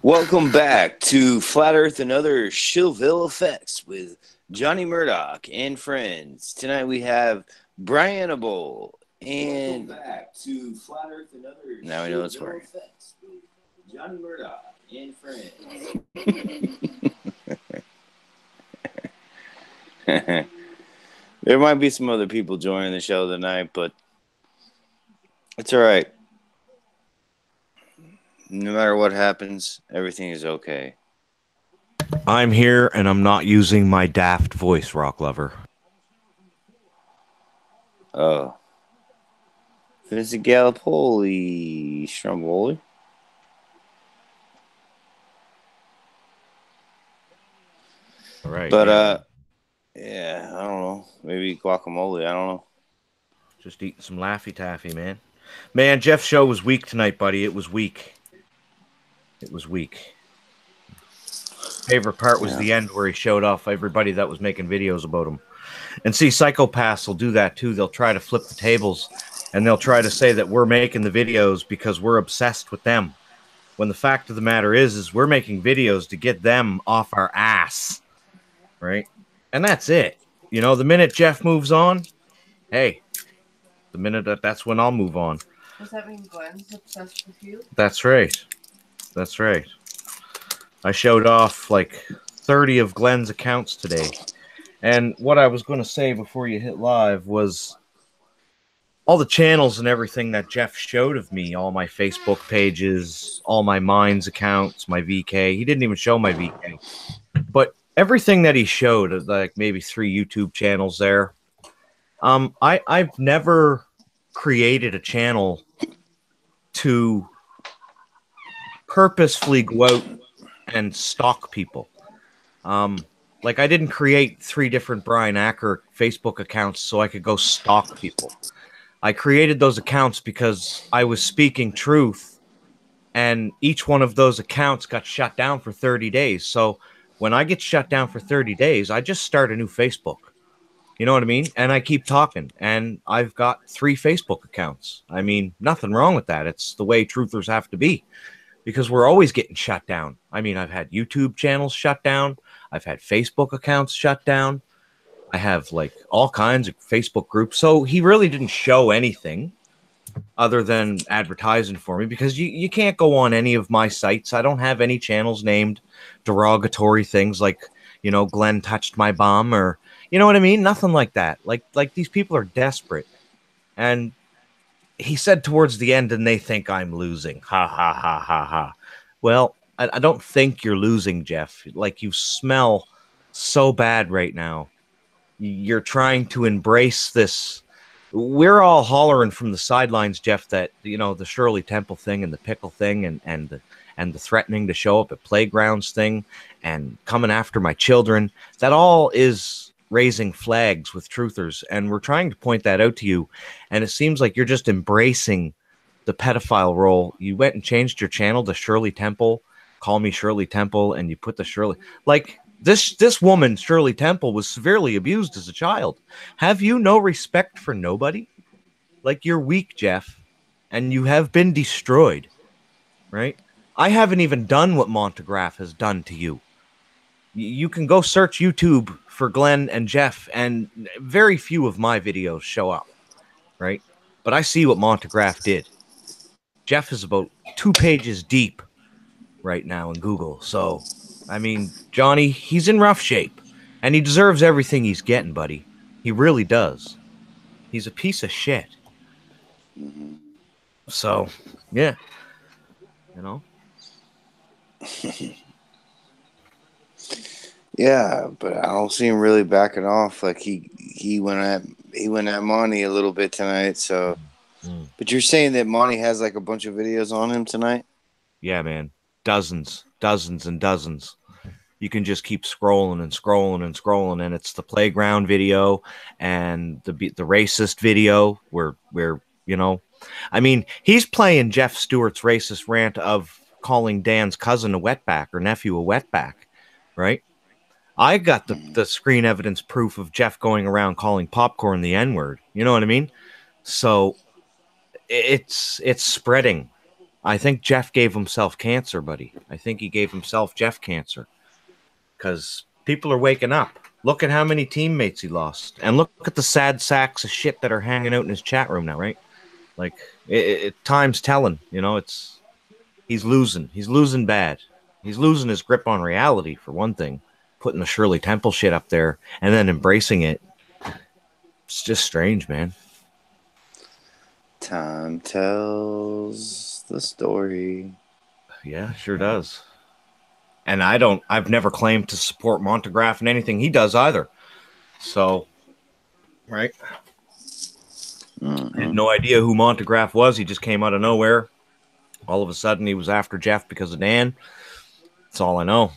Welcome back to Flat Earth and Other Shillville Effects with Johnny Murdoch and friends. Tonight we have Brianable and welcome back to Flat Earth and Other now I know it's where Effects with Johnny Murdoch and friends. There might be some other people joining the show tonight, but it's all right. No matter what happens, everything is okay. I'm here, and I'm not using my daft voice, Rock Lover. Oh. Vincent Gallipoli, Stromboli. All right. But, yeah, I don't know. Maybe guacamole. I don't know. Just eating some Laffy Taffy, man. Man, Jeff's show was weak tonight, buddy. It was weak. It was weak. Favorite part was the end where he showed off everybody that was making videos about him. And see, psychopaths will do that too. They'll try to flip the tables, and they'll try to say that we're making the videos because we're obsessed with them. When the fact of the matter is we're making videos to get them off our ass, right? And that's it. You know, the minute Jeff moves on, hey, the minute that's when I'll move on. Does that mean Glenn's obsessed with you? That's right. That's right. I showed off like 30 of Glenn's accounts today. And what I was going to say before you hit live was all the channels and everything that Jeff showed of me, all my Facebook pages, all my Minds accounts, my VK. He didn't even show my VK. But everything that he showed, like maybe 3 YouTube channels there, I've never created a channel to purposefully go out and stalk people. Like I didn't create 3 different Brian Acker Facebook accounts so I could go stalk people. I created those accounts because I was speaking truth, and each one of those accounts got shut down for 30 days. So when I get shut down for 30 days, I just start a new Facebook. You know what I mean? And I keep talking, and I've got 3 Facebook accounts. I mean, nothing wrong with that. It's the way truthers have to be, because we're always getting shut down. I mean, I've had YouTube channels shut down. I've had Facebook accounts shut down. I have like all kinds of Facebook groups. So he really didn't show anything other than advertising for me, because you can't go on any of my sites. I don't have any channels named derogatory things like, you know, Glenn touched my bum, or, you know what I mean? Nothing like that. Like these people are desperate. And he said towards the end, and they think I'm losing. Ha, ha, ha, ha, ha. Well, I don't think you're losing, Jeff. Like, you smell so bad right now. You're trying to embrace this. We're all hollering from the sidelines, Jeff, that, you know, the Shirley Temple thing and the pickle thing and the threatening to show up at playgrounds thing and coming after my children, that all is raising flags with truthers. And we're trying to point that out to you. And it seems like you're just embracing the pedophile role. You went and changed your channel to Shirley Temple, call me Shirley Temple, and you put the Shirley, like, this woman, Shirley Temple, was severely abused as a child. Have you no respect for nobody? Like, you're weak, Jeff, and you have been destroyed, right? I haven't even done what Montegraph has done to you. You can go search YouTube for Glenn and Jeff, and very few of my videos show up, right? But I see what Montegraph did. Jeff is about 2 pages deep right now in Google. So, I mean, Johnny, he's in rough shape, and he deserves everything he's getting, buddy. He really does. He's a piece of shit. So, yeah. You know? Yeah, but I don't see him really backing off. Like he went at Monty a little bit tonight. So, But you're saying that Monty has like a bunch of videos on him tonight? Yeah, man, dozens and dozens. You can just keep scrolling and scrolling and scrolling, and it's the playground video and the racist video where you know, I mean, he's playing Jeff Stewart's racist rant of calling Dan's cousin a wetback or nephew a wetback, right? I got the screen evidence proof of Jeff going around calling popcorn the N-word. You know what I mean? So it's spreading. I think Jeff gave himself cancer, buddy. I think he gave himself Jeff cancer because people are waking up. Look at how many teammates he lost, and look at the sad sacks of shit that are hanging out in his chat room now, right? Like time's telling, you know. He's losing. He's losing bad. He's losing his grip on reality for one thing. Putting the Shirley Temple shit up there and then embracing it. It's just strange, man. Time tells the story. Yeah, sure does. And I've never claimed to support Montegraph in anything he does either. So, right? I had no idea who Montegraph was. He just came out of nowhere. All of a sudden, he was after Jeff because of Dan. That's all I know.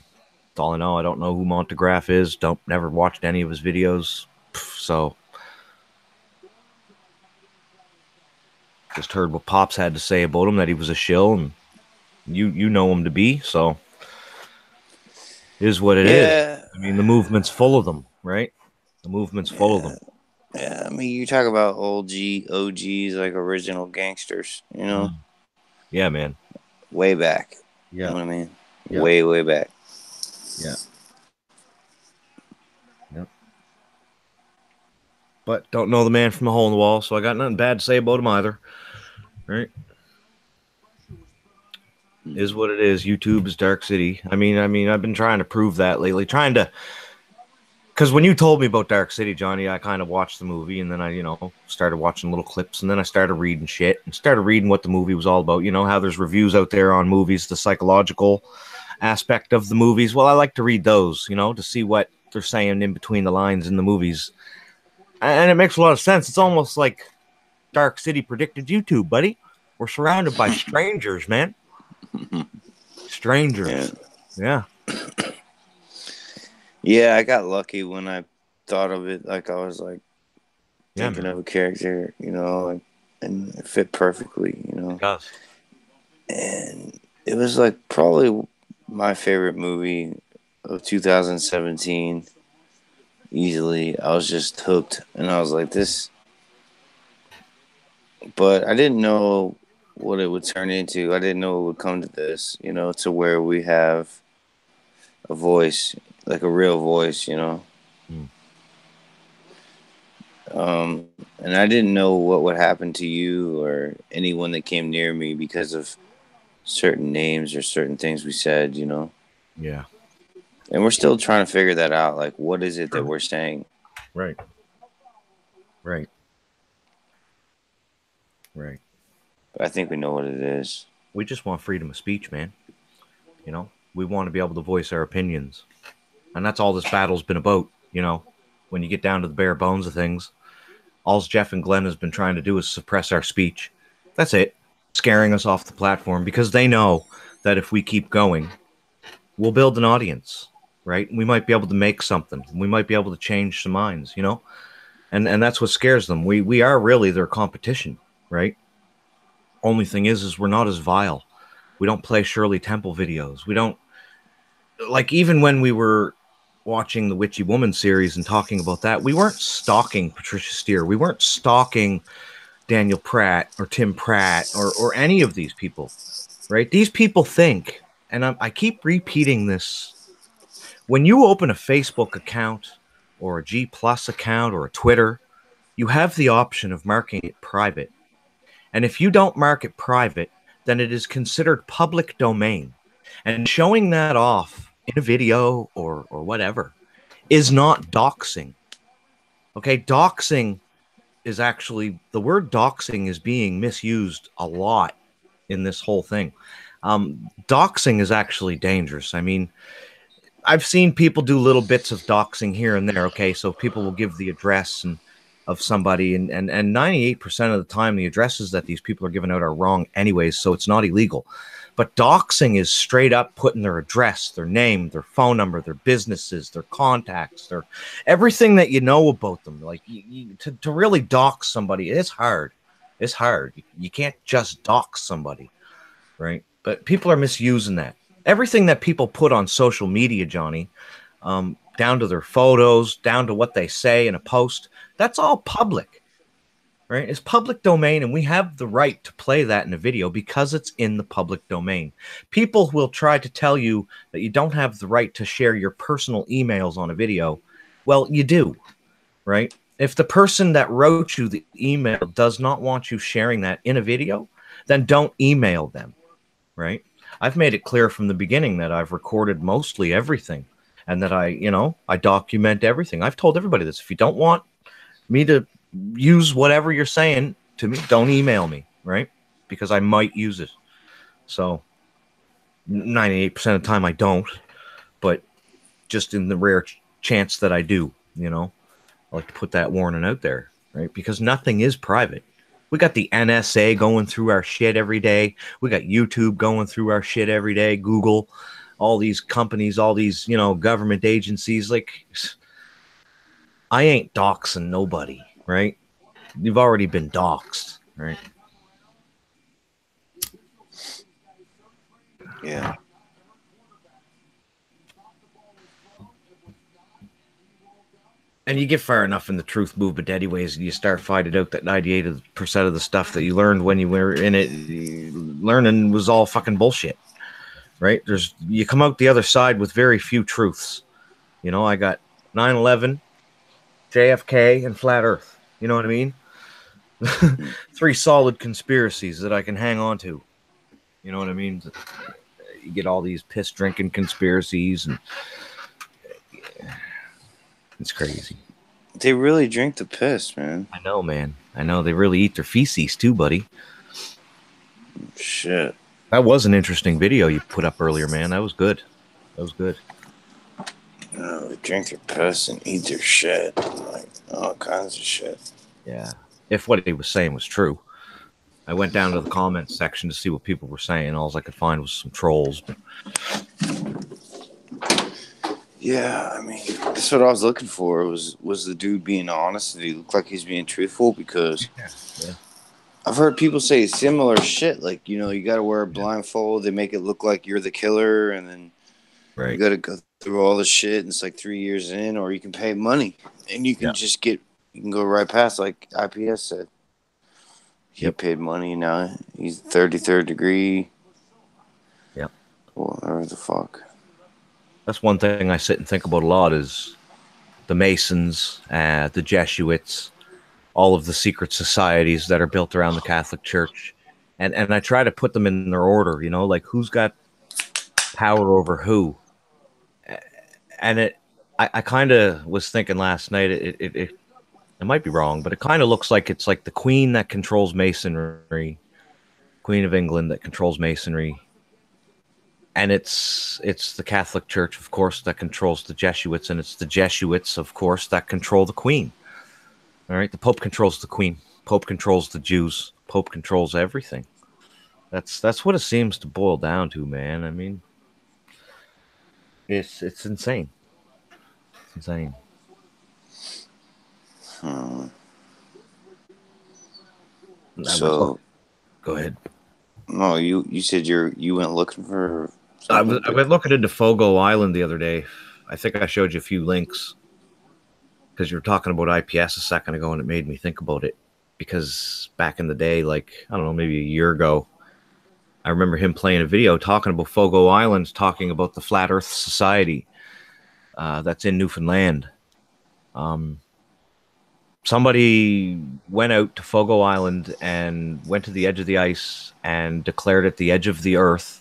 That's all I know. I don't know who Montegraph is. Never watched any of his videos. So, just heard what Pops had to say about him, that he was a shill, and you know him to be. So, it is what it is. I mean, the movement's full of them, right? The movement's full of them. Yeah, I mean, you talk about OGs, like original gangsters, you know? Yeah, man. Way back. Yeah. You know what I mean? Yeah. Way back. Yeah. Yep. But don't know the man from a hole in the wall, so I got nothing bad to say about him either. Right? Is what it is. YouTube is Dark City. I mean, I've been trying to prove that lately. Because when you told me about Dark City, Johnny, I kind of watched the movie, and then I, started watching little clips, and then I started reading shit, and started reading what the movie was all about. You know, how there's reviews out there on movies, the psychological aspect of the movies. Well, I like to read those, to see what they're saying in between the lines in the movies. And it makes a lot of sense. It's almost like Dark City predicted YouTube, buddy. We're surrounded by strangers, man. Strangers. Yeah. Yeah, I got lucky when I thought of it. Like, I was like thinking of a character, and it fit perfectly, It does. And it was like probably my favorite movie of 2017. Easily. I was just hooked, and I was like, this. But I didn't know what it would turn into. I didn't know it would come to this, to where we have a voice, like a real voice, And I didn't know what would happen to you or anyone that came near me because of certain names or certain things we said, Yeah. And we're still trying to figure that out. Like, what is it that we're saying? Right. But I think we know what it is. We just want freedom of speech, man. We want to be able to voice our opinions. And that's all this battle's been about, when you get down to the bare bones of things. All Jeff and Glenn has been trying to do is suppress our speech. That's it. Scaring us off the platform because they know that if we keep going, we'll build an audience, right? We might be able to make something. We might be able to change some minds, And that's what scares them. We are really their competition, right? Only thing is we're not as vile. We don't play Shirley Temple videos. We don't, like, even when we were watching the Witchy Woman series and talking about that, we weren't stalking Patricia Steere. We weren't stalking Daniel Pratt or Tim Pratt or any of these people, right? These people think, and I keep repeating this, when you open a Facebook account or a G Plus account or a Twitter, you have the option of marking it private. And if you don't mark it private, then it is considered public domain. And showing that off in a video or whatever is not doxing. Okay, doxing is actually, the word doxing is being misused a lot in this whole thing. Doxing is actually dangerous. I mean, I've seen people do little bits of doxing here and there. Okay, so people will give the address of somebody, and 98% of the time the addresses that these people are giving out are wrong anyways, so it's not illegal. But doxing is straight up putting their address, their name, their phone number, their businesses, their contacts, their everything that you know about them. Like, to really dox somebody, it's hard. It's hard. You can't just dox somebody, right? But people are misusing that. Everything that people put on social media, Johnny, down to their photos, down to what they say in a post, that's all public. right? It's public domain, and we have the right to play that in a video because it's in the public domain. People will try to tell you that you don't have the right to share your personal emails on a video. Well, you do, right? If the person that wrote you the email does not want you sharing that in a video, then don't email them, right? I've made it clear from the beginning that I've recorded mostly everything and that I document everything. I've told everybody this. If you don't want me to use whatever you're saying to me, don't email me, right? Because I might use it. So 98% of the time I don't, but just in the rare chance that I do, I like to put that warning out there, right? Because nothing is private. We got the NSA going through our shit every day. We got YouTube going through our shit every day. Google, all these companies, all these, government agencies. Like, I ain't doxing nobody, right? You've already been doxed, right? Yeah. And you get far enough in the truth movement anyways, and you start finding out that 98% of the stuff that you learned when you were in it, learning was all fucking bullshit, right? You come out the other side with very few truths. I got 9/11, JFK, and Flat Earth. You know what I mean? 3 solid conspiracies that I can hang on to. You know what I mean? You get all these piss-drinking conspiracies, and it's crazy. They really drink the piss, man. I know, man. I know. They really eat their feces, too, buddy. Shit. That was an interesting video you put up earlier, man. That was good. They drink their piss and eat their shit. Like, all kinds of shit. Yeah. If what he was saying was true. I went down to the comments section to see what people were saying. All I could find was some trolls. But... Yeah, I mean, that's what I was looking for. Was the dude being honest? Did he look like he's being truthful? Because I've heard people say similar shit. Like, you got to wear a blindfold. They make it look like you're the killer, and then you got to go through all the shit, and it's like 3 years in, or you can pay money, and you can just you can go right past, like IPS said. He paid money, now he's 33rd degree. Yep. Whatever the fuck. That's one thing I sit and think about a lot is the Masons, the Jesuits, all of the secret societies that are built around the Catholic Church. And I try to put them in their order, like who's got power over who. And I kind of was thinking last night, it might be wrong, but it kind of looks like it's like the Queen that controls Masonry, Queen of England that controls Masonry. And it's the Catholic Church, of course, that controls the Jesuits, and it's the Jesuits, of course, that control the Queen. All right, the Pope controls the Queen. Pope controls the Jews. Pope controls everything. That's what it seems to boil down to, man. I mean, it's insane. It's insane. So, go ahead. No, you said you went looking for. I went looking into Fogo Island the other day. I think I showed you a few links because you were talking about IPS a second ago, and it made me think about it. Because back in the day, like, I don't know, maybe a year ago, I remember him playing a video talking about Fogo Island, talking about the Flat Earth Society that's in Newfoundland. Somebody went out to Fogo Island and went to the edge of the ice and declared it the edge of the earth.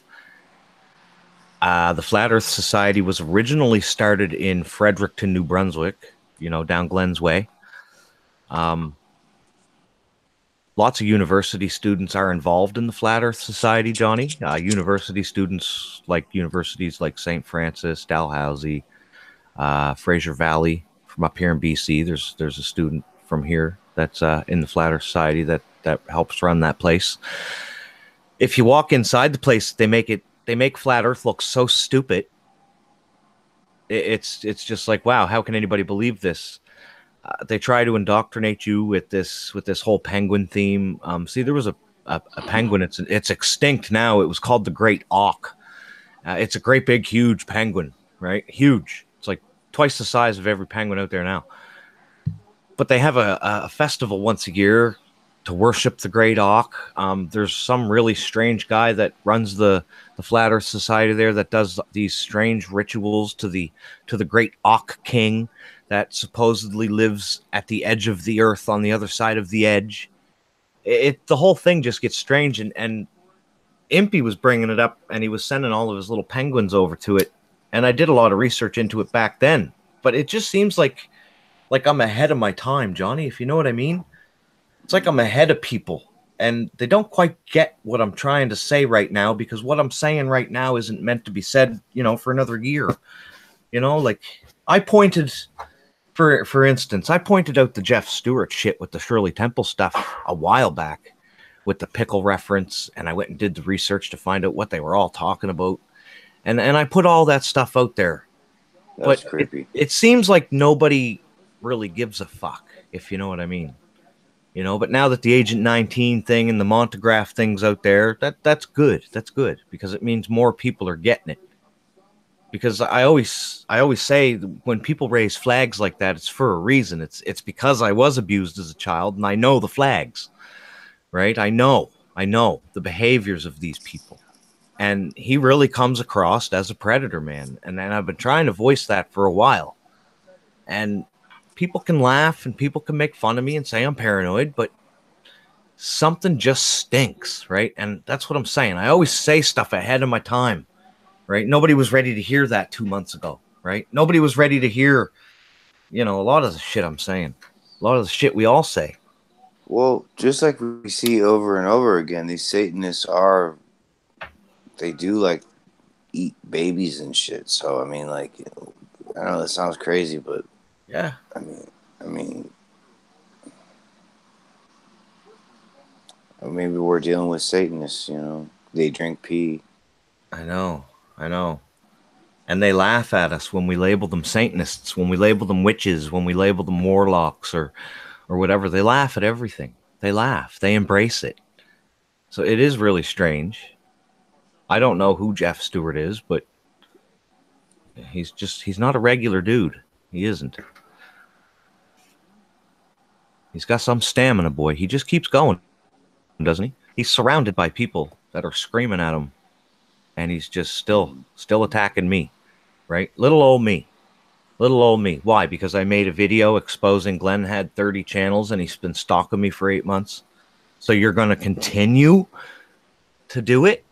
The Flat Earth Society was originally started in Fredericton, New Brunswick, down Glens Way. Lots of university students are involved in the Flat Earth Society, Johnny. University students like universities like St. Francis, Dalhousie, Fraser Valley from up here in BC. There's a student from here that's in the Flat Earth Society that helps run that place. If you walk inside the place, they make Flat Earth look so stupid. It's just like, wow, how can anybody believe this? They try to indoctrinate you with this whole penguin theme. See, there was a penguin. It's extinct now. It was called the Great Auk. It's a great big huge penguin, right? Huge. It's like twice the size of every penguin out there now. But they have a festival once a year worship the Great Auk. There's some really strange guy that runs the Flat Earth Society there that does these strange rituals to the Great Auk King that supposedly lives at the edge of the Earth on the other side of the edge. The whole thing just gets strange, and Impy was bringing it up, and he was sending all of his little penguins over to it, and I did a lot of research into it back then. But it just seems like I'm ahead of my time, Johnny, if you know what I mean. It's like I'm ahead of people, and they don't quite get what I'm trying to say right now, because what I'm saying right now isn't meant to be said, for another year. Like I pointed, for instance, I pointed out the Jeff Stewart shit with the Shirley Temple stuff a while back with the pickle reference, and I went and did the research to find out what they were all talking about. And I put all that stuff out there. That's but creepy. It seems like nobody really gives a fuck, if you know what I mean. But now that the Agent 19 thing and the Montegraph thing's out there, that's good. That's good, because it means more people are getting it. Because I always say when people raise flags like that, it's for a reason. It's because I was abused as a child, and I know the flags, right? I know the behaviors of these people, and he really comes across as a predator, man. And I've been trying to voice that for a while, and people can laugh and people can make fun of me and say I'm paranoid, but something just stinks, right? And that's what I'm saying. I always say stuff ahead of my time. Right? Nobody was ready to hear that 2 months ago, right? Nobody was ready to hear, a lot of the shit I'm saying, a lot of the shit we all say. Well, just like we see over and over again, these Satanists they do like eat babies and shit. So, I mean, like, I know that sounds crazy, but Yeah. I mean, maybe we're dealing with Satanists, they drink pee. I know. And they laugh at us when we label them Satanists, when we label them witches, when we label them warlocks or whatever. They laugh at everything. They laugh. They embrace it. So it is really strange. I don't know who Jeff Stewart is, but he's not a regular dude. He isn't. He's got some stamina, boy. He just keeps going, doesn't he? He's surrounded by people that are screaming at him, and he's just still attacking me, right? Little old me. Why? Because I made a video exposing Glenn had 30 channels and he's been stalking me for 8 months. So you're going to continue to do it?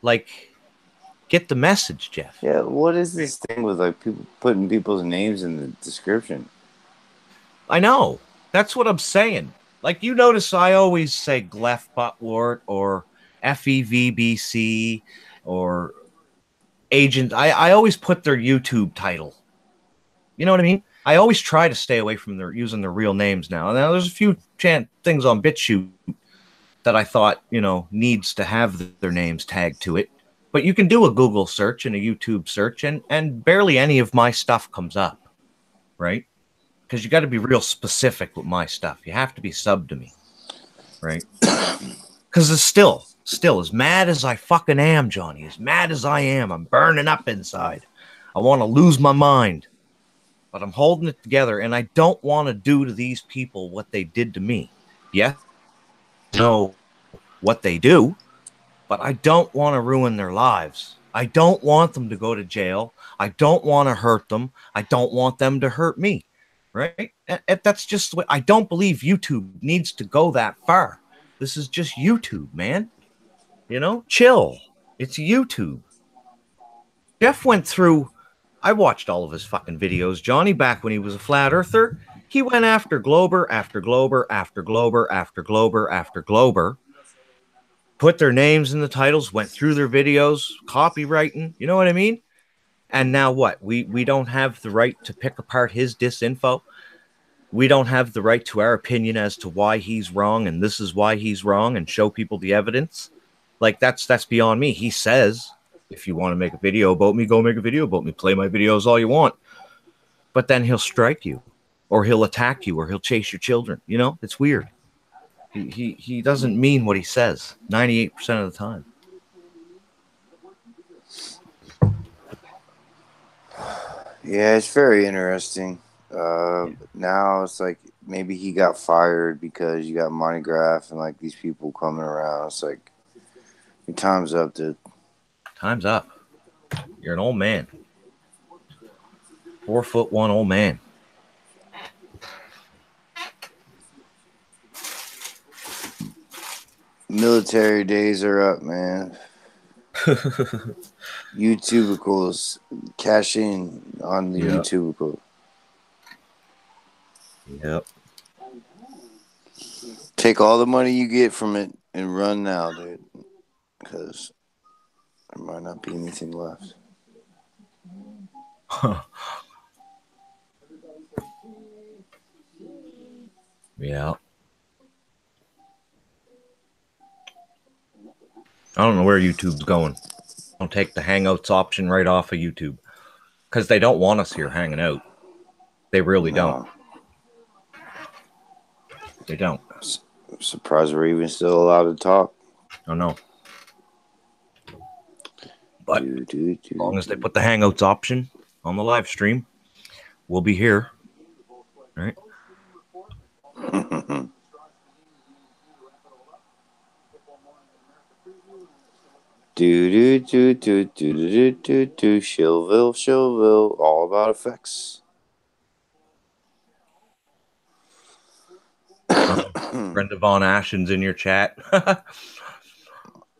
Like, get the message, Jeff. Yeah, what is this thing with like people putting people's names in the description? I know. That's what I'm saying. Like, you notice I always say Gleph Buttwort or FEVBC or Agent. I always put their YouTube title. You know what I mean? I always try to stay away from using their real names now. Now, there's a few things on BitChute that I thought, needs to have their names tagged to it. But you can do a Google search and a YouTube search, and barely any of my stuff comes up, right? Because you got to be real specific with my stuff. You have to be sub to me, right? Because it's still, as mad as I fucking am, Johnny, as mad as I am, I'm burning up inside. I want to lose my mind. But I'm holding it together, and I don't want to do to these people what they did to me. Yes, I know what they do, but I don't want to ruin their lives. I don't want them to go to jail. I don't want to hurt them. I don't want them to hurt me, right? And that's just the way. I don't believe YouTube needs to go that far. This is just YouTube, man. Chill. It's YouTube. Jeff went through... I watched all of his fucking videos, Johnny, back when he was a flat earther. He went after Glober, after Glober, after Glober, after Glober, after Glober. Put their names in the titles, went through their videos, copywriting, you know what I mean? And now what? We don't have the right to pick apart his disinfo. We don't have the right to our opinion as to why he's wrong, and this is why he's wrong, and show people the evidence. Like, that's beyond me. He says, if you want to make a video about me, go make a video about me. Play my videos all you want. But then he'll strike you, or he'll attack you, or he'll chase your children. It's weird. He doesn't mean what he says 98% of the time. Yeah, it's very interesting. Now it's like maybe he got fired because you got Monty Graph and like these people coming around. It's like your time's up, dude. Time's up. You're an old man. 4'1" old man. Military days are up, man. YouTubicals, cash in on the Yep. YouTubicle. Yep. Take all the money you get from it and run now, dude. Because there might not be anything left. Yeah. I don't know where YouTube's going. I'll take the Hangouts option right off of YouTube. Because they don't want us here hanging out. They really don't. They don't. I'm surprised we're even still allowed to talk. I know. But as long as they put the Hangouts option on the live stream, we'll be here. All right. Shillville, all about effects. Brenda Von Ashen's in your chat.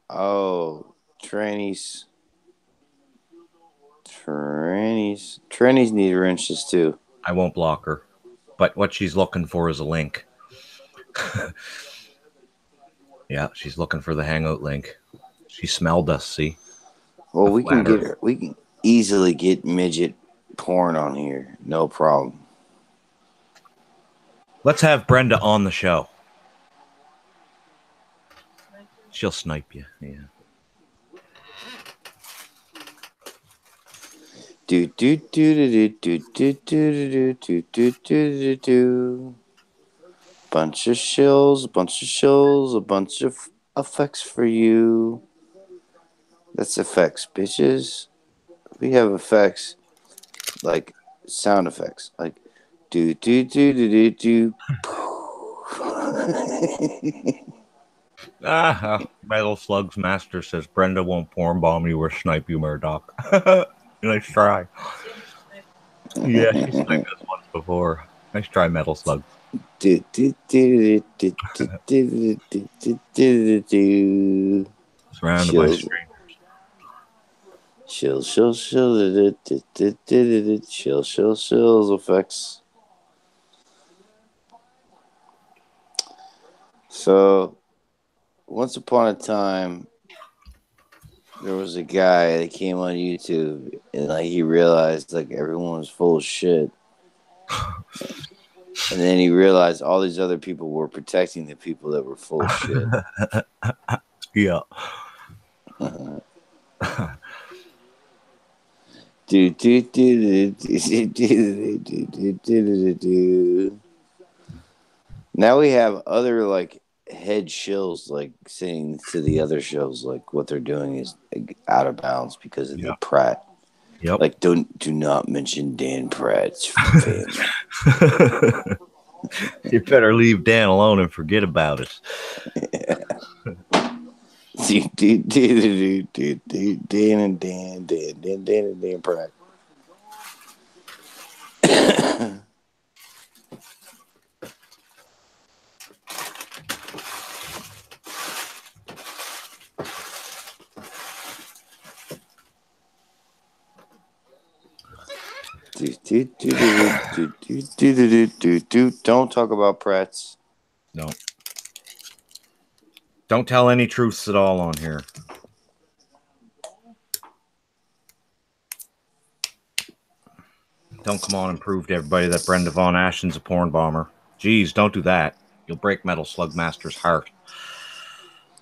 Oh, trannies. Trannies need wrenches too. I won't block her. But what she's looking for is a link. Yeah, she's looking for the Hangout link. She smelled us, see? Well, we can easily get midget porn on here. No problem. Let's have Brenda on the show. She'll snipe you. Yeah. Do do do do do do do do do do do. Bunch of shills, a bunch of effects for you. That's effects, bitches. We have effects like sound effects, like do do do do do do. Metal Slugs Master says Brenda won't porn bomb you or snipe you, Murdoch. Nice try. Yeah, she sniped us once before. Nice try, Metal Slug. Surrounded by strangers. Shills effects. So, once upon a time, there was a guy that came on YouTube and like he realized like everyone was full of shit. And then he realized all these other people were protecting the people that were full of shit. Yeah. Now we have other like head shills like saying to the other shills like what they're doing is out of bounds because of the Pratt. Yep. Like do not mention Dan Pratt's family. You better leave Dan alone and forget about it. Dan and Dan Pratt. Don't talk about Pratts. No. Don't tell any truths at all on here. Don't come on and prove to everybody that Brenda Von Ashen's a porn bomber. Jeez, don't do that. You'll break Metal Slug Master's heart.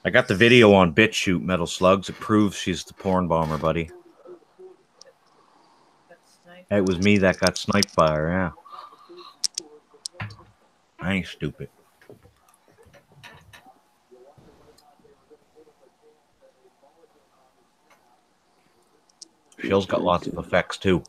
I got the video on BitChute, Metal Slugs. It proves she's the porn bomber, buddy. It was me that got sniped by her, yeah. I ain't stupid. Shill's got lots of effects, too.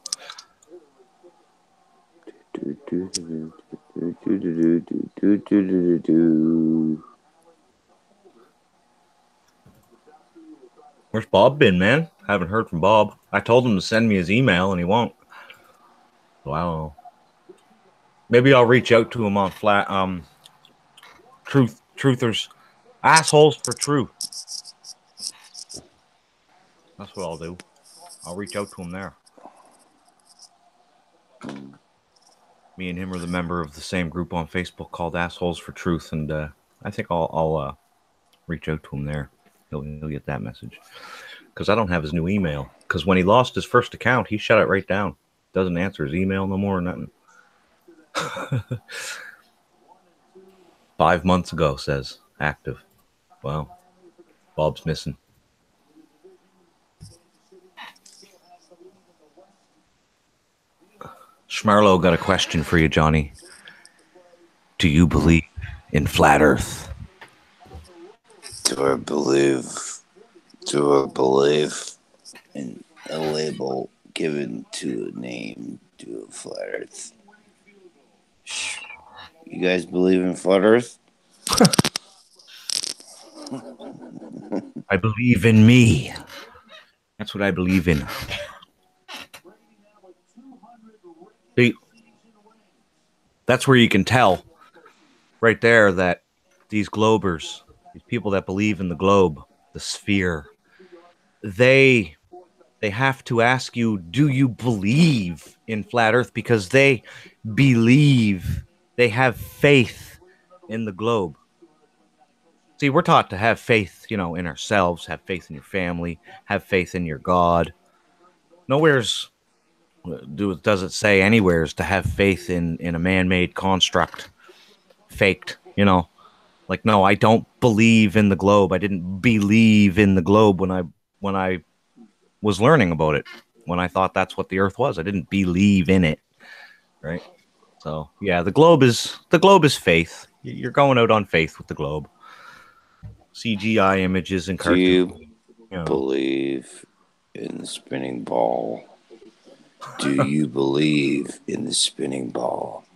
Where's Bob been, man? Haven't heard from Bob. I told him to send me his email, and he won't. So I don't know. Maybe I'll reach out to him on truthers, assholes for truth. That's what I'll do. I'll reach out to him there. Me and him are the member of the same group on Facebook called Assholes for Truth, and I think I'll reach out to him there. He'll get that message. Because I don't have his new email. Because when he lost his first account, he shut it right down. Doesn't answer his email no more or nothing. 5 months ago, says active. Well, Bob's missing. Schmarlo got a question for you, Johnny. Do you believe in flat Earth? Do I believe in a label given to a name to a flat Earth? You guys believe in flat Earth? I believe in me. That's what I believe in. See, that's where you can tell right there that these globers, these people that believe in the globe, the sphere, they have to ask you, do you believe in flat Earth? Because they believe, they have faith in the globe. See, we're taught to have faith, in ourselves, have faith in your family, have faith in your God. Nowhere's does it say anywheres to have faith in a man-made construct, faked, Like, no, I don't believe in the globe. I didn't believe in the globe when I was learning about it. When I thought that's what the Earth was, I didn't believe in it, right? So yeah, the globe is faith. You're going out on faith with the globe. CGI images and cartoons. Do you believe in the spinning ball? Do you believe in the spinning ball?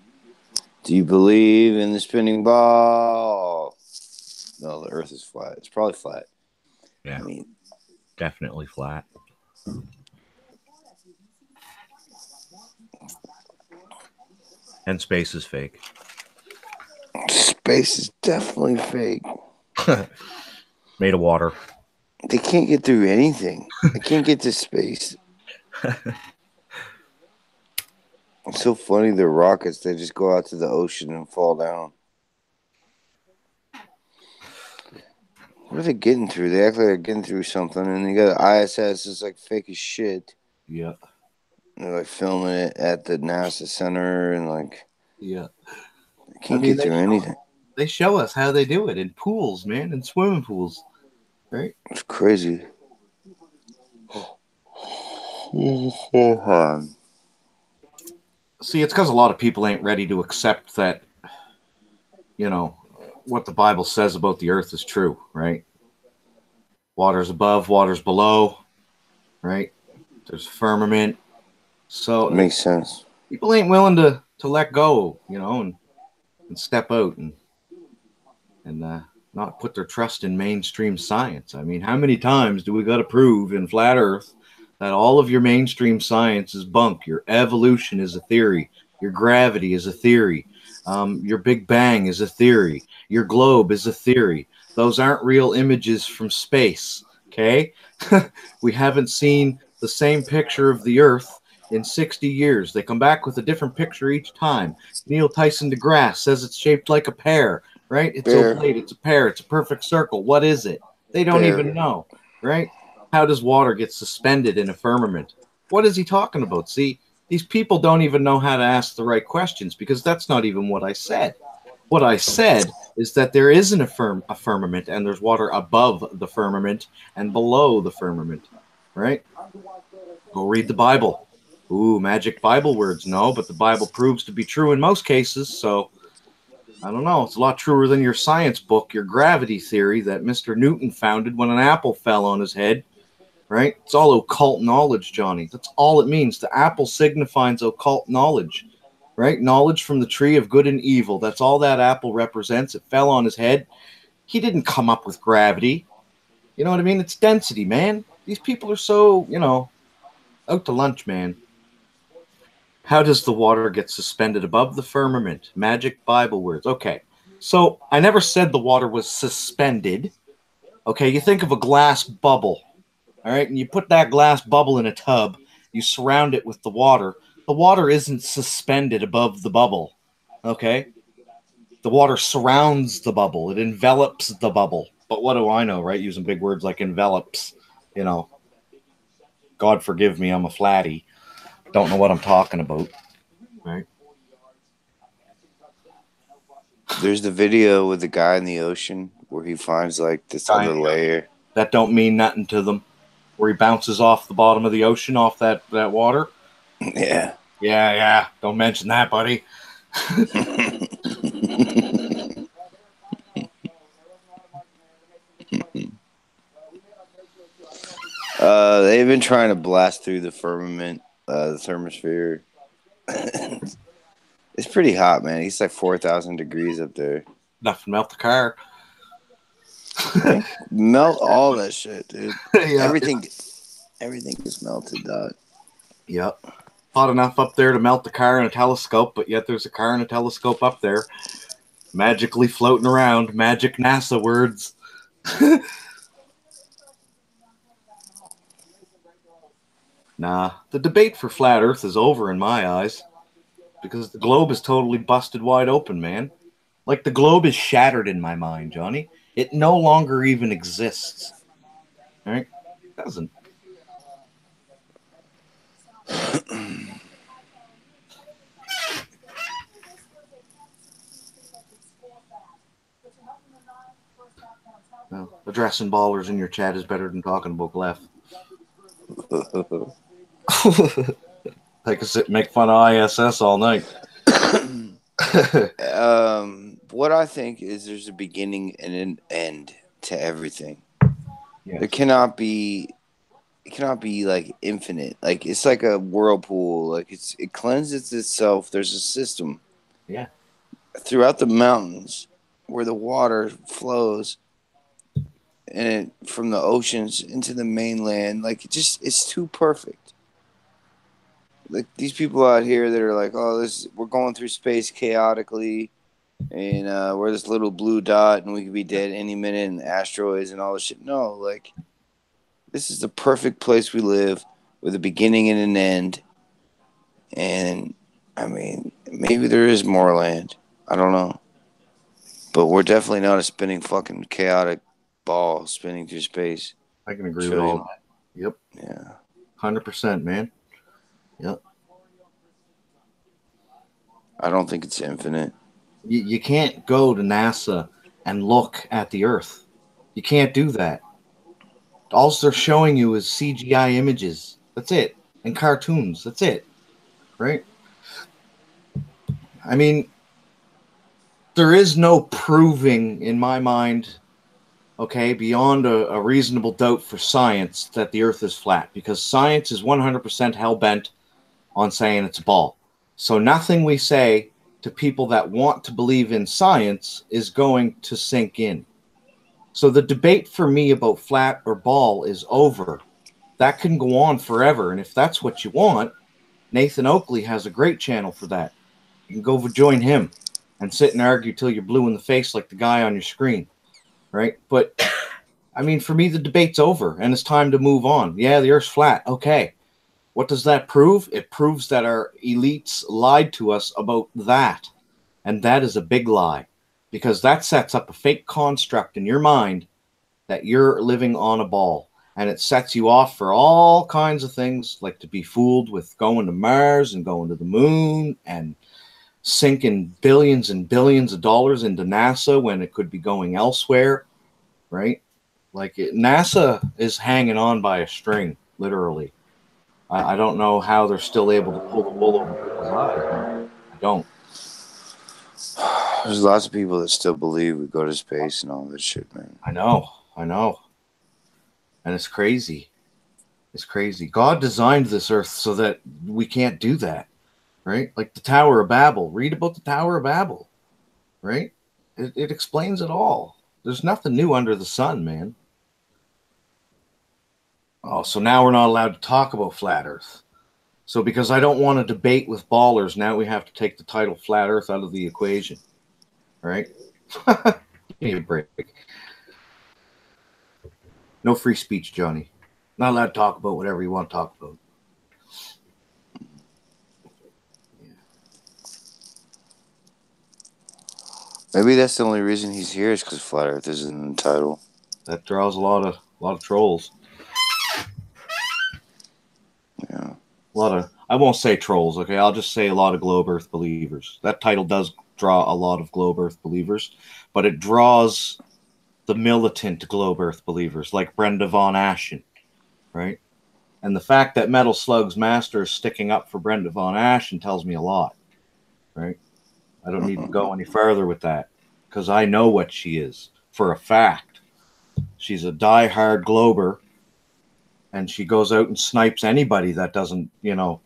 Do you believe in the spinning ball? No, the Earth is flat. It's probably flat. Yeah, definitely flat. And space is fake. Space is definitely fake. Made of water. They can't get through anything. They can't get to space. It's so funny, the rockets, they just go out to the ocean and fall down. What are they getting through? They act like they're getting through something, and you got ISS is like fake as shit. Yeah. And they're like filming it at the NASA center, and like, yeah, they can't get through anything. They show us how they do it in pools, man, in swimming pools, right? It's crazy. See, it's because a lot of people ain't ready to accept that, what the Bible says about the earth is true, right? Water's above, water's below, right? There's a firmament. So it makes sense. People ain't willing to let go, and step out and not put their trust in mainstream science. I mean, how many times do we got to prove in flat Earth that all of your mainstream science is bunk? Your evolution is a theory. Your gravity is a theory. Your Big Bang is a theory. Your globe is a theory. Those aren't real images from space, okay? We haven't seen the same picture of the Earth in 60 years. They come back with a different picture each time. Neil Tyson deGrasse says it's shaped like a pear, right? It's oblate, it's a pear, it's a perfect circle. What is it? They don't even know, right? How does water get suspended in a firmament? What is he talking about? See, these people don't even know how to ask the right questions, because that's not even what I said. What I said is that there isn't a firmament, and there's water above the firmament and below the firmament, right? Go read the Bible. Ooh, magic Bible words. No, but the Bible proves to be true in most cases, so I don't know. It's a lot truer than your science book, your gravity theory that Mr. Newton founded when an apple fell on his head, right? It's all occult knowledge, Johnny. That's all it means. The apple signifies occult knowledge. right? Knowledge from the tree of good and evil. That's all that apple represents. It fell on his head. He didn't come up with gravity. You know what I mean? It's density, man. These people are so, out to lunch, man. How does the water get suspended above the firmament? Magic Bible words. Okay. So I never said the water was suspended. Okay, you think of a glass bubble. All right, and you put that glass bubble in a tub, you surround it with the water. The water isn't suspended above the bubble. Okay? The water surrounds the bubble. It envelops the bubble. But what do I know, right? Using big words like envelops. God forgive me, I'm a flatty. Don't know what I'm talking about. Right? There's the video with the guy in the ocean where he finds like this other layer. That don't mean nothing to them. Where he bounces off the bottom of the ocean, off that water. Yeah. Yeah. Don't mention that, buddy. They've been trying to blast through the firmament, the thermosphere. It's pretty hot, man. It's like 4,000 degrees up there. Enough to melt the car. Melt all that shit, dude. Yeah. Everything is melted, dog. Yep. Hot enough up there to melt the car in a telescope, but yet there's a car and a telescope up there, magically floating around. Magic NASA words. Nah, the debate for flat Earth is over in my eyes, because the globe is totally busted wide open, man. Like, the globe is shattered in my mind, Johnny. It no longer even exists. All right? It doesn't. Well, addressing ballers in your chat is better than talking about left. Take a sit and make fun of ISS all night. What I think is there's a beginning and an end to everything. Yes. It cannot be like infinite. Like, it's like a whirlpool. Like, it cleanses itself. There's a system. Yeah. Throughout the mountains where the water flows and from the oceans into the mainland. Like, it's too perfect. Like, these people out here that are like, oh, we're going through space chaotically, and we're this little blue dot, and we could be dead any minute, and asteroids and all this shit. No, like, this is the perfect place we live, with a beginning and an end. And I mean, maybe there is more land. I don't know, but we're definitely not a spinning fucking chaotic ball spinning through space. I can agree with all that. Yep. Yeah. 100%, man. Yep. I don't think it's infinite. You can't go to NASA and look at the Earth. You can't do that. All they're showing you is CGI images. That's it. And cartoons. That's it. Right? I mean, there is no proving, in my mind, okay, beyond a reasonable doubt for science, that the Earth is flat, because science is 100% hell-bent on saying it's a ball. So nothing we say to people that want to believe in science is going to sink in. So the debate for me about flat or ball is over. That can go on forever, and if that's what you want, Nathan Oakley has a great channel for that. You can go join him and sit and argue till you're blue in the face like the guy on your screen, right? But, I mean, for me, the debate's over, and it's time to move on. Yeah, the Earth's flat. Okay. What does that prove? It proves that our elites lied to us about that, and that is a big lie, because that sets up a fake construct in your mind that you're living on a ball, and it sets you off for all kinds of things, like to be fooled with going to Mars and going to the moon and sinking billions and billions of dollars into NASA when it could be going elsewhere, right? Like, NASA is hanging on by a string, literally. I don't know how they're still able to pull the wool over people's eyes, man. I don't. There's lots of people that still believe we go to space and all this shit, man. I know. And it's crazy. It's crazy. God designed this Earth so that we can't do that, right? Like the Tower of Babel. Read about the Tower of Babel, right? It explains it all. There's nothing new under the sun, man. Oh, so now we're not allowed to talk about Flat Earth. So because I don't want to debate with ballers, now we have to take the title Flat Earth out of the equation, right? Give me a break. No free speech, Johnny. Not allowed to talk about whatever you want to talk about. Maybe that's the only reason he's here is because Flat Earth isn't in the title. That draws a lot of trolls. Yeah. A lot of, I won't say trolls, okay? I'll just say a lot of globe Earth believers. That title does draw a lot of globe Earth believers, but it draws the militant globe Earth believers like Brenda Von Ashen, right? And the fact that Metal Slug's master is sticking up for Brenda Von Ashen tells me a lot, right? I don't need to go any further with that because I know what she is for a fact. She's a diehard glober, and she goes out and snipes anybody that doesn't,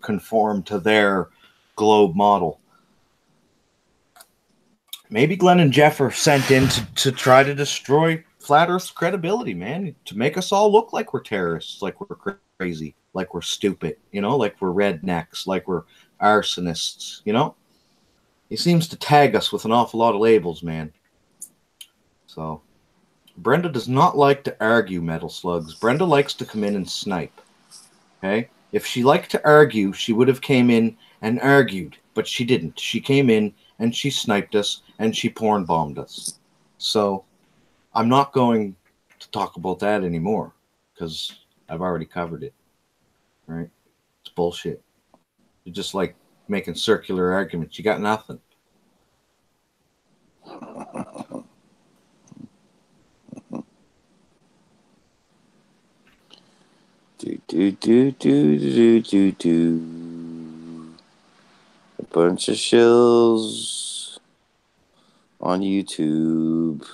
conform to their globe model. Maybe Glenn and Jeff are sent in to try to destroy Flat Earth's credibility, man, to make us all look like we're terrorists, like we're crazy, like we're stupid, like we're rednecks, like we're arsonists, He seems to tag us with an awful lot of labels, man. So, Brenda does not like to argue, Metal Slugs. Brenda likes to come in and snipe. Okay? If she liked to argue, she would have came in and argued, but she didn't. She came in and she sniped us and she porn bombed us. So, I'm not going to talk about that anymore because I've already covered it. Right? It's bullshit. You're just like making circular arguments. You got nothing. A bunch of shills on YouTube.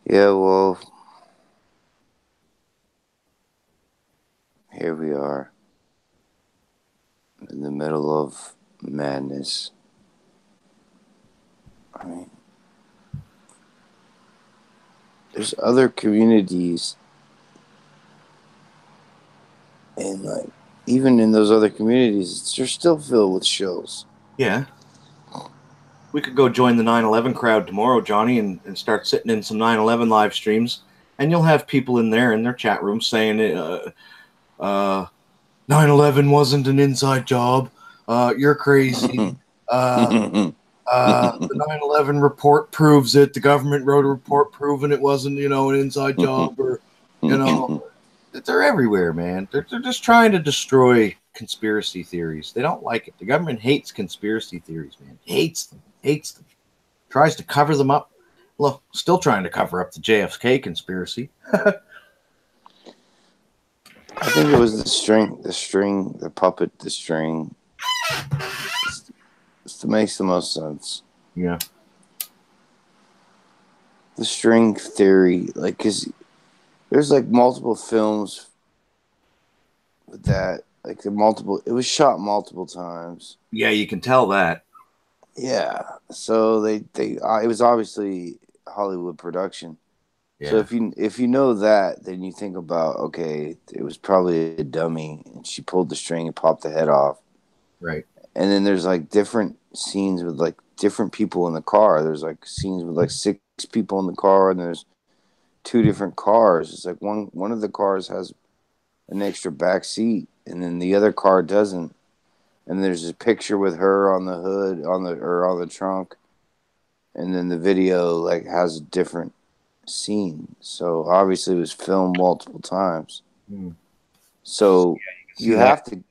Yeah, well, here we are in the middle of madness. I mean, there's other communities, and like even in those other communities, they're still filled with shills. Yeah. We could go join the 9/11 crowd tomorrow, Johnny, and start sitting in some 9/11 live streams, and you'll have people in their chat room saying 9/11 wasn't an inside job. You're crazy. The 9/11 report proves it. The government wrote a report proving it wasn't, an inside job, or they're everywhere, man. They're just trying to destroy conspiracy theories. They don't like it. The government hates conspiracy theories, man. Hates them. Tries to cover them up. Look, still trying to cover up the JFK conspiracy. I think it was the puppet, the string. It makes the most sense. Yeah. The string theory, like, because there's like multiple films with that. Like it was shot multiple times. Yeah, you can tell that. Yeah, so it was obviously Hollywood production. Yeah. So if you know that, then you think about, okay, it was probably a dummy, and she pulled the string and popped the head off. Right. And then there's like different scenes with like different people in the car. There's like scenes with like 6 people in the car, and there's 2 different cars. It's like one of the cars has an extra back seat, and then the other car doesn't. And there's a picture with her on the hood, on the trunk, and then the video like has a different scene. So obviously it was filmed multiple times. So you have to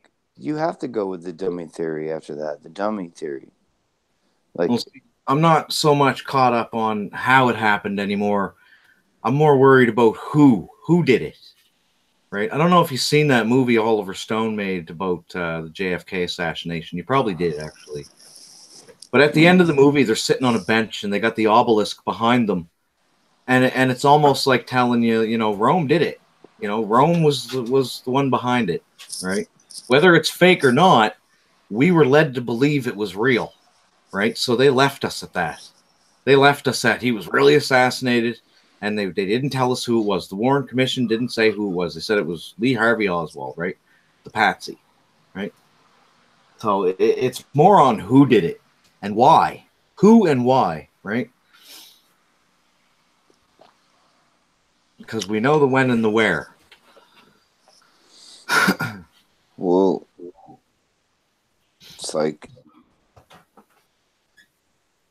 go with the dummy theory after that. The dummy theory. Like, well, see, I'm not so much caught up on how it happened anymore. I'm more worried about who did it. Right? I don't know if you've seen that movie Oliver Stone made about the JFK assassination. You probably did, actually. But at the end of the movie, they're sitting on a bench, and they got the obelisk behind them. and it's almost like telling you, Rome did it. Rome was the one behind it, right? Whether it's fake or not, we were led to believe it was real, right? So they left us at that. They left us at he was really assassinated, and they didn't tell us who it was. The Warren Commission didn't say who it was. They said it was Lee Harvey Oswald, right? The patsy, right? So it's more on who did it and why. Who and why, right? Because we know the when and the where. Well, it's like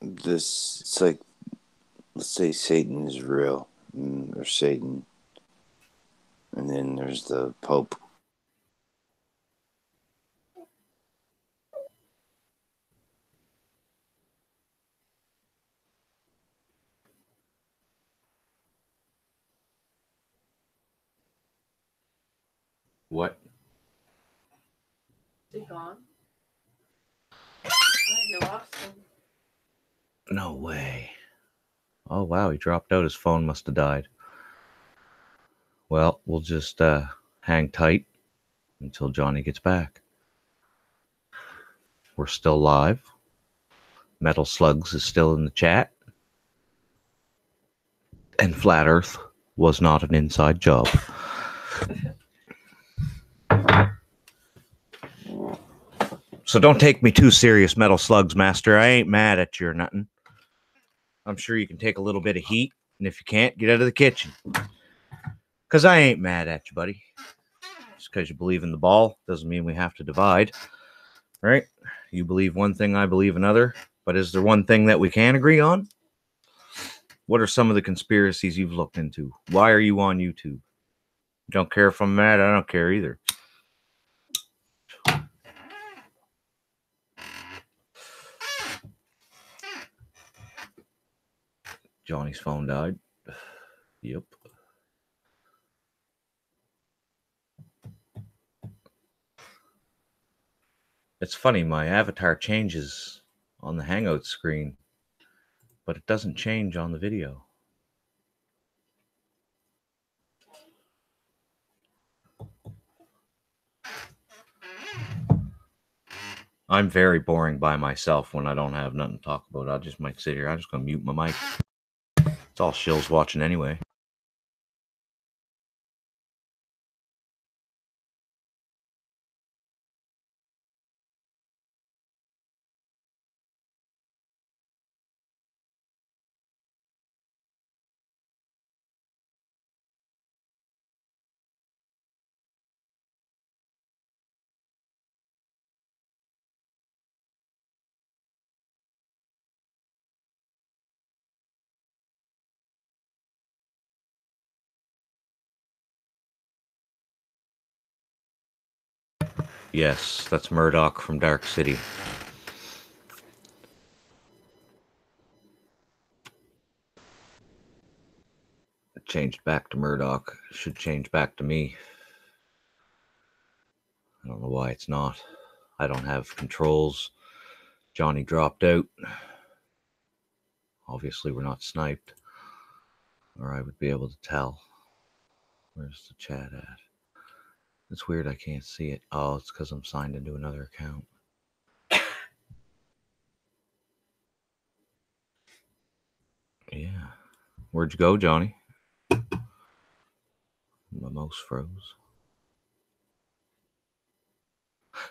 this. It's like, let's say Satan is real, or Satan, and then there's the Pope. What? Is he gone? Oh, you lost him. No way. Oh, wow, he dropped out. His phone must have died. Well, we'll just hang tight until Johnny gets back. We're still live. Metal Slugs is still in the chat. And Flat Earth was not an inside job. So don't take me too serious, Metal Slugs Master. I ain't mad at you or nothing. I'm sure you can take a little bit of heat, and if you can't, get out of the kitchen. Because I ain't mad at you, buddy. Just because you believe in the ball doesn't mean we have to divide, right? You believe one thing, I believe another. But is there one thing that we can agree on? What are some of the conspiracies you've looked into? Why are you on YouTube? Don't care if I'm mad. I don't care either. Johnny's phone died. Yep. It's funny, my avatar changes on the Hangout screen, but it doesn't change on the video. I'm very boring by myself when I don't have nothing to talk about. I just might sit here. I'm just going to mute my mic. It's all shills watching anyway. Yes, that's Murdoch from Dark City. It changed back to Murdoch. It should change back to me. I don't know why it's not. I don't have controls. Johnny dropped out. Obviously, we're not sniped. Or I would be able to tell. Where's the chat at? It's weird I can't see it. Oh, it's because I'm signed into another account. Yeah. Where'd you go, Johnny? My mouse froze.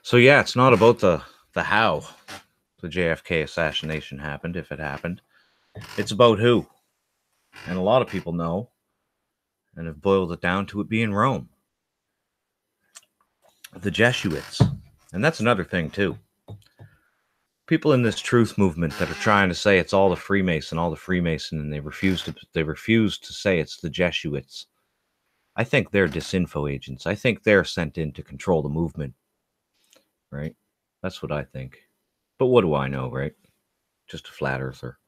So yeah, it's not about the how the JFK assassination happened, if it happened. It's about who. And a lot of people know and have boiled it down to it being Rome. The Jesuits. And that's another thing too. People in this truth movement that are trying to say it's all the Freemason, and they refuse to say it's the Jesuits. I think they're disinfo agents. I think they're sent in to control the movement. Right? That's what I think. But what do I know, right? Just a flat earther.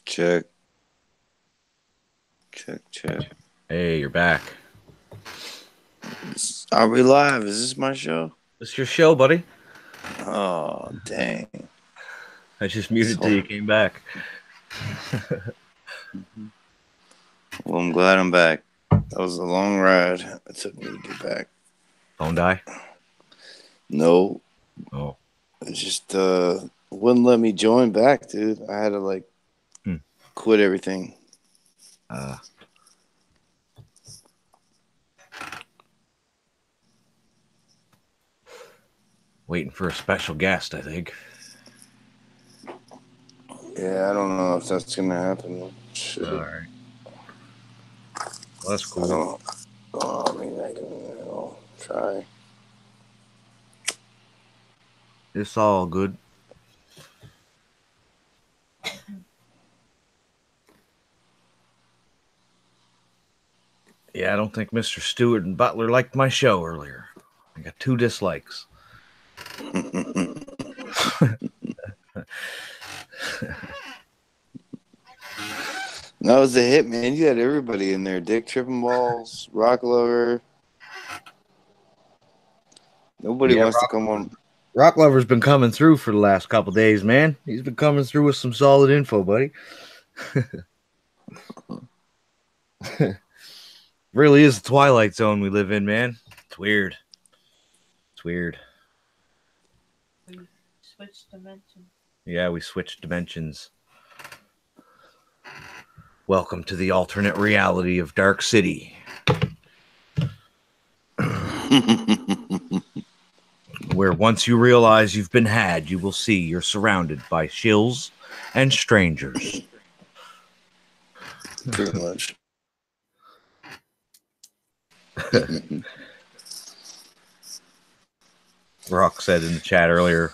Check. Check, check. Hey, you're back. Are we live? Is this my show? It's your show, buddy. Oh, dang. I just muted till you came back. Well, I'm glad I'm back. That was a long ride. It took me to get back. Phone die? No. Oh. It just wouldn't let me join back, dude. I had to quit everything. Waiting for a special guest, I think. Yeah, I don't know if that's gonna happen. Shit. All right. Well, that's cool. I mean, I can try. It's all good. Yeah, I don't think Mr. Stewart and Butler liked my show earlier. I got 2 dislikes. That was a hit, man. You had everybody in there. Dick Tripping Balls, Rock Lover. Nobody wants to come on. Rock Lover's been coming through for the last couple days, man. He's been coming through with some solid info, buddy. Really is the Twilight Zone we live in, man. It's weird. It's weird. We switched dimensions. Yeah, we switched dimensions. Welcome to the alternate reality of Dark City. Where once you realize you've been had, you will see you're surrounded by shills and strangers. Pretty much. Rock said in the chat earlier,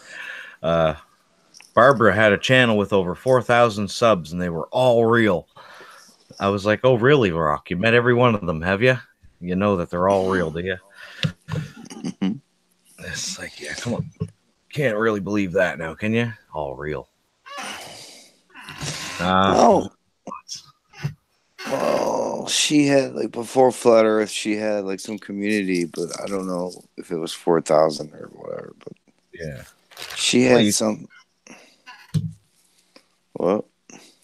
Barbara had a channel with over 4,000 subs and they were all real. I was like, oh, really, Rock? You met every one of them, have you? You know that they're all real, do you? It's like, yeah, come on. Can't really believe that now, can you? All real. Oh. Well, she had, before Flat Earth, she had, some community, but I don't know if it was 4,000 or whatever, but yeah. She had some... What?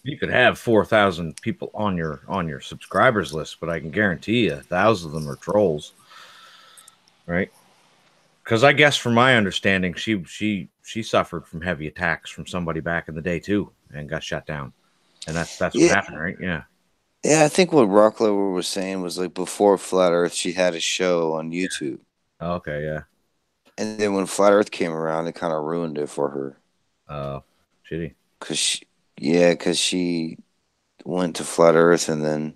You could have 4,000 people on your subscribers list, but I can guarantee you 1,000 of them are trolls, right? Because I guess, from my understanding, she suffered from heavy attacks from somebody back in the day too, and got shut down, and that's what happened, right? Yeah. Yeah, I think what Rock Lover was saying was before Flat Earth, she had a show on YouTube. Oh, okay, yeah. And then when Flat Earth came around, it kind of ruined it for her. Oh, shitty. Because she went to Flat Earth and then,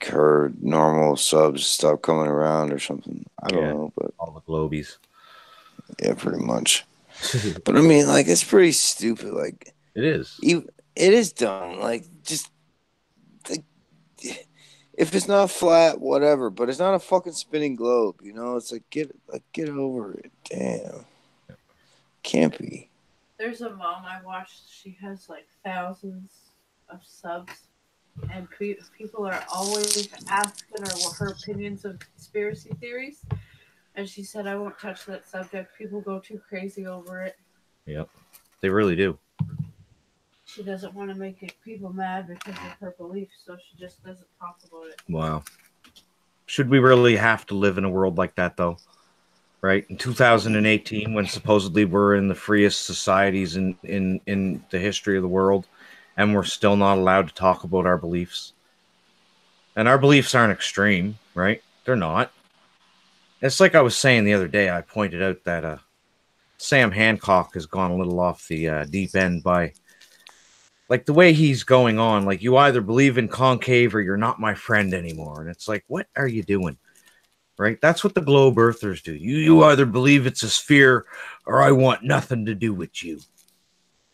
her normal subs stopped coming around or something. I don't know, but all the globies. Yeah, pretty much. But I mean, it's pretty stupid. It is. It is dumb. If it's not flat, whatever. But it's not a fucking spinning globe. It's get over it. Damn. Can't be. There's a mom I watched. She has thousands of subs, and people are always asking her what her opinions of conspiracy theories. And she said, "I won't touch that subject. People go too crazy over it." Yep, they really do. She doesn't want to make people mad because of her beliefs, so she just doesn't talk about it. Wow. Should we really have to live in a world like that, though? Right? In 2018, when supposedly we're in the freest societies in the history of the world, and we're still not allowed to talk about our beliefs. And our beliefs aren't extreme, right? They're not. It's like I was saying the other day, I pointed out that Sam Hancock has gone a little off the deep end by... the way he's going on, you either believe in concave or you're not my friend anymore. And it's what are you doing? Right? That's what the globe earthers do. You either believe it's a sphere or I want nothing to do with you.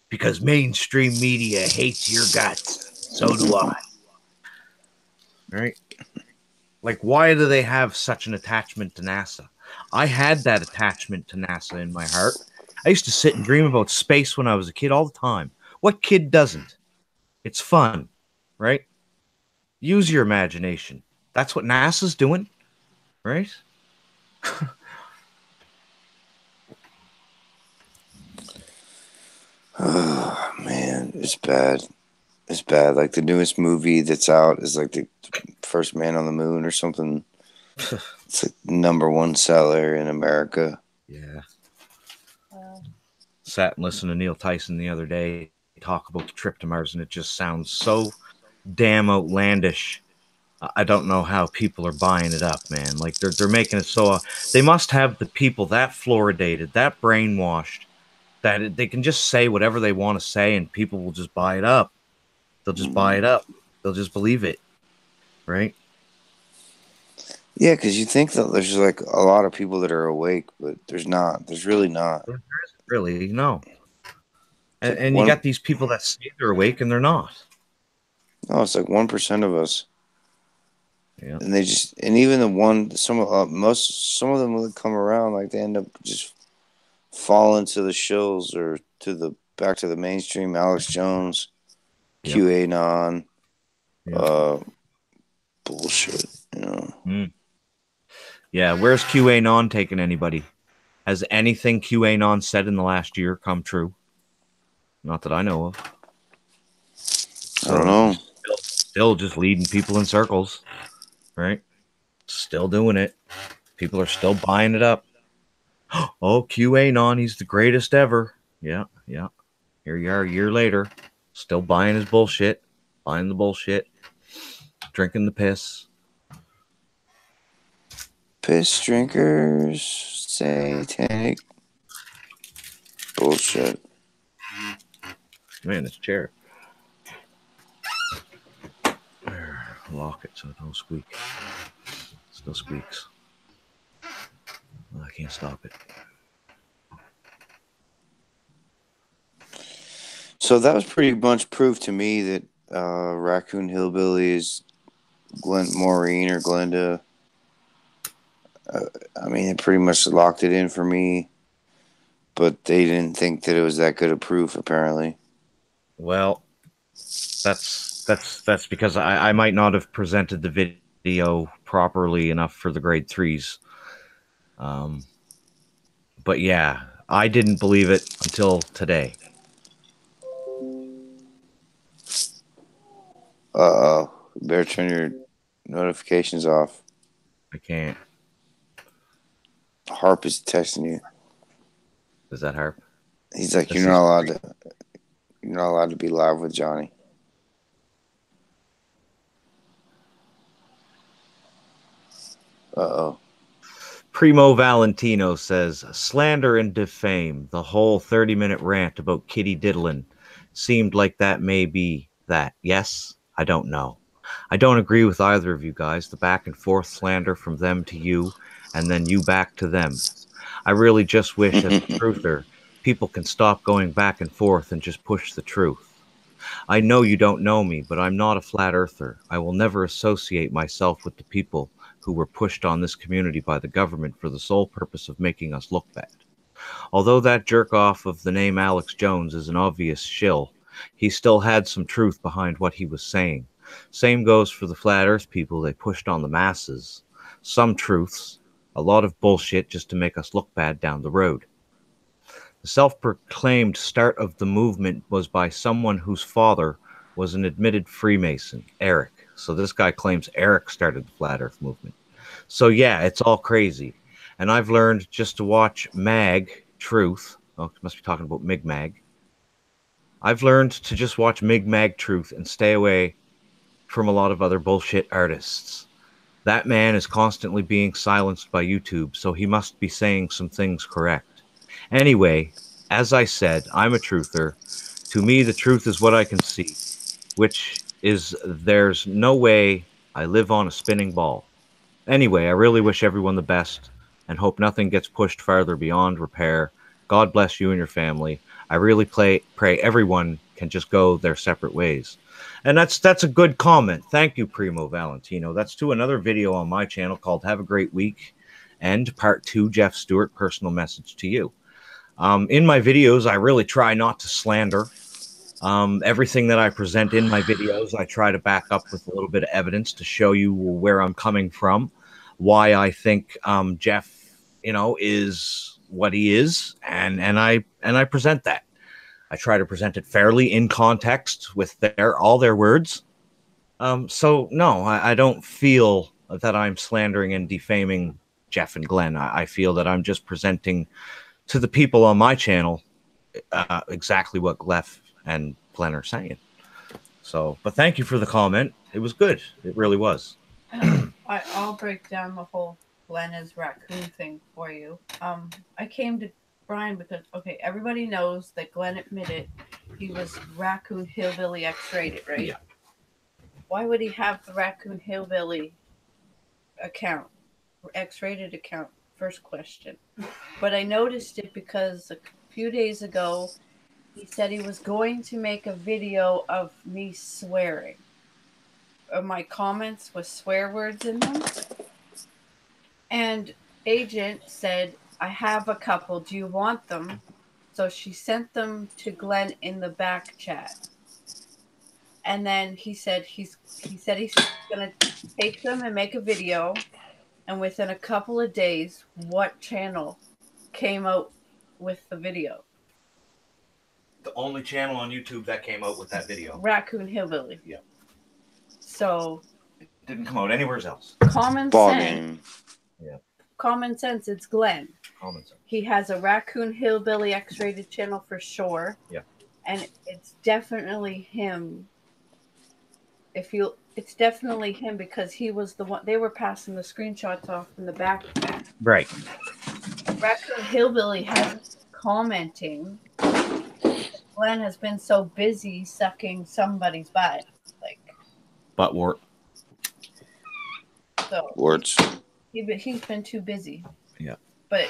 Because mainstream media hates your guts. So do I. Right? Why do they have such an attachment to NASA? I had that attachment to NASA in my heart. I used to sit and dream about space when I was a kid all the time. What kid doesn't? It's fun, right? Use your imagination. That's what NASA's doing, right? Oh man, it's bad. It's bad. Like the newest movie that's out is like the first man on the moon or something. It's like #1 seller in America. Yeah. Well, Sat and listened to Neil Tyson the other day talk about the trip to Mars, and it just sounds so damn outlandish. I don't know how people are buying it up, man. Like they're making it so they must have the people that fluoridated, that brainwashed, that they can just say whatever they want to say, and people will just buy it up. They'll just buy it up. They'll just believe it, right? Yeah, because you think that there's like a lot of people that are awake, but there's not. There's really not. There isn't really, no. It's like And you got these people that say they're awake and they're not. no, it's like 1% of us. Yeah. And they just, and even the one, some of them that come around, like they end up just falling to the shills or to the back to the mainstream. Alex Jones, Yep. QAnon, Yep. bullshit. You know. Yeah. Where's QAnon taking anybody? Has anything QAnon said in the last year come true? Not that I know of. I don't know. Still just leading people in circles, right? Still doing it. People are still buying it up. Oh, QAnon, he's the greatest ever. Yeah, yeah. Here you are a year later, still buying his bullshit, buying the bullshit, drinking the piss. Piss drinkers, satanic bullshit. Man, this chair. Lock it so it don't squeak. It still squeaks. Well, I can't stop it. So that was pretty much proof to me that Raccoon Hillbilly is Maureen or Glenda. I mean, it pretty much locked it in for me, but they didn't think that it was that good of proof, apparently. Well, that's because I might not have presented the video properly enough for the grade 3s. But yeah, I didn't believe it until today. Uh-oh. You better turn your notifications off. I can't. Harp is texting you. Is that Harp? He's like, you're not allowed to be live with Johnny. Uh-oh. Primo Valentino says, slander and defame. The whole 30-minute rant about Kitty Diddlin seemed like that may be that. Yes? I don't know. I don't agree with either of you guys. The back and forth slander from them to you, and then you back to them. I really just wish, as a truther, people can stop going back and forth and just push the truth. I know you don't know me, but I'm not a flat earther. I will never associate myself with the people who were pushed on this community by the government for the sole purpose of making us look bad. Although that jerk-off of the name Alex Jones is an obvious shill, he still had some truth behind what he was saying. Same goes for the flat earth people they pushed on the masses. Some truths, a lot of bullshit just to make us look bad down the road. The self-proclaimed start of the movement was by someone whose father was an admitted Freemason, Eric. So this guy claims Eric started the flat earth movement. So yeah, it's all crazy. And I've learned just to watch Mag Truth. Oh, must be talking about Mig-Mag. I've learned to just watch Mig-Mag Truth and stay away from a lot of other bullshit artists. That man is constantly being silenced by YouTube, so he must be saying some things correct. Anyway, as I said, I'm a truther. To me, the truth is what I can see, which is there's no way I live on a spinning ball. Anyway, I really wish everyone the best and hope nothing gets pushed farther beyond repair. God bless you and your family. I really pray everyone can just go their separate ways. And that's a good comment. Thank you, Primo Valentino. That's to another video on my channel called Have a Great Week and Part 2, Jeff Stewart, personal message to you. In my videos, I really try not to slander. Everything that I present in my videos, I try to back up with a little bit of evidence to show you where I'm coming from, why I think Jeff, is what he is, and I present that. I try to present it fairly in context with all their words. So no, I don't feel that I'm slandering and defaming Jeff and Glenn. I feel that I'm just presenting to the people on my channel exactly what Gleff and Glenn are saying. So, but thank you for the comment. It was good. It really was. I'll break down the whole Glenn is raccoon thing for you. I came to Brian because, okay, everybody knows that Glenn admitted he was Raccoon Hillbilly X-rated, right? Yeah. Why would he have the Raccoon Hillbilly account, X-rated account? First question. But I noticed it because a few days ago, he said he was going to make a video of me swearing. Of my comments with swear words in them. And Agent said, I have a couple. Do you want them? So she sent them to Glenn in the back chat. And then he said he's gonna take them and make a video. And within a couple of days, what channel came out with the video? The only channel on YouTube that came out with that video. Raccoon Hillbilly. Yeah. So it didn't come out anywhere else. Common sense. Yeah. Common sense, it's Glenn. Common sense. He has a Raccoon Hillbilly X-rated channel for sure. Yeah. And it's definitely him. It's definitely him because he was the one. They were passing the screenshots off in the back. Right. Raccoon Hillbilly has commenting. Glenn has been so busy sucking somebody's butt, like butt wart. So words. He's been too busy. Yeah. But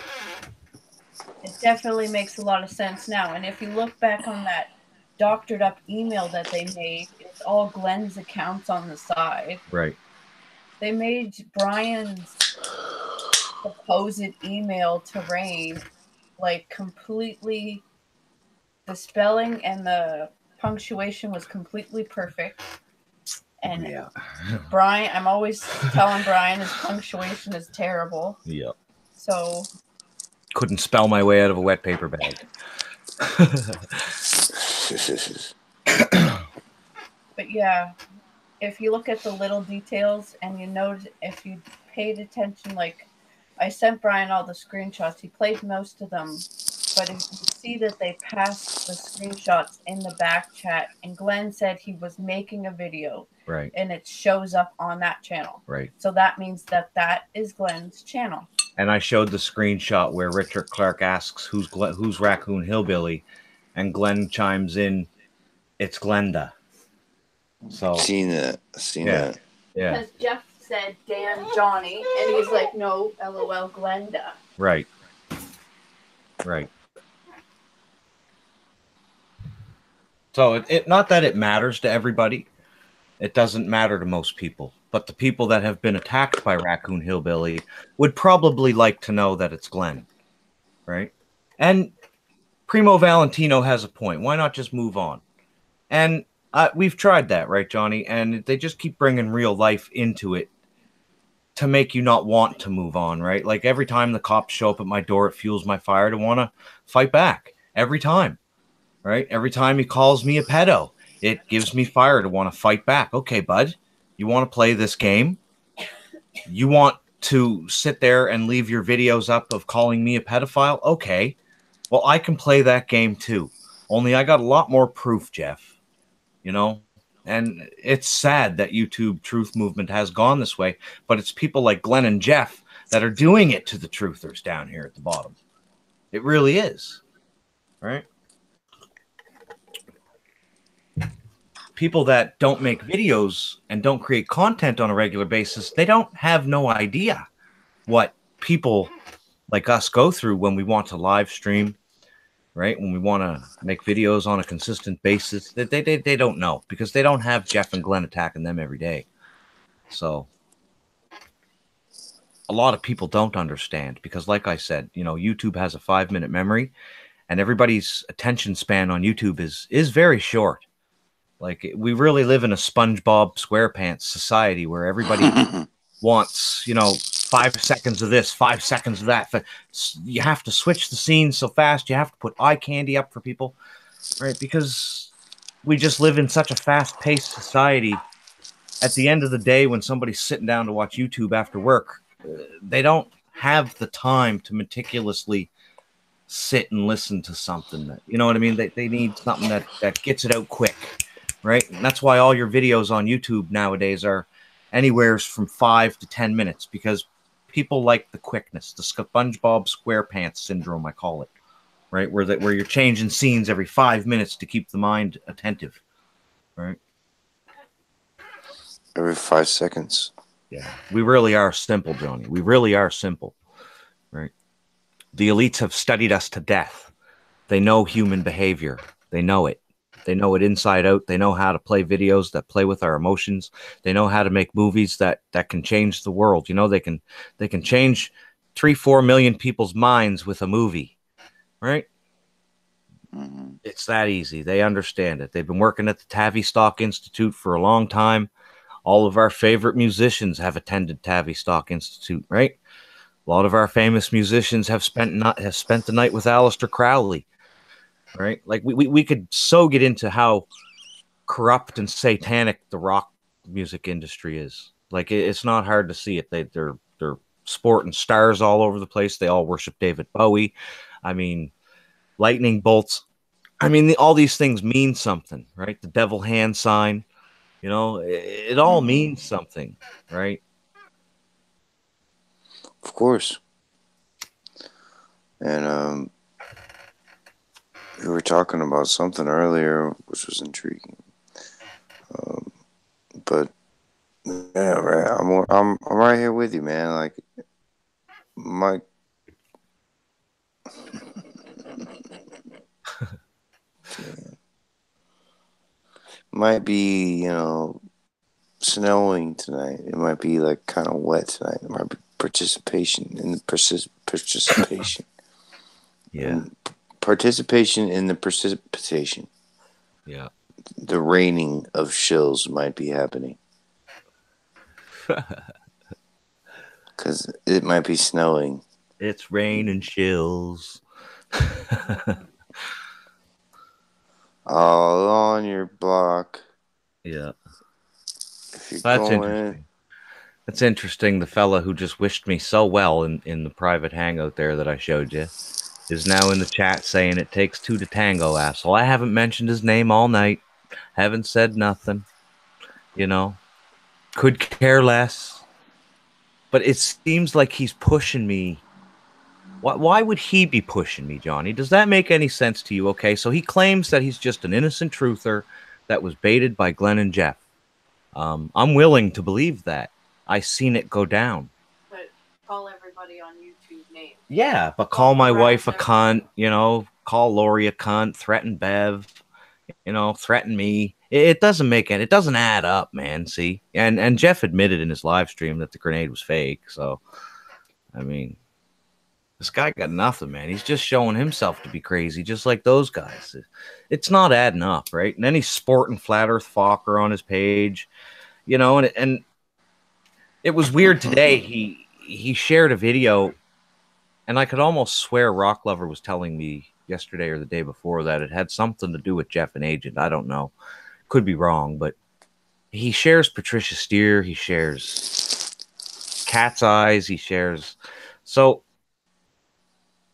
it definitely makes a lot of sense now. And if you look back on that doctored up email that they made, it's all Glenn's accounts on the side. Right. They made Brian's supposed email to Rain like completely, the spelling and the punctuation was completely perfect. And yeah. Brian, I'm always telling Brian his punctuation is terrible. Yeah. So couldn't spell my way out of a wet paper bag. But yeah, if you look at the little details and you notice, if you paid attention, like I sent Brian all the screenshots, he played most of them, but if you see that they passed the screenshots in the back chat, and Glenn said he was making a video, right, and it shows up on that channel, right. So that means that is Glenn's channel. And I showed the screenshot where Richard Clark asks who's Raccoon Hillbilly, and Glenn chimes in, "It's Glenda." So seen that. Yeah. Because Jeff said Dan Johnny, and he's like, no, LOL Glenda. Right. Right. So it not that it matters to everybody. It doesn't matter to most people. But the people that have been attacked by Raccoon Hillbilly would probably like to know that it's Glenn. Right? And Primo Valentino has a point. Why not just move on? And we've tried that, right, Johnny? And they just keep bringing real life into it to make you not want to move on, right? Like every time the cops show up at my door, it fuels my fire to want to fight back. Every time, right? Every time he calls me a pedo, it gives me fire to want to fight back. Okay, bud, you want to play this game? You want to sit there and leave your videos up of calling me a pedophile? Okay, well, I can play that game too. Only I got a lot more proof, Jeff. You know? And it's sad that YouTube truth movement has gone this way, but it's people like Glenn and Jeff that are doing it to the truthers down here at the bottom. It really is. Right? People that don't make videos and don't create content on a regular basis, they don't have no idea what people like us go through when we want to live stream, right? When we want to make videos on a consistent basis, they don't know because they don't have Jeff and Glenn attacking them every day. So a lot of people don't understand because, like I said, you know, YouTube has a 5-minute memory, and everybody's attention span on YouTube is very short. Like, we really live in a SpongeBob SquarePants society where everybody wants, 5 seconds of this, 5 seconds of that. You have to switch the scene so fast. You have to put eye candy up for people, right? Because we just live in such a fast-paced society. At the end of the day, when somebody's sitting down to watch YouTube after work, they don't have the time to meticulously sit and listen to something that, you know what I mean? They need something that gets it out quick, right? And that's why all your videos on YouTube nowadays are anywhere from 5 to 10 minutes, because people like the quickness, the SpongeBob SquarePants syndrome, I call it, right? Where you're changing scenes every 5 minutes to keep the mind attentive, right? Every 5 seconds. Yeah, we really are simple, Johnny. We really are simple, right? The elites have studied us to death. They know human behavior. They know it. They know it inside out. They know how to play videos that play with our emotions. They know how to make movies that can change the world. They can change 3-4 million people's minds with a movie, right? Mm-hmm. It's that easy. They understand it. They've been working at the Tavistock Institute for a long time. All of our favorite musicians have attended Tavistock Institute, right? A lot of our famous musicians have spent the night with Aleister Crowley, right? Like, we could so get into how corrupt and satanic the rock music industry is. Like, it's not hard to see it. They're sporting stars all over the place. They all worship David Bowie. I mean, lightning bolts. I mean, all these things mean something, right? The devil hand sign, it all means something, right? Of course. And we were talking about something earlier, which was intriguing. But yeah, right. I'm right here with you, man. Like, my might be, snowing tonight. It might be like kind of wet tonight. It might be participation in the participation. Yeah. Participation in the precipitation. Yeah. The raining of shills might be happening. Because it might be snowing. It's rain and shills. All on your block. Yeah. If you're That's going... interesting. That's interesting. The fella who just wished me so well in the private hangout there that I showed you is now in the chat saying it takes 2 to tango, asshole. I haven't mentioned his name all night. Haven't said nothing. Could care less. But it seems like he's pushing me. Why would he be pushing me, Johnny? Does that make any sense to you? Okay, so he claims that he's just an innocent truther that was baited by Glenn and Jeff. I'm willing to believe that. I seen it go down. But call everybody on YouTube names. Yeah, but call my wife a cunt, call Lori a cunt, threaten Bev, threaten me. It doesn't make it. It doesn't add up, man. See, and Jeff admitted in his live stream that the grenade was fake. So, I mean, this guy got nothing, man. He's just showing himself to be crazy, just like those guys. It's not adding up, right? And then he's sporting Flat Earth Fokker on his page, and it was weird today. He shared a video, and I could almost swear Rock Lover was telling me yesterday or the day before that it had something to do with Jeff and Agent. I don't know. Could be wrong, but he shares Patricia Steer. He shares Cat's Eyes. He shares. So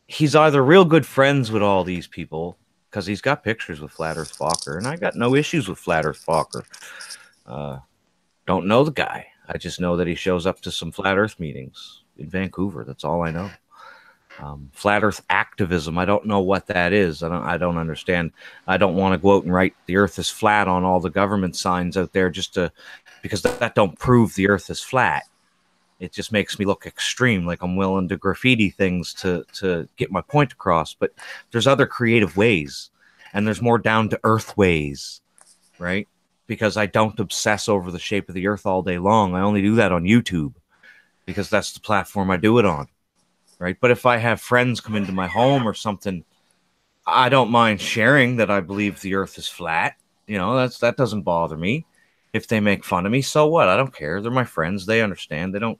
he's either real good friends with all these people because he's got pictures with Flat Earth Fokker, and I got no issues with Flat Earth Fokker. Don't know the guy. I just know that he shows up to some Flat Earth meetings in Vancouver. That's all I know. Flat Earth activism. I don't know what that is. I don't understand. I don't want to go out and write the Earth is flat on all the government signs out there because that don't prove the Earth is flat. It just makes me look extreme, like I'm willing to graffiti things to get my point across. But there's other creative ways, and there's more down to earth ways, right? Because I don't obsess over the shape of the Earth all day long. I only do that on YouTube because that's the platform I do it on. Right. But if I have friends come into my home or something, I don't mind sharing that I believe the earth is flat. You know, that doesn't bother me. If they make fun of me, so what? I don't care. They're my friends. They understand. They don't,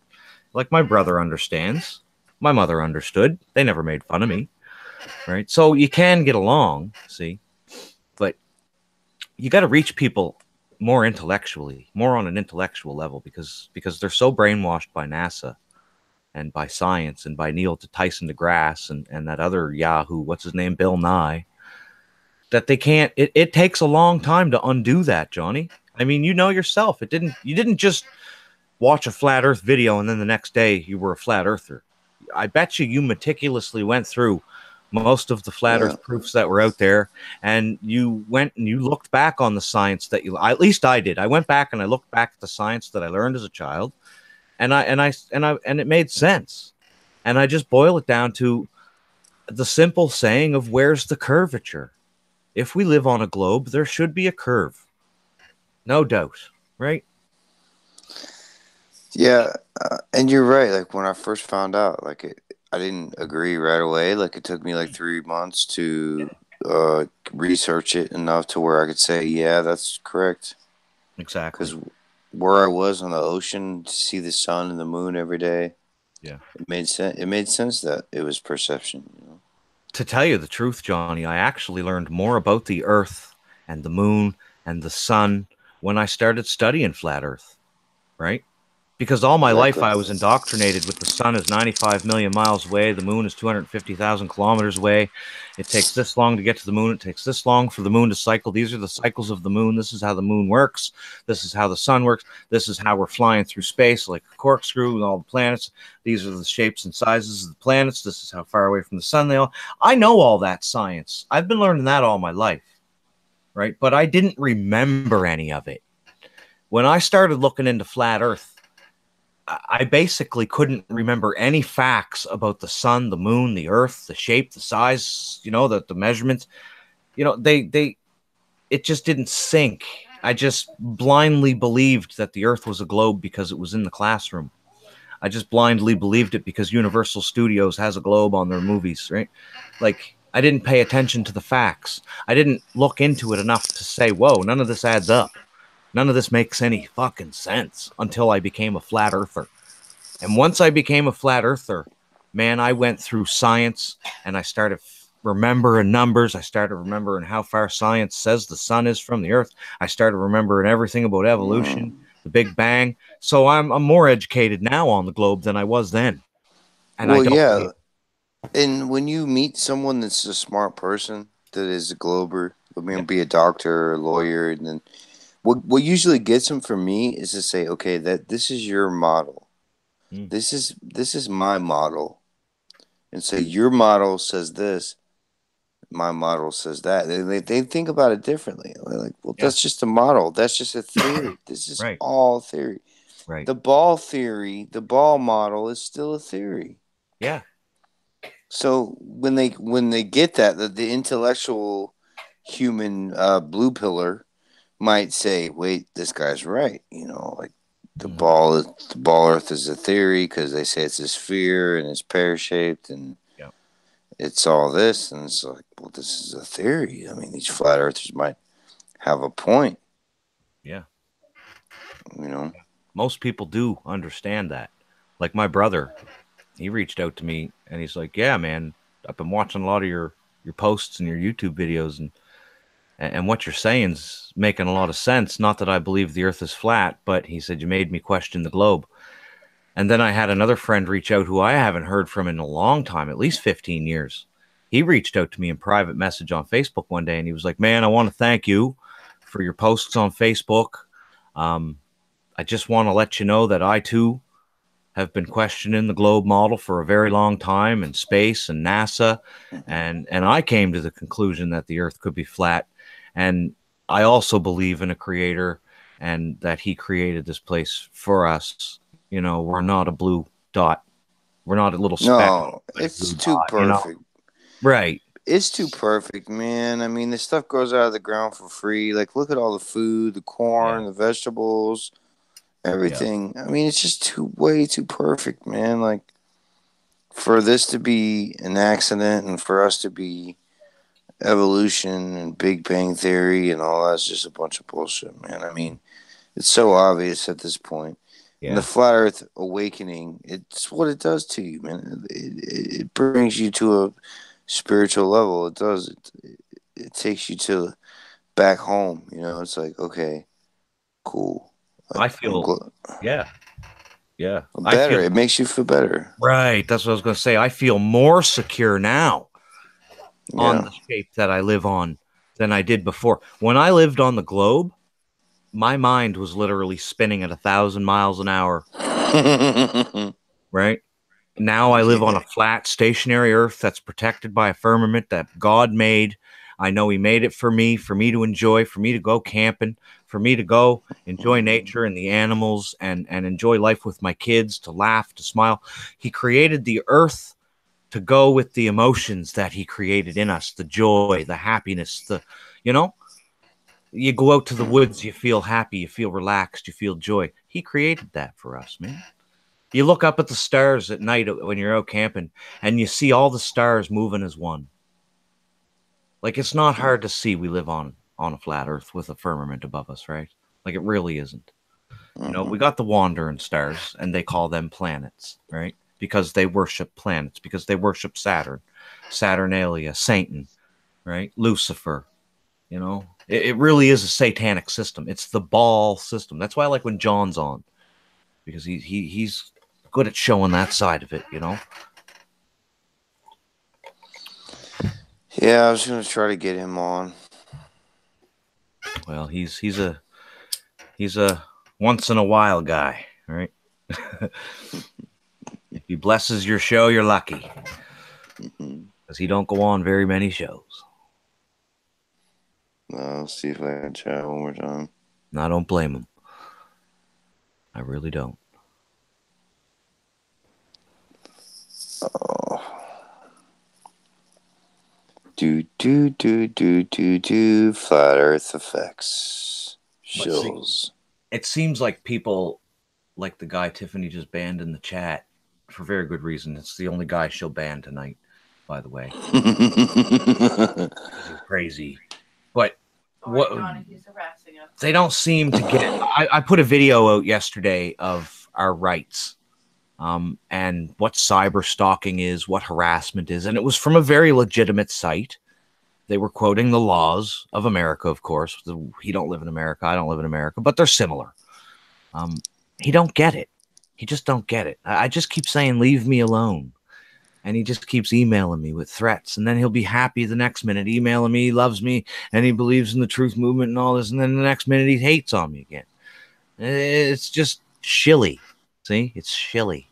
like, my brother understands. My mother understood. They never made fun of me. Right? So you can get along, see? But you got to reach people more intellectually, more on an intellectual level, because they're so brainwashed by NASA and by science and by Neil to Tyson deGrasse and that other Yahoo, what's his name, Bill Nye, that they can't. It takes a long time to undo that, Johnny. I mean, you know yourself. You didn't just watch a flat Earth video and then the next day you were a flat earther. I bet you meticulously went through most of the flat Yeah. Earth proofs that were out there, and you went and you looked back on the science that at least I did. I went back and I looked back at the science that I learned as a child, and it made sense. And I just boil it down to the simple saying of where's the curvature? If we live on a globe, there should be a curve. No doubt, right? Yeah, and you're right. Like when I first found out, I didn't agree right away. Like it took me like 3 months to research it enough to where I could say, yeah, that's correct. Exactly. Because where I was on the ocean to see the sun and the moon every day, Yeah. it made sense. It made sense that it was perception. You know? To tell you the truth, Johnny, I actually learned more about the Earth and the moon and the sun when I started studying flat Earth, right? Because all my life Exactly. I was indoctrinated with the sun is 95 million miles away, the moon is 250,000 kilometers away. It takes this long to get to the moon, it takes this long for the moon to cycle. These are the cycles of the moon. This is how the moon works. This is how the sun works. This is how we're flying through space like a corkscrew with all the planets. These are the shapes and sizes of the planets. This is how far away from the sun they are. I know all that science. I've been learning that all my life, right? But I didn't remember any of it. When I started looking into flat Earth, I basically couldn't remember any facts about the sun, the moon, the earth, the shape, the size, the measurements. It just didn't sink. I just blindly believed that the earth was a globe because it was in the classroom. I just blindly believed it because Universal Studios has a globe on their movies, right? Like, I didn't pay attention to the facts. I didn't look into it enough to say, whoa, none of this adds up. None of this makes any fucking sense until I became a flat earther. And once I became a flat earther, man, I went through science and I started remembering numbers. I started remembering how far science says the sun is from the earth. I started remembering everything about evolution, the Big Bang. So I'm more educated now on the globe than I was then. And I Well, don't. yeah. And when you meet someone that's a smart person that is a glober, I mean, be a doctor or a lawyer, and then what usually gets them for me is to say, okay, that this is your model. This is my model. And so your model says this, my model says that. They think about it differently. They're like, well, that's just a model. That's just a theory. This is Right. all theory. Right. The ball theory, the ball model is still a theory. Yeah. So when they get that, the intellectual human blue pillar might say, wait, this guy's right. Like the ball Earth is a theory because they say it's a sphere and it's pear shaped and it's all this, and it's like, well, this is a theory. I mean, these flat earthers might have a point. Yeah. Yeah. Most people do understand that. Like my brother, he reached out to me and he's like, yeah, man, I've been watching a lot of your posts and your YouTube videos, and what you're saying's making a lot of sense. Not that I believe the earth is flat, but he said, you made me question the globe. And then I had another friend reach out who I haven't heard from in a long time, at least 15 years. He reached out to me in private message on Facebook one day, and he was like, man, I want to thank you for your posts on Facebook. I just want to let you know that I, too, have been questioning the globe model for a very long time, and space and NASA. And I came to the conclusion that the earth could be flat. And I also believe in a creator and that he created this place for us. We're not a blue dot. We're not a little speck. No, it's too perfect. Right. It's too perfect, man. I mean, this stuff grows out of the ground for free. Like, look at all the food, the corn, the vegetables, everything. I mean, it's just way too perfect, man. Like, for this to be an accident and for us to be evolution and Big Bang Theory and all that's just a bunch of bullshit, man. I mean, it's so obvious at this point. And the Yeah. flat Earth awakening, it's what it does to you, man. It brings you to a spiritual level. It does. It takes you to back home. You know, it's like, okay, cool. I feel, yeah, yeah. I'm I better. feel, It makes you feel better. right. That's what I was going to say. I feel more secure now on Yeah. the shape that I live on than I did before. When I lived on the globe, my mind was literally spinning at 1,000 miles an hour, right? Now I live on a Yeah. flat, stationary earth that's protected by a firmament that God made. I know He made it for me to enjoy, for me to go camping, for me to go enjoy nature and the animals and enjoy life with my kids, to laugh, to smile. He created the earth to go with the emotions that He created in us, the joy, the happiness, you know, you go out to the woods, you feel happy, you feel relaxed, you feel joy. He created that for us, man. You look up at the stars at night when you're out camping and you see all the stars moving as one. Like, it's not hard to see we live on a flat earth with a firmament above us, right? Like, it really isn't. You know, we got the wandering stars and they call them planets, right? Because they worship planets, because they worship Saturn, Saturnalia, Satan, right? Lucifer, you know. It really is a satanic system. It's the ball system. That's why I like when John's on, because he's good at showing that side of it, you know. Yeah, I was gonna try to get him on. Well, he's a once in a while guy, right? If he blesses your show, you're lucky, because he don't go on very many shows. I'll see if I can chat one more time. And I don't blame him. I really don't. Do flat Earth effects. But see, Shills. it seems like people like the guy Tiffany just banned in the chat for very good reason. It's the only guy she'll ban tonight, by the way. This is crazy. But what Johnny, he's harassing us. they don't seem to get. I put a video out yesterday of our rights, and what cyber stalking is, what harassment is, and it was from a very legitimate site. They were quoting the laws of America, of course. He don't live in America, I don't live in America, but they're similar. He don't get it. He just don't get it. I just keep saying, leave me alone. And he just keeps emailing me with threats. And then he'll be happy the next minute, emailing me, he loves me, and he believes in the truth movement and all this. And then the next minute he hates on me again. It's just shilly. See? It's shilly.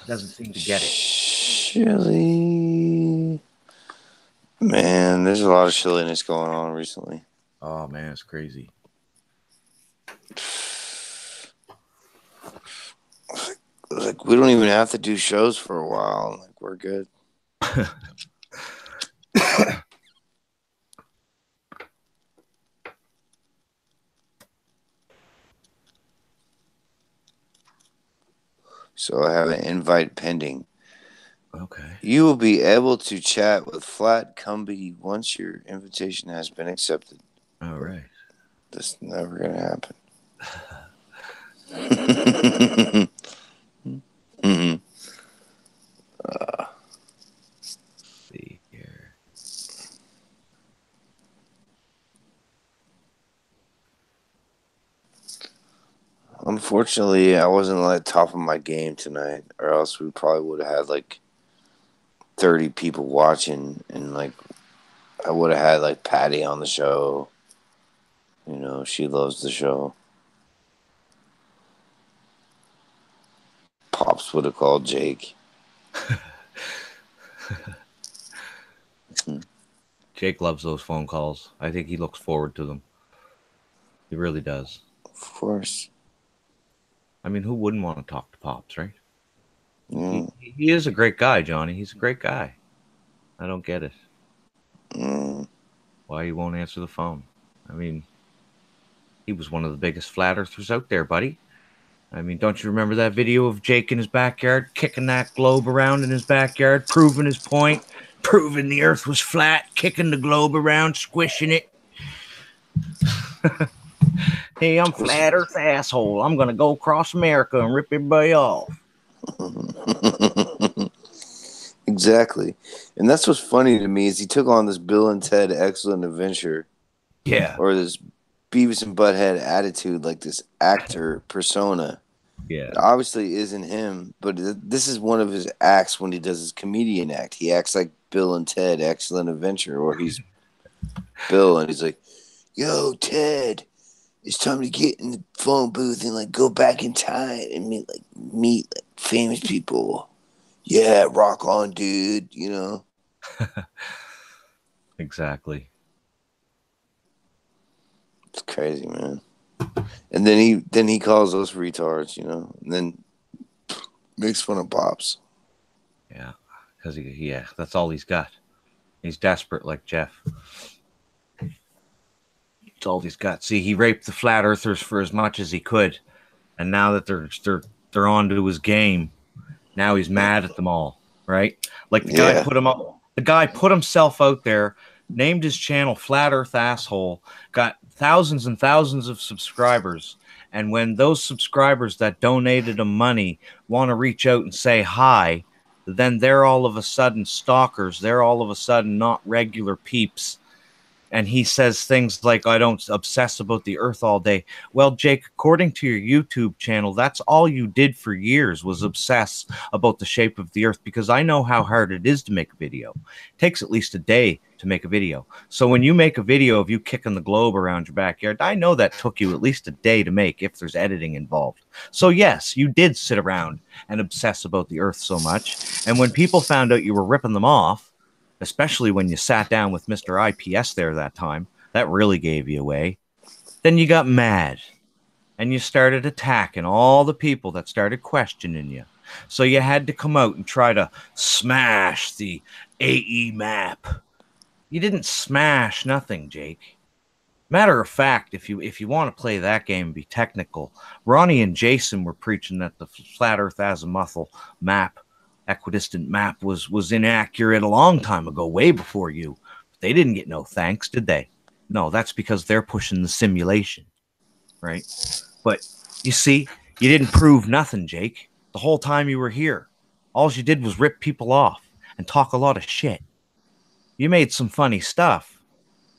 Doesn't seem to get it. Shilly. Man, there's a lot of shilliness going on recently. Oh, man, it's crazy. Like, we don't even have to do shows for a while. Like, we're good. So I have an invite pending. Okay. You will be able to chat with Flat Cumby once your invitation has been accepted. All right. That's never going to happen. See here. Unfortunately, I wasn't at the top of my game tonight, or else we probably would have had like 30 people watching, and like I would have had like Patty on the show. You know, she loves the show. Pops would have called Jake. Jake loves those phone calls. I think he looks forward to them. He really does. Of course. I mean, who wouldn't want to talk to Pops, right? Mm. He is a great guy, Johnny. He's a great guy. I don't get it. Mm. Why he won't answer the phone? I mean, he was one of the biggest flat earthers out there, buddy. I mean, don't you remember that video of Jake in his backyard kicking that globe around in his backyard, proving his point, proving the earth was flat, kicking the globe around, squishing it? Hey, I'm flat earth asshole. I'm going to go across America and rip everybody off. Exactly. And that's what's funny to me is he took on this Bill and Ted Excellent Adventure. Yeah. Or this Beavis and Butthead attitude, like this actor persona. Yeah. It obviously isn't him, but this is one of his acts when he does his comedian act. He acts like Bill and Ted Excellent Adventure, or he's Bill and he's like, "Yo, Ted, it's time to get in the phone booth and like go back in time and meet like famous people. Yeah, rock on, dude, you know." Exactly. It's crazy, man. And then he calls us retards, you know, and then makes fun of Pops. Yeah, because that's all he's got. He's desperate like Jeff. It's all he's got. See, he raped the flat earthers for as much as he could, and now that they're on to his game, now he's mad at them all, right? Like the guy put him up. The guy put himself out there, named his channel Flat Earth Asshole, got thousands and thousands of subscribers. And when those subscribers that donated him money want to reach out and say hi, then they're all of a sudden stalkers. They're all of a sudden not regular peeps. And he says things like, I don't obsess about the earth all day. Well, Jake, according to your YouTube channel, that's all you did for years was obsess about the shape of the earth, because I know how hard it is to make a video. It takes at least a day to make a video. So when you make a video of you kicking the globe around your backyard, I know that took you at least a day to make if there's editing involved. So yes, you did sit around and obsess about the earth so much. And when people found out you were ripping them off, especially when you sat down with Mr. IPS there that time, that really gave you away. Then you got mad and you started attacking all the people that started questioning you. So you had to come out and try to smash the AE map. You didn't smash nothing, Jake. Matter of fact, if you want to play that game and be technical, Ronnie and Jason were preaching that the Flat Earth Azimuthal map, equidistant map, was inaccurate a long time ago, way before you. They didn't get no thanks, did they? No, that's because they're pushing the simulation, right? But you see, you didn't prove nothing, Jake. The whole time you were here, all you did was rip people off and talk a lot of shit. You made some funny stuff,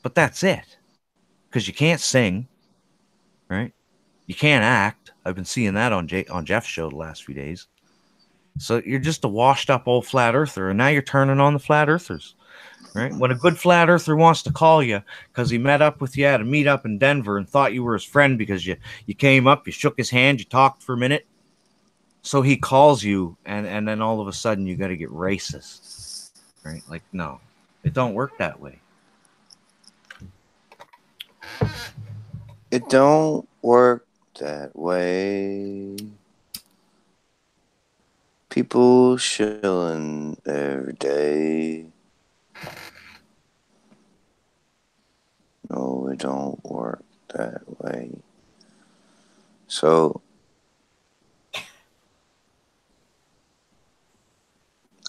but that's it. Because you can't sing, right? You can't act. I've been seeing that on Jeff's show the last few days. So you're just a washed up old flat earther, and now you're turning on the flat earthers, right? When a good flat earther wants to call you because he met up with you at a meetup in Denver and thought you were his friend because you came up, you shook his hand, you talked for a minute. So he calls you, and then all of a sudden you got to get racist, right? Like, no, it don't work that way. It don't work that way. People shilling every day. No, it don't work that way. So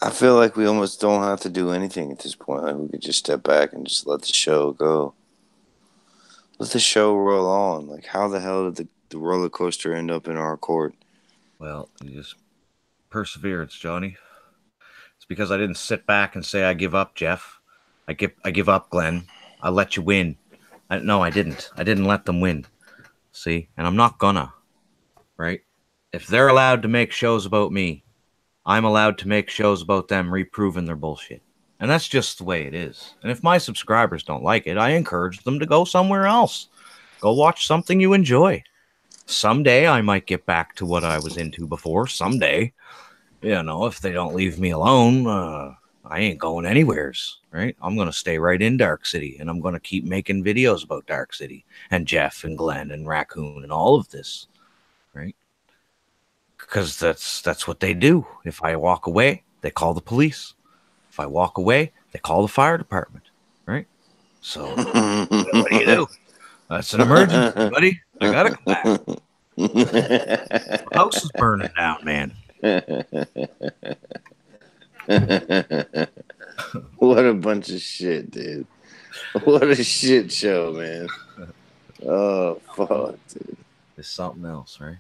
I feel like we almost don't have to do anything at this point. Like we could just step back and just let the show go. Let the show roll on. Like, how the hell did the roller coaster end up in our court? Well, you just perseverance, Johnny. It's because I didn't sit back and say I give up, Jeff. I give up, Glenn. I let you win. No, I didn't. I didn't let them win. See? And I'm not gonna. Right? If they're allowed to make shows about me, I'm allowed to make shows about them reproving their bullshit. And that's just the way it is. And if my subscribers don't like it, I encourage them to go somewhere else. Go watch something you enjoy. Someday I might get back to what I was into before. Someday. You know, if they don't leave me alone, I ain't going anywheres, right? I'm going to stay right in Dark City, and I'm going to keep making videos about Dark City and Jeff and Glenn and Raccoon and all of this, right? Because that's what they do. If I walk away, they call the police. If I walk away, they call the fire department, right? So what do you do? That's an emergency, buddy. I gotta come back. The house is burning down, man. What a bunch of shit, dude. What a shit show, man. Oh, fuck, dude. It's something else, right?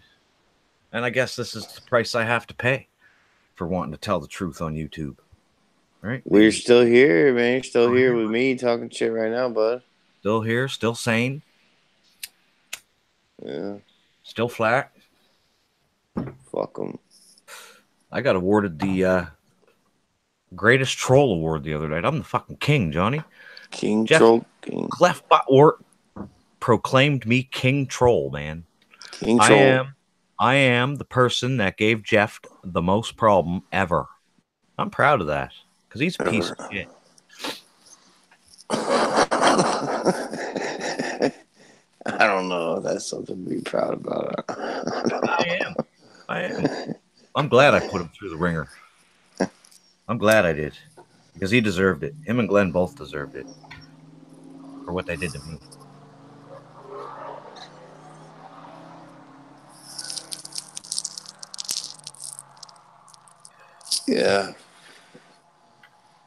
And I guess this is the price I have to pay for wanting to tell the truth on YouTube. Right? We're still here, man. You're still here with me talking shit right now, bud. Still here, still sane. Yeah. Still flat. Fuck them. I got awarded the greatest troll award the other night. I'm the fucking king, Johnny. King Jeff Troll King. Clefbot proclaimed me King Troll, man. King Troll. I am the person that gave Jeff the most problem ever. I'm proud of that because he's a piece of shit. I don't know. That's something to be proud about. I am. I'm glad I put him through the ringer. I'm glad I did because he deserved it. Him and Glenn both deserved it for what they did to me. Yeah.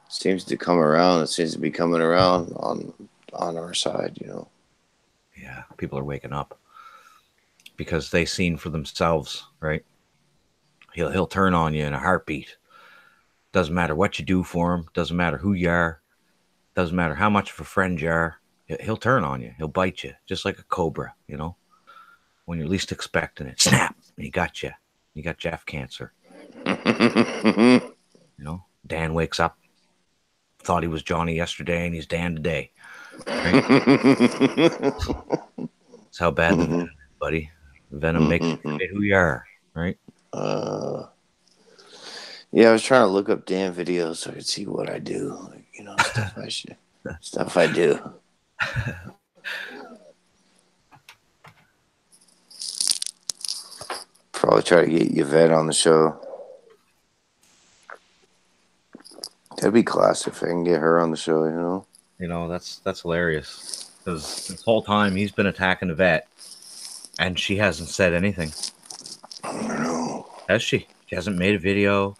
Seems to come around. It seems to be coming around on our side, you know. Yeah, people are waking up because they seen for themselves, right? He'll turn on you in a heartbeat. Doesn't matter what you do for him. Doesn't matter who you are. Doesn't matter how much of a friend you are. He'll turn on you. He'll bite you just like a cobra, you know. When you're least expecting it, snap! And he got you. You got Jeff cancer. You know, Dan wakes up, thought he was Johnny yesterday, and he's Dan today. Right? That's how bad the venom is, buddy. The venom makes you forget who you are, right? Yeah, I was trying to look up Dan videos so I could see what I do. Like, you know, stuff I do. Probably try to get Yvette on the show. That'd be class if I can get her on the show, you know? You know, that's hilarious. Because this whole time he's been attacking Yvette, and she hasn't said anything. I don't know. Has she? She hasn't made a video.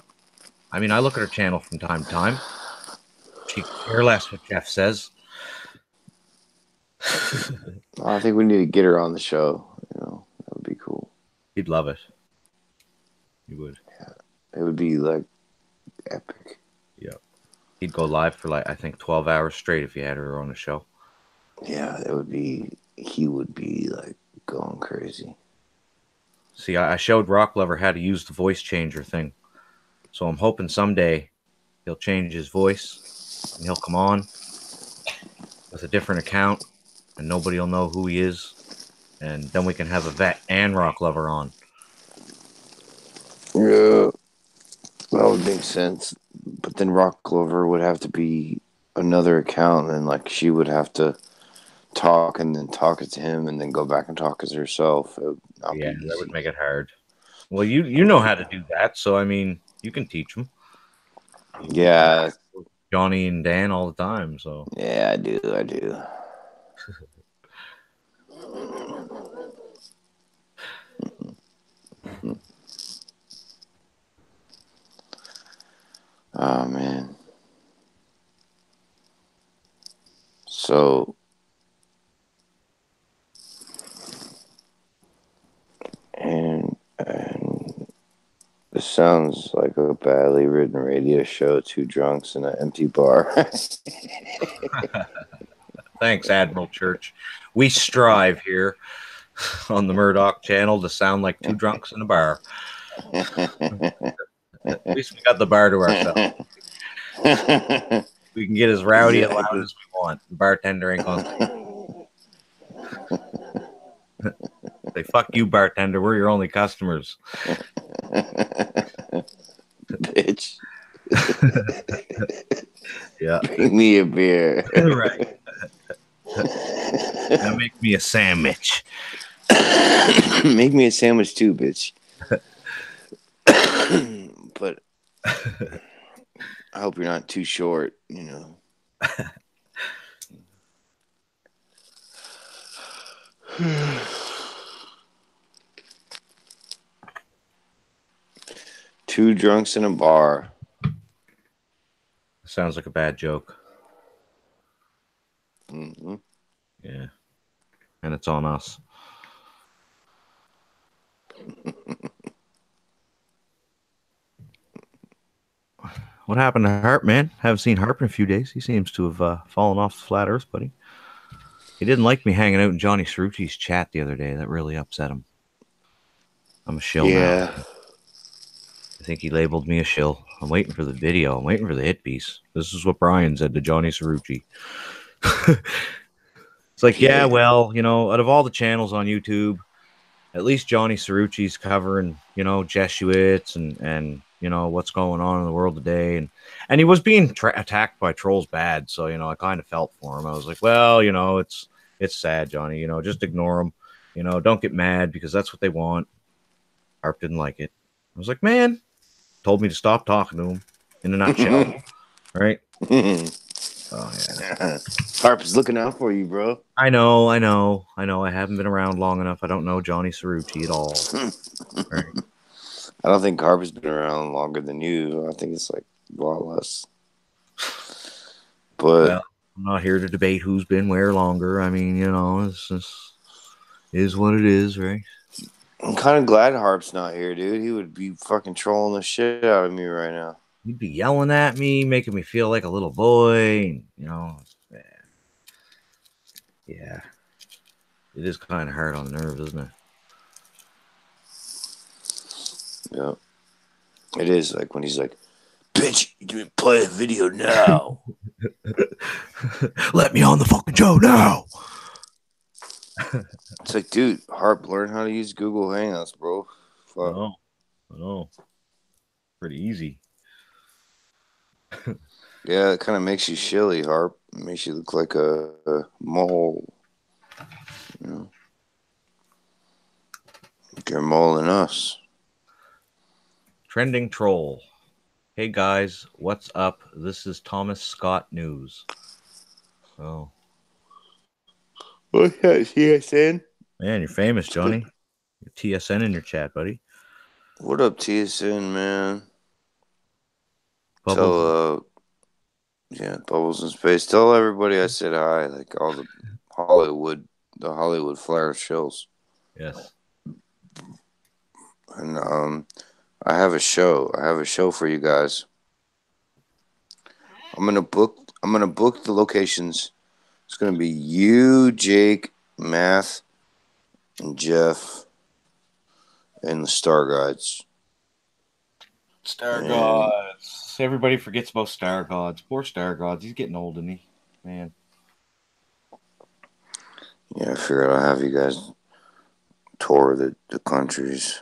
I mean, I look at her channel from time to time. She cares less what Jeff says. I think we need to get her on the show. You know, that would be cool. He'd love it. He would. Yeah, it would be like epic. Yeah. He'd go live for like I think 12 hours straight if you had her on the show. Yeah, it would be. He would be like going crazy. See, I showed Rock Lover how to use the voice changer thing. So I'm hoping someday he'll change his voice and he'll come on with a different account and nobody will know who he is. And then we can have Yvette and Rock Lover on. Yeah, that would make sense. But then Rock Clover would have to be another account, and like she would have to talk and then talk it to him and then go back and talk as herself. It would not be easy. That would make it hard. Well, you know how to do that, so I mean, you can teach them. Yeah, Johnny and Dan all the time. So yeah, I do. Oh man. So and this sounds like a badly written radio show, two drunks in an empty bar. thanks, Admiral Church. We strive here on the Murdoch channel to sound like two drunks in a bar. At least we got the bar to ourselves. We can get as rowdy and loud as we want. The bartender ain't gonna say, fuck you, bartender. We're your only customers. Bitch. Yeah. Bring me a beer. Right. Now make me a sandwich. Make me a sandwich too, bitch. But I hope you're not too short, you know. Two drunks in a bar. Sounds like a bad joke. Mm-hmm. Yeah. And it's on us. What happened to Harp, man? Haven't seen Harp in a few days. He seems to have fallen off the flat earth, buddy. He didn't like me hanging out in Johnny Cerrucci's chat the other day. That really upset him. I'm a shill now. I think he labeled me a shill. I'm waiting for the video. I'm waiting for the hit piece. This is what Brian said to Johnny Cerrucci. It's like, yeah, well, out of all the channels on YouTube, at least Johnny Cerrucci's covering, Jesuits and what's going on in the world today. And he was being attacked by trolls bad. So, I kind of felt for him. I was like, well, it's sad, Johnny, just ignore them. Don't get mad because that's what they want. Harp didn't like it. I was like, man, told me to stop talking to him in a nutshell. Right? Oh, yeah. Harp is looking out for you, bro. I know. I haven't been around long enough. I don't know Johnny Cerrucci at all. Right. I don't think Harp has been around longer than you. I think it's like a lot less. But well, I'm not here to debate who's been where longer. I mean, it's just is what it is, right? I'm kind of glad Harp's not here, dude. He would be fucking trolling the shit out of me right now. He'd be yelling at me, making me feel like a little boy. Yeah. It is kind of hard on the nerves, isn't it? Yeah. It is like when he's like, bitch, you can play a video now. Let me on the fucking show now. It's like, dude, Harp, learn how to use Google Hangouts, bro. Fuck. I know. Pretty easy. Yeah, it kind of makes you shilly, Harp. It makes you look like a mole. Like you're moling us. Trending troll. Hey guys, what's up? This is Thomas Scott News. Oh. What's that, TSN? Man, you're famous, Johnny. You're TSN in your chat, buddy. What up, TSN, man? Bubbles. Bubbles in Space. Tell everybody I said hi, like all the Hollywood Flair shows. Yes. And I have a show. I have a show for you guys. I'm gonna book the locations. It's gonna be you, Jake, Math, and Jeff, and the Star Guides. Star Gods. Everybody forgets about Star Gods. Poor Star Gods. He's getting old, isn't he? Man. Yeah, I figured I'll have you guys tour the countries.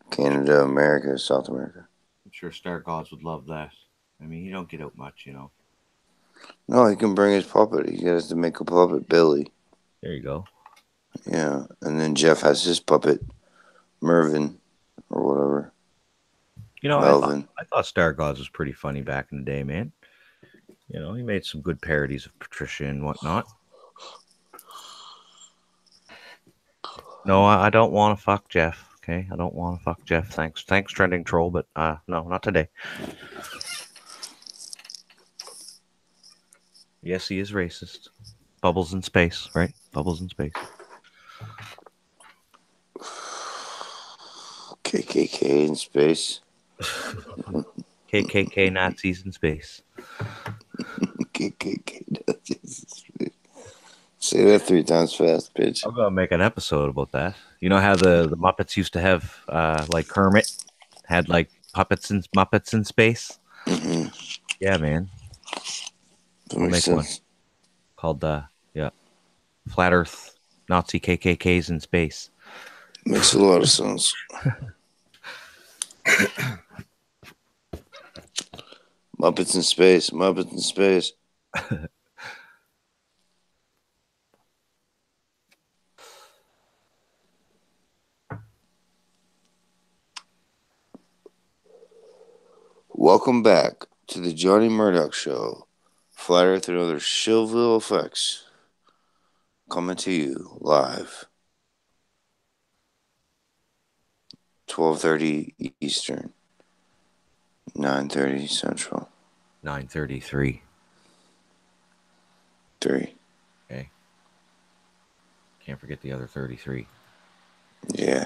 Canada, America, South America. I'm sure Star Gods would love that. I mean, you don't get out much, No, he can bring his puppet. He has to make a puppet, Billy. There you go. Yeah, and then Jeff has his puppet, Mervin, or whatever. Melvin. I thought Star Gods was pretty funny back in the day, man. He made some good parodies of Patricia and whatnot. No, I don't want to fuck Jeff. Okay, I don't want to fuck Jeff. Thanks, trending troll, but no, not today. Yes, he is racist. Bubbles in space, right? Bubbles in space. KKK in space. KKK Nazis in space. KKK Nazis in space. Say that 3 times fast, bitch. I'm gonna make an episode about that. You know how the Muppets used to have like Kermit had like Muppets in space? Mm-hmm. Yeah, man. That makes sense. One called Flat Earth Nazi KKKs in space. Makes a lot of sense. Muppets in space. Muppets in space. Welcome back to the Johnny Murdoch Show. Flat Earth and other shillville effects. Coming to you live. 12:30 Eastern. 9:30 Central. 9:33. 3. Okay. Can't forget the other 33. Yeah.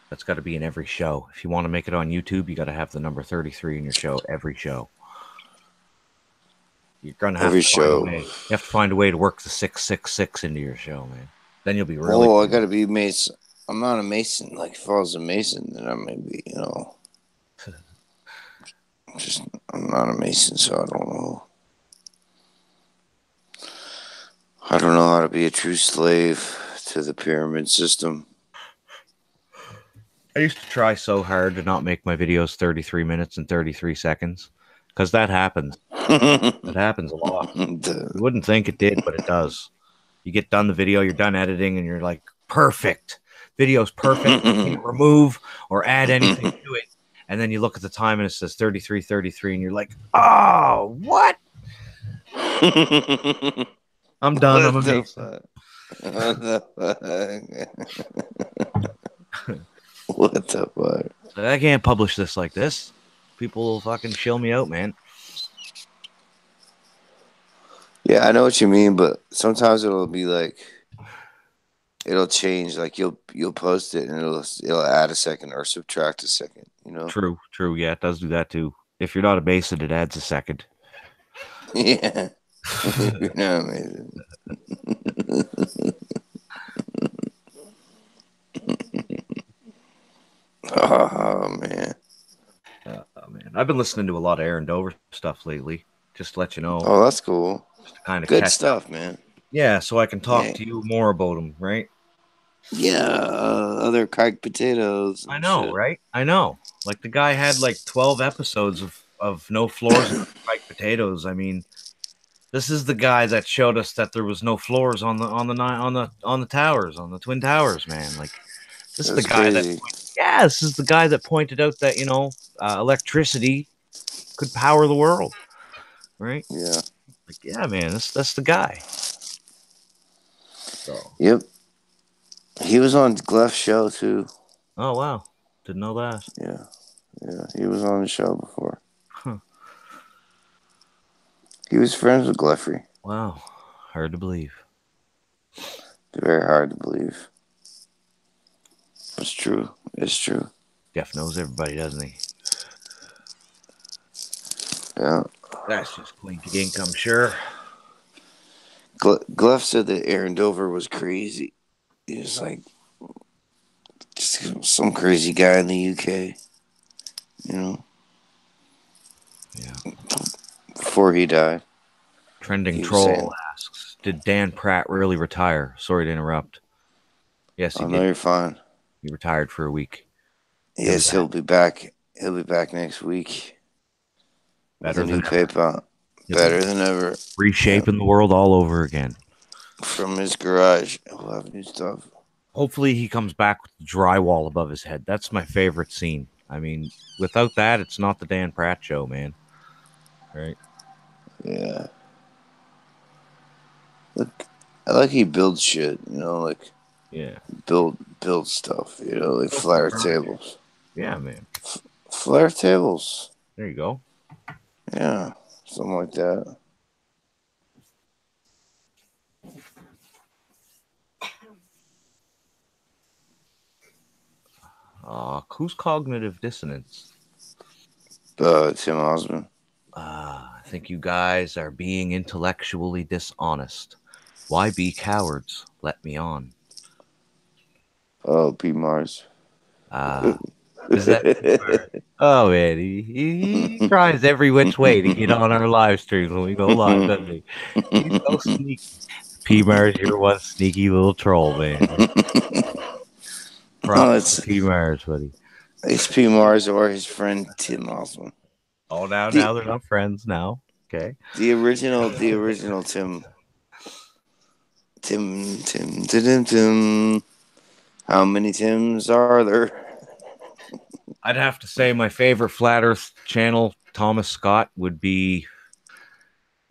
That's got to be in every show. If you want to make it on YouTube, you got to have the number 33 in your show, every show. You're going to have Every to find a show. way. You have to find a way to work the 666 into your show, man. Then you'll be really. Oh, I got to be Mason. I'm not a Mason. Like, if I was a Mason, then I may be, I'm not a Mason, so I don't know. I don't know how to be a true slave to the pyramid system. I used to try so hard to not make my videos 33 minutes and 33 seconds because that happens. It happens a lot. You wouldn't think it did, but it does. You get done the video, you're done editing, and you're like, perfect. Video's perfect. You can't remove or add anything to it. And then you look at the time and it says 33, and you're like, oh, what? I'm done. I'm a Mason. What the fuck? What the fuck? I can't publish this like this. People will fucking shill me out, man. Yeah, I know what you mean, but sometimes it'll be like, it'll change. Like you'll post it and it'll add a second or subtract a second. True. Yeah, it does do that too. If you're not a Mason, it adds a second. Yeah. You're not amazing. Oh man. I've been listening to a lot of Aaron Dover stuff lately. Just to let you know. Oh, that's cool. Just to kind of good stuff, up. Man. Yeah, so I can talk to you more about them, right? Yeah, other kike potatoes. I know, shit. Right? I know. Like the guy had like 12 episodes of no floors and kike potatoes. I mean, this is the guy that showed us that there was no floors on the towers, on the Twin Towers, man. Like this is the guy crazy. This is the guy that pointed out that electricity could power the world, right? Yeah. Like, yeah, man, that's the guy. So. Yep. He was on Gleff's show too. Oh wow, didn't know that. Yeah, he was on the show before. Huh. He was friends with Gleffrey. Wow, hard to believe. Very hard to believe. It's true. It's true. Jeff knows everybody, doesn't he? Yeah. That's just clean ink, I'm sure. Gleff said that Aaron Dover was crazy. He was like just some crazy guy in the UK. Yeah. Before he died. Trending Troll asks, did Dan Pratt really retire? Sorry to interrupt. Yes, he did. No, you're fine. He retired for a week. Yes, he'll be back. He'll be back next week. Better than ever. Better than ever. Reshaping the world all over again. From his garage. He'll have new stuff. Hopefully he comes back with the drywall above his head. That's my favorite scene. I mean, without that, it's not the Dan Pratt show, man. Right? Yeah. Look, I like he builds shit, like build stuff, like flare tables. Yeah, man. Flare tables. There you go. Yeah, something like that. Who's cognitive dissonance? Tim Osmond. I think you guys are being intellectually dishonest. Why be cowards? Let me on. Oh, P. Mars. Is that? Oh man, he tries every which way to get on our live streams when we go live, doesn't he? He's so sneaky. P. Mars, you're one sneaky little troll, man. Props to P. Mars, buddy. It's P. Mars or his friend Tim Osmond. Oh, now they're not friends now. Okay. The original Tim. Tim. How many Tims are there? I'd have to say my favorite Flat Earth channel, Thomas Scott, would be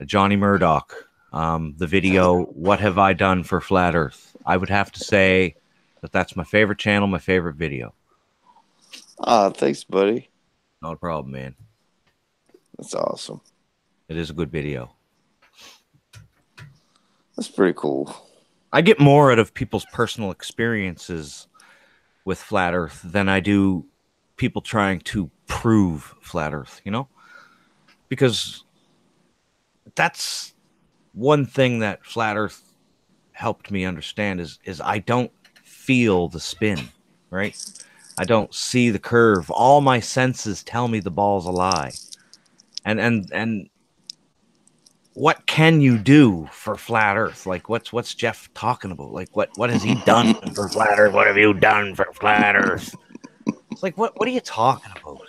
Johnny Murdoch. The video, What Have I Done for Flat Earth? I would have to say that's my favorite channel, my favorite video. Ah, thanks, buddy. Not a problem, man. That's awesome. It is a good video. That's pretty cool. I get more out of people's personal experiences with flat Earth than I do people trying to prove flat Earth, you know? Because that's one thing that flat Earth helped me understand is I don't feel the spin, right? I don't see the curve. All my senses tell me the ball's a lie. And what can you do for flat Earth? Like what's Jeff talking about? Like what has he done for flat Earth? What have you done for flat Earth? It's like what are you talking about?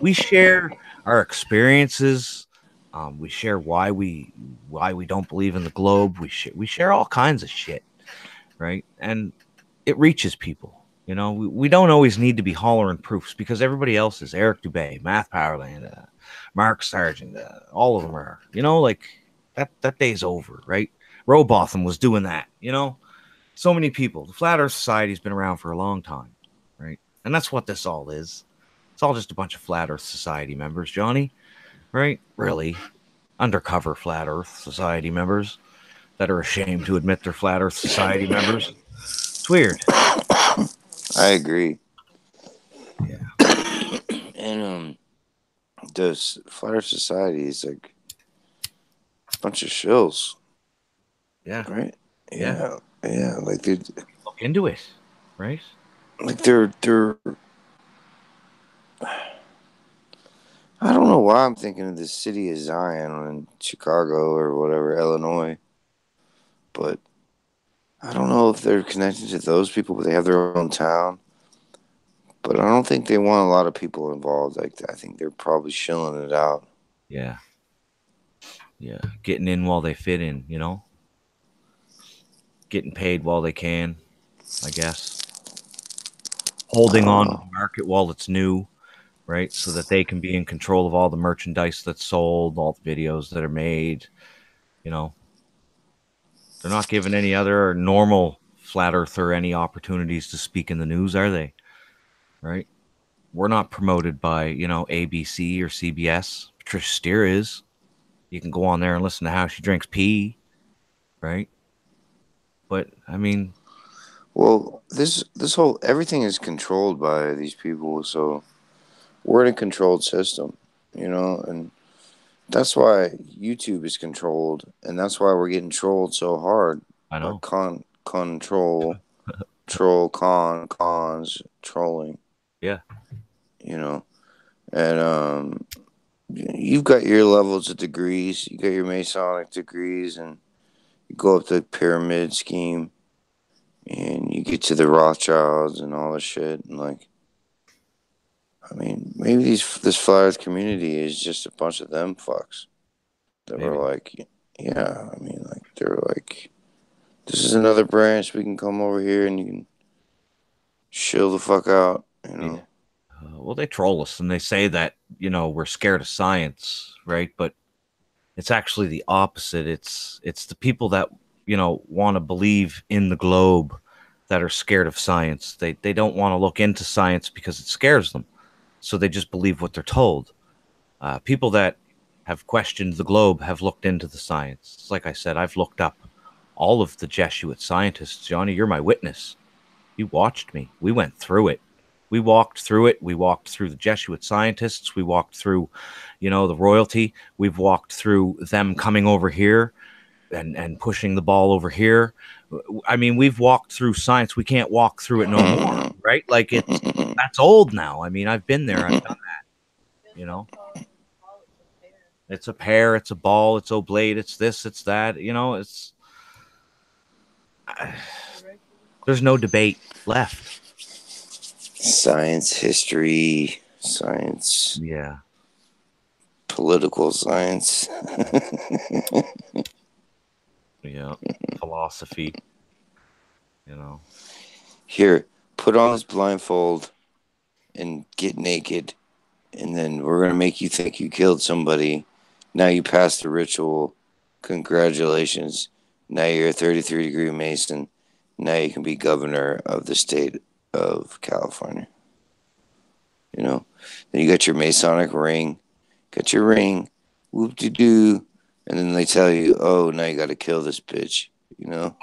We share our experiences. We share why we don't believe in the globe. We share all kinds of shit, right? And it reaches people. You know, we don't always need to be hollering proofs because everybody else is Eric Dubay, Math Powerland, Mark Sargent, all of them are. You know, like that day's over, right? Robotham was doing that. You know, so many people. The Flat Earth Society's been around for a long time, right? And that's what this all is. It's all just a bunch of Flat Earth Society members, Johnny, right? Really, undercover Flat Earth Society members that are ashamed to admit they're Flat Earth Society members. It's weird. I agree. Yeah. And the Flat Earth Society is like a bunch of shills. Yeah. Right? Yeah. Like they look into it, right? Like they're I don't know why I'm thinking of the city of Zion in Chicago or whatever, Illinois. But I don't know if they're connected to those people, but they have their own town. But I don't think they want a lot of people involved. Like I think they're probably shilling it out. Yeah. Yeah. Getting in while they fit in, you know? Getting paid while they can, I guess. Holding on to the market while it's new, right? So that they can be in control of all the merchandise that's sold, all the videos that are made, you know? They're not giving any other normal flat earther any opportunities to speak in the news, are they? Right? We're not promoted by, you know, ABC or CBS. Patricia Steer is. You can go on there and listen to how she drinks pee, right? But I mean, well, this whole everything is controlled by these people, so we're in a controlled system, you know, and that's why YouTube is controlled, and that's why we're getting trolled so hard. I know. Cons, trolling. Yeah. You know, and you've got your levels of degrees. You got your Masonic degrees, and you go up the pyramid scheme, and you get to the Rothschilds and all this shit, and like, I mean, maybe this flat Earth community is just a bunch of them fucks that were like, yeah, I mean, like they're like, this is another branch. We can come over here and you can chill the fuck out, you know. Yeah. Well, they troll us and they say that, you know, we're scared of science, right? But it's actually the opposite. It's the people that, you know, want to believe in the globe that are scared of science. They don't want to look into science because it scares them. So they just believe what they're told. People that have questioned the globe have looked into the science. Like I said, I've looked up all of the Jesuit scientists. Johnny, you're my witness. You watched me. We went through it. We walked through it. We walked through the Jesuit scientists. We walked through, you know, the royalty. We've walked through them coming over here and pushing the ball over here. I mean, we've walked through science. We can't walk through it no more, right? Like that's old now. I mean, I've been there. I've done that. You know, it's a pear, it's a ball, it's oblate, it's this, it's that. You know, it's there's no debate left. Science, history, science. Yeah. Political science. Yeah. Philosophy. You know. Here, put on this blindfold and get naked, and then we're going to make you think you killed somebody. Now you passed the ritual. Congratulations. Now you're a 33-degree Mason. Now you can be governor of the state of California. You know, then you got your Masonic ring, got your ring, whoop de doo, and then they tell you, oh, now you got to kill this bitch. You know,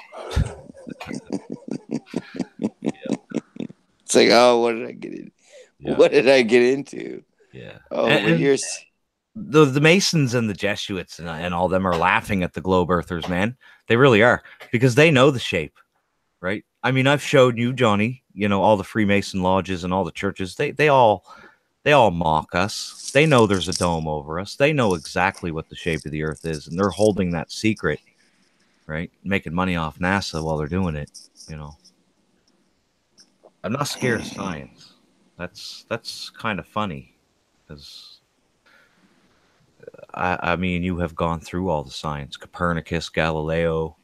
it's like, oh, what did I get in? Yeah. What did I get into? Yeah. Oh, but you're The Masons and the Jesuits and all them are laughing at the globe earthers, man. They really are, because they know the shape, right? I mean, I've showed you, Johnny, all the Freemason lodges and all the churches. They all mock us. They know there's a dome over us. They know exactly what the shape of the earth is, and they're holding that secret, right? Making money off NASA while they're doing it, you know. I'm not scared of science. That's kind of funny, because I mean, you have gone through all the science. Copernicus, Galileo,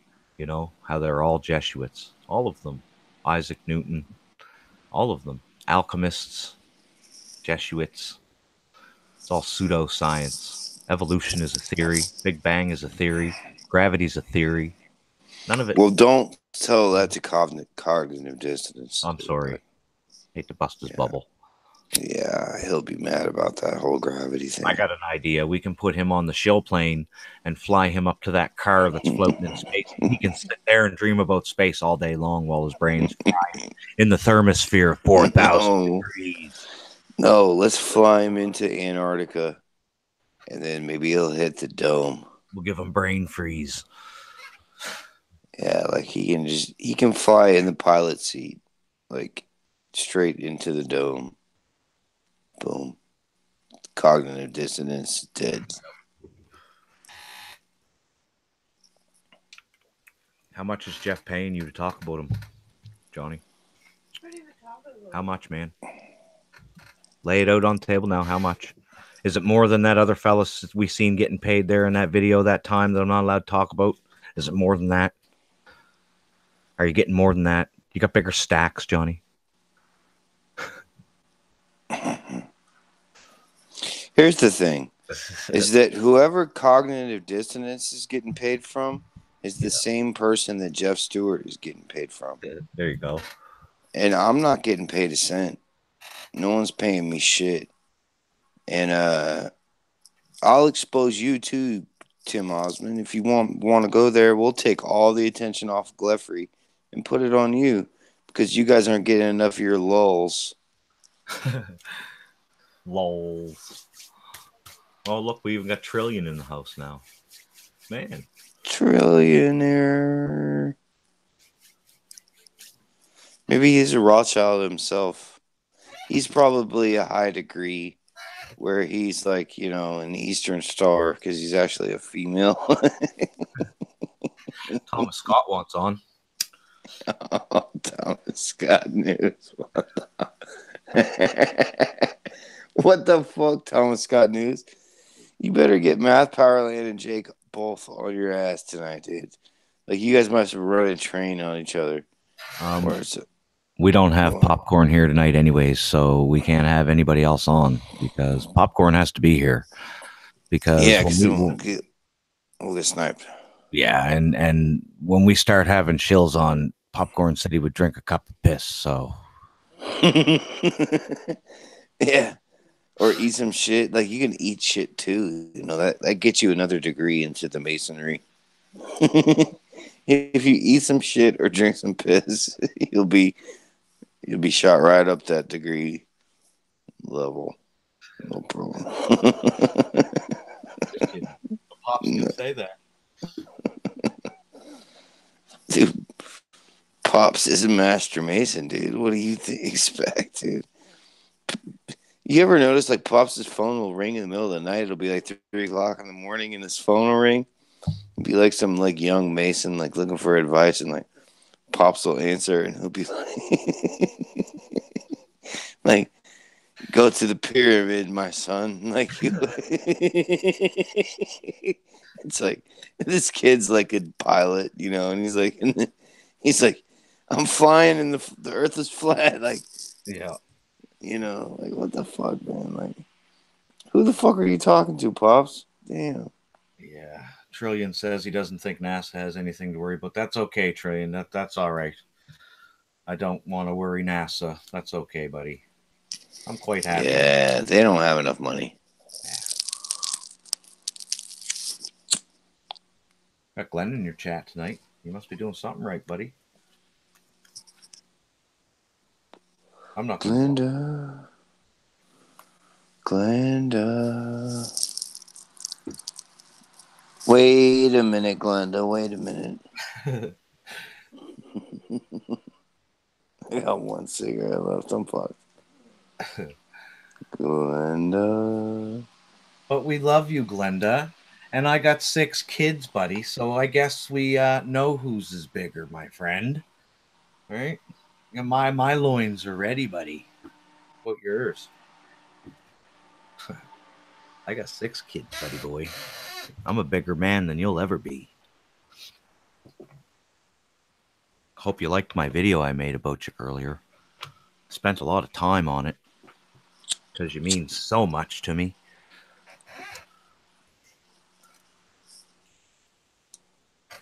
how they're all Jesuits. All of them. Isaac Newton, all of them. Alchemists, Jesuits. It's all pseudoscience. Evolution is a theory. Big Bang is a theory. Gravity is a theory. None of it. well. Don't tell that to cognitive dissonance. I'm sorry. Hate to bust his bubble. Yeah, he'll be mad about that whole gravity thing. I got an idea. We can put him on the shill plane and fly him up to that car that's floating in space. He can sit there and dream about space all day long while his brain's flying in the thermosphere of 4,000 degrees. No, let's fly him into Antarctica, and then maybe he'll hit the dome. We'll give him brain freeze. Yeah, like he can fly in the pilot seat, like straight into the dome. Boom. Cognitive dissonance dead. How much is Jeff paying you to talk about him, Johnny? What are you talking about? How much, man? Lay it out on the table now. How much? Is it more than that other fella we seen getting paid there in that video that time that I'm not allowed to talk about? Is it more than that? Are you getting more than that? You got bigger stacks, Johnny. Here's the thing, is that whoever cognitive dissonance is getting paid from is the same person that Jeff Stewart is getting paid from. There you go. And I'm not getting paid a cent. No one's paying me shit. And I'll expose you too, Tim Osmond. If you want to go there, we'll take all the attention off of Gleffrey and put it on you, because you guys aren't getting enough of your lulls. Lols. Oh, look, we even got Trillion in the house now. Man. Trillionaire. Maybe he's a Rothschild himself. He's probably a high degree where he's like, an Eastern Star, because he's actually a female. Thomas Scott wants on. Oh, Thomas Scott News. What the fuck, Thomas Scott News? You better get Math, Powerland, and Jake both on your ass tonight, dude. Like, you guys must run a train on each other. We don't have Popcorn here tonight anyways, so we can't have anybody else on, because Popcorn has to be here. Because we'll get sniped. Yeah, and when we start having shills on, Popcorn said he would drink a cup of piss, so. Yeah. Or eat some shit. Like, you can eat shit too. That gets you another degree into the masonry. If you eat some shit or drink some piss, you'll be shot right up that degree level. No problem. Just kidding. Pops didn't say that. Dude, Pops is a master mason, dude. What do you expect, dude? You ever notice, like, Pops' phone will ring in the middle of the night? It'll be like 3 o'clock in the morning, and his phone will ring. It'll be like some, like, young mason, like, looking for advice, and, like, Pops will answer, and he'll be like, go to the pyramid, my son. Like, it's like, this kid's like a pilot, and he's like, I'm flying, and the earth is flat. Like, yeah. Like, what the fuck, man? Like, who the fuck are you talking to, Pops? Damn. Yeah. Trillion says he doesn't think NASA has anything to worry about. That's okay, Trillion. That's all right. I don't want to worry NASA. That's okay, buddy. I'm quite happy. Yeah, they don't have enough money. Got Glenn in your chat tonight. You must be doing something right, buddy. I'm not Glenda. Wait a minute, Glenda. Wait a minute. I got one cigarette left. I'm fucked. Glenda. But we love you, Glenda. And I got 6 kids, buddy. So I guess we know whose is bigger, my friend. Right? And my loins are ready, buddy. What about yours? I got 6 kids, buddy boy. I'm a bigger man than you'll ever be. Hope you liked my video I made about you earlier. Spent a lot of time on it because you mean so much to me.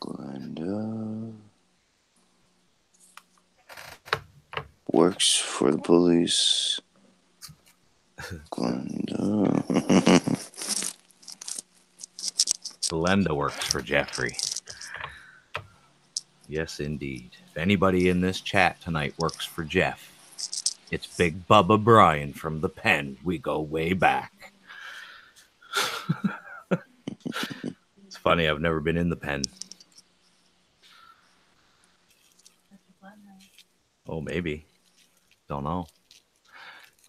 Glenda works for the police. Glenda. Glenda works for Jeffrey. Yes, indeed. If anybody in this chat tonight works for Jeff, it's Big Bubba Brian from the pen. We go way back. It's funny, I've never been in the pen. Oh, maybe. Don't know.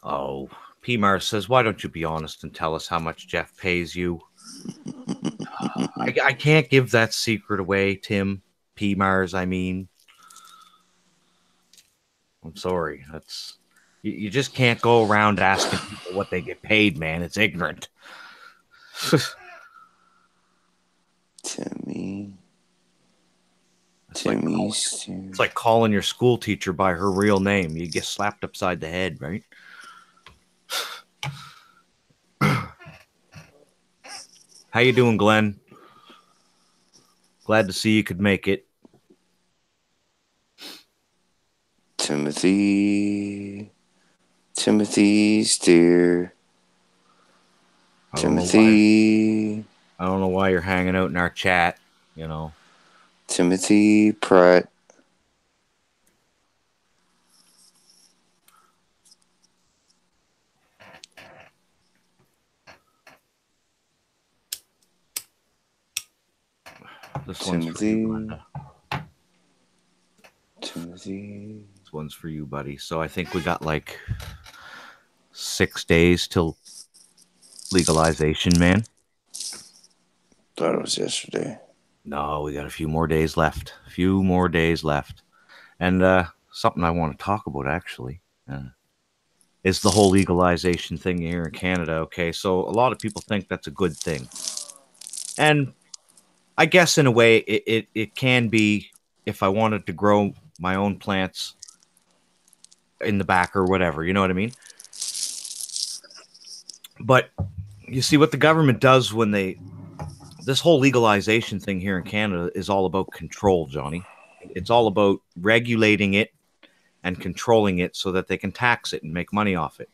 Oh, P-Mar says, why don't you be honest and tell us how much Jeff pays you? I can't give that secret away, Tim. P-Mars, I mean. I'm sorry. That's you just can't go around asking people what they get paid, man. It's ignorant. Timmy. It's like calling your school teacher by her real name. You get slapped upside the head, right? How you doing, Glenn? Glad to see you could make it. Timothy's dear. I don't know why you're hanging out in our chat, you know. Timothy Pratt. This one's for you, Glenda. Timothy. This one's for you, buddy. So I think we got like 6 days till legalization, man. Thought it was yesterday. No, we got a few more days left. And something I want to talk about, actually, is the whole legalization thing here in Canada. Okay, so a lot of people think that's a good thing. And I guess in a way it can be if I wanted to grow my own plants in the back or whatever, you know what I mean? But you see what the government does when this whole legalization thing here in Canada is all about control, Johnny. It's all about regulating it and controlling it so that they can tax it and make money off it.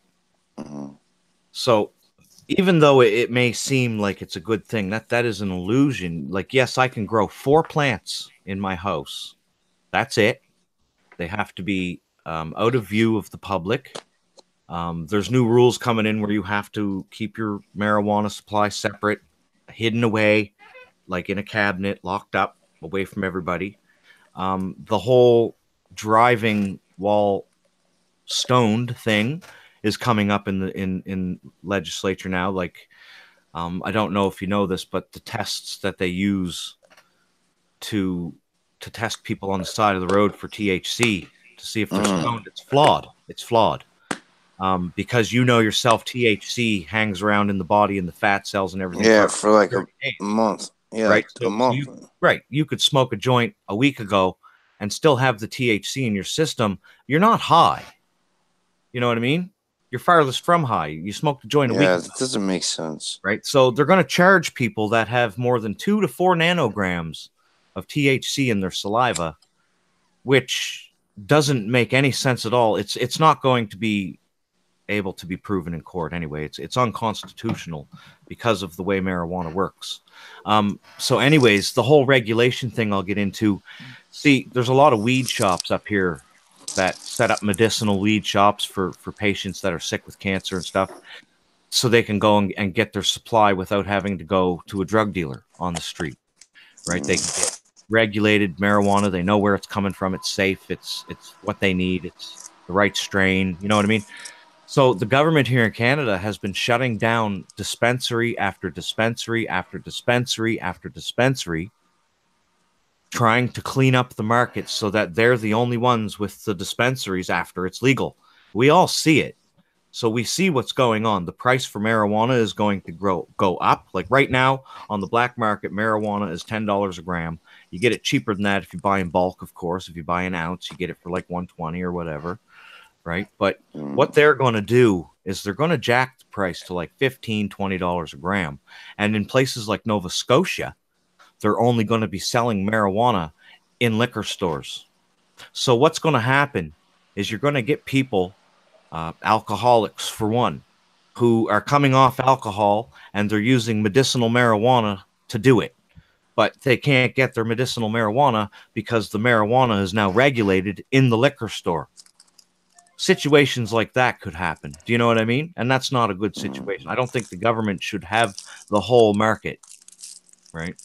Mm-hmm. So even though it may seem like it's a good thing, that is an illusion. Like, yes, I can grow 4 plants in my house. That's it. They have to be out of view of the public. There's new rules coming in where you have to keep your marijuana supply separate, hidden away, like in a cabinet, locked up, away from everybody. The whole driving while stoned thing is coming up in legislature now. Like, I don't know if you know this, but the tests that they use to test people on the side of the road for THC to see if they're stoned, it's flawed. It's flawed. Because you know yourself, THC hangs around in the body and the fat cells and everything. Yeah, for like a month. Yeah, right. Like a month. You could smoke a joint a week ago and still have the THC in your system. You're not high. You know what I mean? You're farthest from high. You smoked a joint a week ago. Yeah, that doesn't make sense. Right? So they're going to charge people that have more than 2 to 4 nanograms of THC in their saliva, which doesn't make any sense at all. It's not going to be able to be proven in court anyway. It's unconstitutional because of the way marijuana works. So anyways, the whole regulation thing I'll get into. See, there's a lot of weed shops up here that set up medicinal weed shops for patients that are sick with cancer and stuff, so they can go and get their supply without having to go to a drug dealer on the street, right? They can get regulated marijuana. They know where it's coming from. It's safe. It's what they need. It's the right strain. You know what I mean? So the government here in Canada has been shutting down dispensary after dispensary after dispensary after dispensary, trying to clean up the market so that they're the only ones with the dispensaries after it's legal. We all see it. So we see what's going on. The price for marijuana is going to go up. Like right now on the black market, marijuana is $10 a gram. You get it cheaper than that if you buy in bulk, of course. If you buy an ounce, you get it for like $120 or whatever, right? But what they're going to do is they're going to jack the price to like $15, $20 a gram. And in places like Nova Scotia, they're only going to be selling marijuana in liquor stores. So what's going to happen is you're going to get people, alcoholics for one, who are coming off alcohol and they're using medicinal marijuana to do it. But they can't get their medicinal marijuana because the marijuana is now regulated in the liquor store. Situations like that could happen. Do you know what I mean? And that's not a good situation. I don't think the government should have the whole market, right?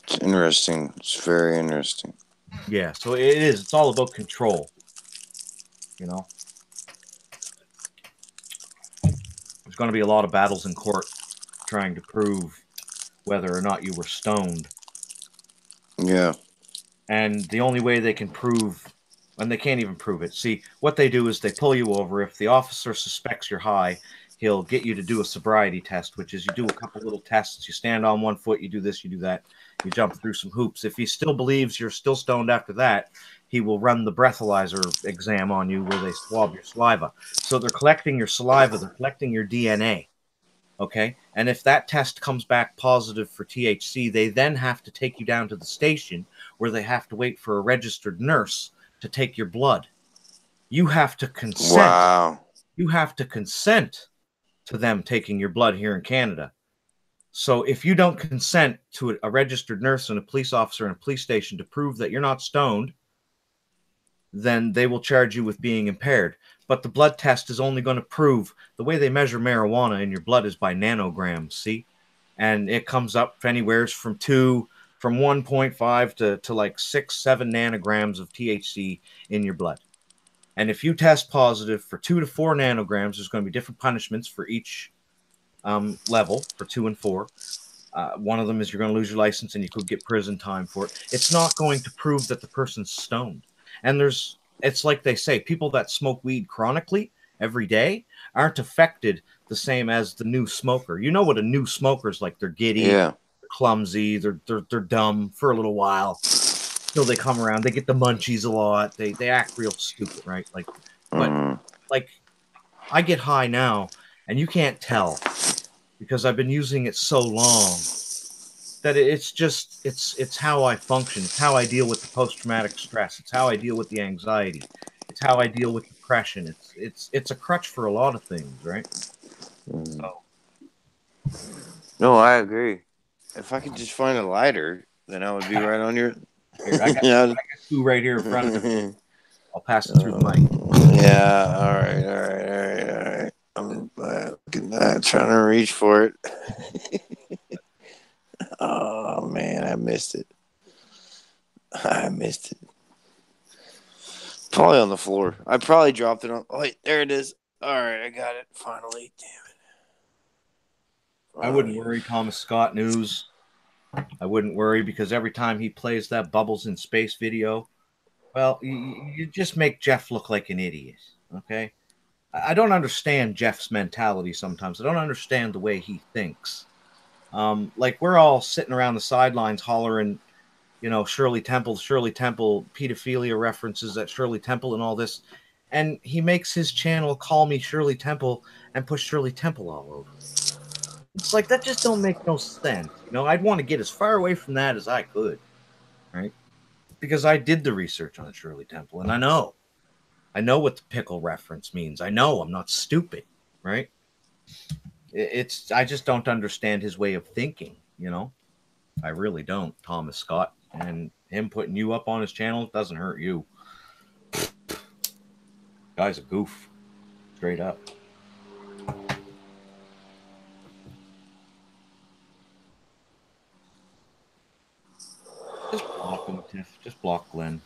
It's interesting. It's very interesting. Yeah, so it is. It's all about control. You know, there's going to be a lot of battles in court trying to prove whether or not you were stoned. Yeah. And the only way they can prove, and they can't even prove it. See, what they do is they pull you over. If the officer suspects you're high, he'll get you to do a sobriety test, which is you do a couple little tests. You stand on one foot, you do this, you do that. You jump through some hoops. If he still believes you're still stoned after that, he will run the breathalyzer exam on you where they swab your saliva. So they're collecting your saliva, they're collecting your DNA. Okay? And if that test comes back positive for THC, they then have to take you down to the station where they have to wait for a registered nurse to take your blood. You have to consent. Wow. You have to consent to them taking your blood here in Canada. So if you don't consent to a registered nurse and a police officer in a police station to prove that you're not stoned, then they will charge you with being impaired. But the blood test is only going to prove, the way they measure marijuana in your blood is by nanograms, see? And it comes up anywhere from 1.5 to like 6, 7 nanograms of THC in your blood. And if you test positive for 2 to 4 nanograms, there's going to be different punishments for each level, for 2 and 4. One of them is you're going to lose your license and you could get prison time for it. It's not going to prove that the person's stoned. And it's like they say, people that smoke weed chronically every day aren't affected the same as the new smoker. You know what a new smoker is like. They're giddy, Yeah. they're clumsy, they're dumb for a little while. Till they come around, they get the munchies a lot. They act real stupid, right? Like, but like I get high now, and you can't tell because I've been using it so long that it's how I function. It's how I deal with the post-traumatic stress. It's how I deal with the anxiety. It's how I deal with depression. It's a crutch for a lot of things, right? So. No, I agree. If I could just find a lighter, then I would be right on your. Here, I got 2 right here in front of me. I'll pass it through the mic. Yeah, all right. I'm trying to reach for it. Oh, man, I missed it. Probably on the floor. I probably dropped it on. Oh, wait, there it is. All right, I got it finally. Damn it. I wouldn't worry, Thomas Scott News. I wouldn't worry because every time he plays that Bubbles in Space video, well, you just make Jeff look like an idiot, okay? I don't understand Jeff's mentality sometimes. I don't understand the way he thinks. Like, we're all sitting around the sidelines hollering, you know, Shirley Temple, pedophilia references at Shirley Temple and all this. And he makes his channel Call Me Shirley Temple and push Shirley Temple all over. It's like, that just don't make no sense. You know, I'd want to get as far away from that as I could, right? Because I did the research on Shirley Temple, and I know I know what the pickle reference means. I know I'm not stupid, right? I just don't understand his way of thinking, you know? I really don't, Thomas Scott. And him putting you up on his channel doesn't hurt you. Guy's a goof. Straight up. Just block him, Tiff. Just block Glenn.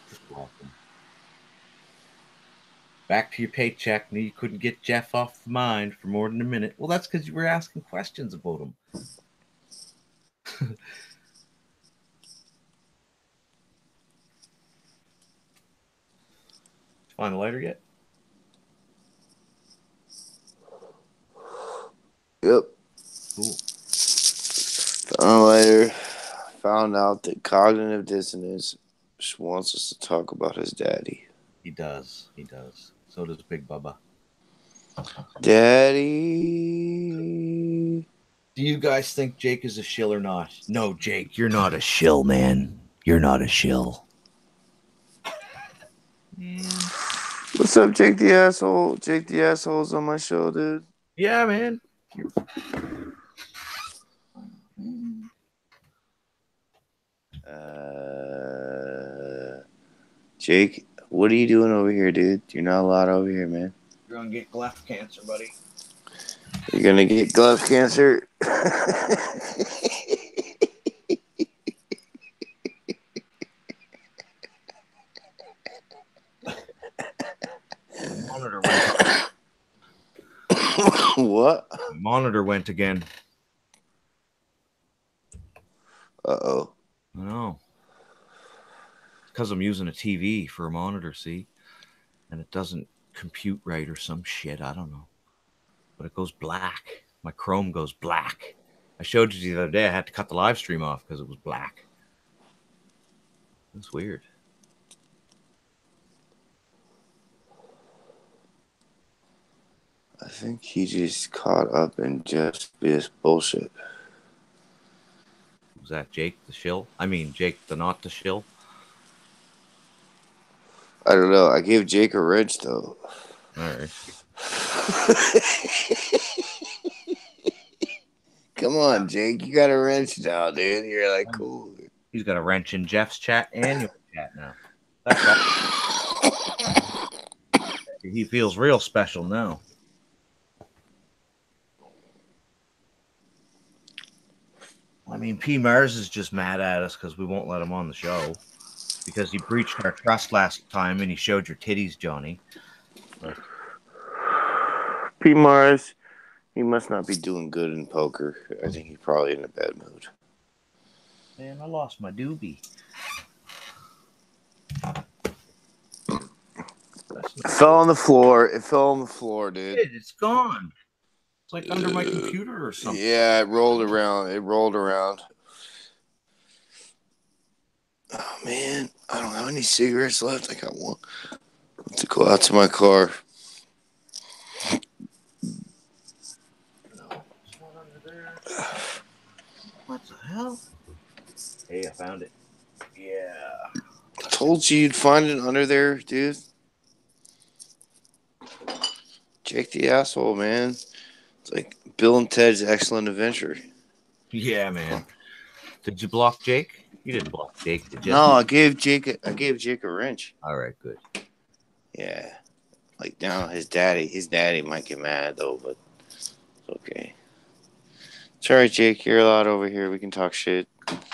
Just block him. Back to your paycheck. Knew you couldn't get Jeff off the mind for more than a minute. Well, that's because you were asking questions about him. Find a lighter yet? Yep. Cool. Found a lighter. Found out that cognitive dissonance wants us to talk about his daddy. He does. He does. So does Big Bubba. Daddy. Do you guys think Jake is a shill or not? No, Jake, you're not a shill, man. You're not a shill. What's up, Jake the asshole? Jake the asshole's on my show, dude. Yeah, man. Jake, what are you doing over here, dude? You're not allowed over here, man. You're gonna get cleft cancer, buddy. You're gonna get glove cancer. Monitor went. What? Monitor went again. Uh-oh. I know. Because I'm using a TV for a monitor, see? And it doesn't compute right or some shit. I don't know. But it goes black. My Chrome goes black. I showed you the other day. I had to cut the live stream off because it was black. That's weird. I think he just caught up in just this bullshit. Was that Jake the shill? I mean, Jake the not the shill? I don't know. I gave Jake a wrench, though. All right. Come on, Jake. You got a wrench now, dude. You're like, cool. He's got a wrench in Jeff's chat and your chat now. That's right. He feels real special now. I mean, P. Mars is just mad at us because we won't let him on the show. Because he breached our trust last time and he showed your titties, Johnny. But P. Mars, he must not be doing good in poker. I think he's probably in a bad mood. man, I lost my doobie. It fell on the floor. It fell on the floor, dude. It's gone. It's like under my computer or something. Yeah, it rolled around. It rolled around. Oh, man. I don't have any cigarettes left. I got one. I have to go out to my car. What the hell? Hey, I found it. Yeah. I told you you'd find it under there, dude. Jake the asshole, man. It's like Bill and Ted's Excellent Adventure. Yeah, man. Did you block Jake? You didn't block Jake, did you? No, I gave Jake a wrench. All right, good. Yeah. Like now his daddy might get mad though, but it's okay. It's all right, Jake. You're allowed over here. We can talk shit.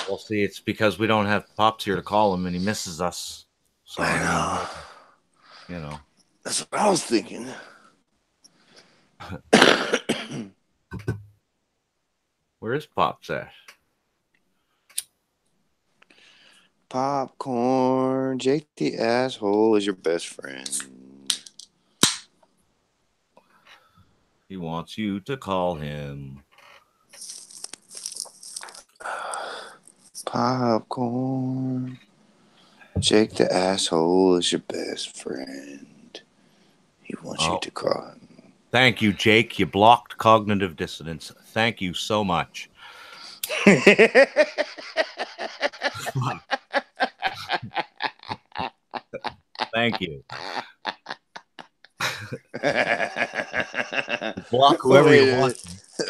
Well, see, it's because we don't have Pops here to call him and he misses us. So, I know. You know. That's what I was thinking. Where is Pops at? Popcorn. Jake the asshole is your best friend. He wants you to call him. Popcorn. Jake the asshole is your best friend. He wants you to call him. Thank you, Jake. You blocked cognitive dissonance. Thank you so much. Thank you. Block whoever you want.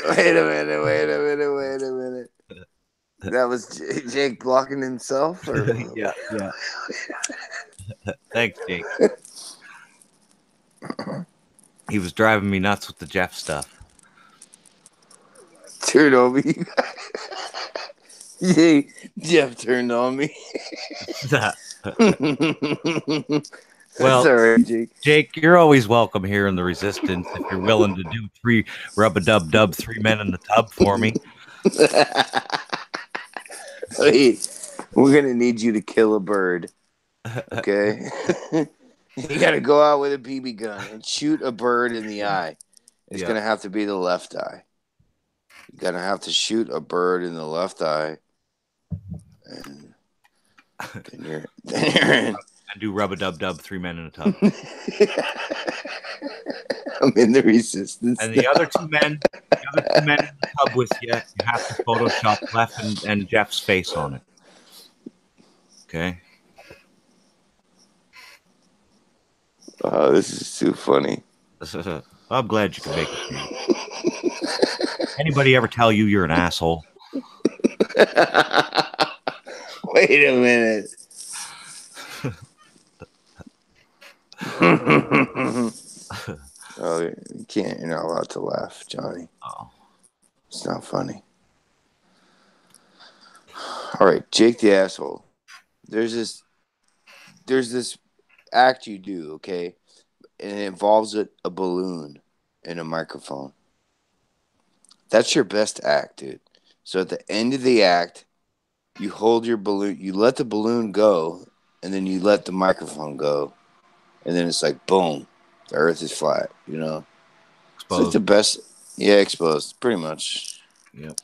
Wait a minute. That was Jake blocking himself? Or... Yeah. Thanks, Jake. He was driving me nuts with the Jeff stuff. Turned on me. Jeff turned on me. Well, all right, Jake, you're always welcome here in the Resistance if you're willing to do 3 rub-a-dub-dub 3 men in the tub for me. Wait, we're gonna need you to kill a bird. Okay, you gotta go out with a BB gun and shoot a bird in the eye. It's gonna have to be the left eye. You're gonna have to shoot a bird in the left eye, and then you're in. And do rub-a-dub-dub 3 men in a tub. I'm in the Resistance. And the other two men in the tub with you, you have to Photoshop Clef and Jeff's face on it. Okay. Oh, this is too funny. I'm glad you can make it. Anybody ever tell you you're an asshole? Wait a minute. Oh, you can't. You're not allowed to laugh, Johnny. Oh, it's not funny. All right, Jake the asshole. There's this act you do, okay, and it involves a balloon and a microphone. That's your best act, dude. So at the end of the act, you hold your balloon, you let the balloon go, and then you let the microphone go, and then it's like boom, the Earth is flat. You know, exposed. It's like the best. Yeah, exposed, pretty much. Yep.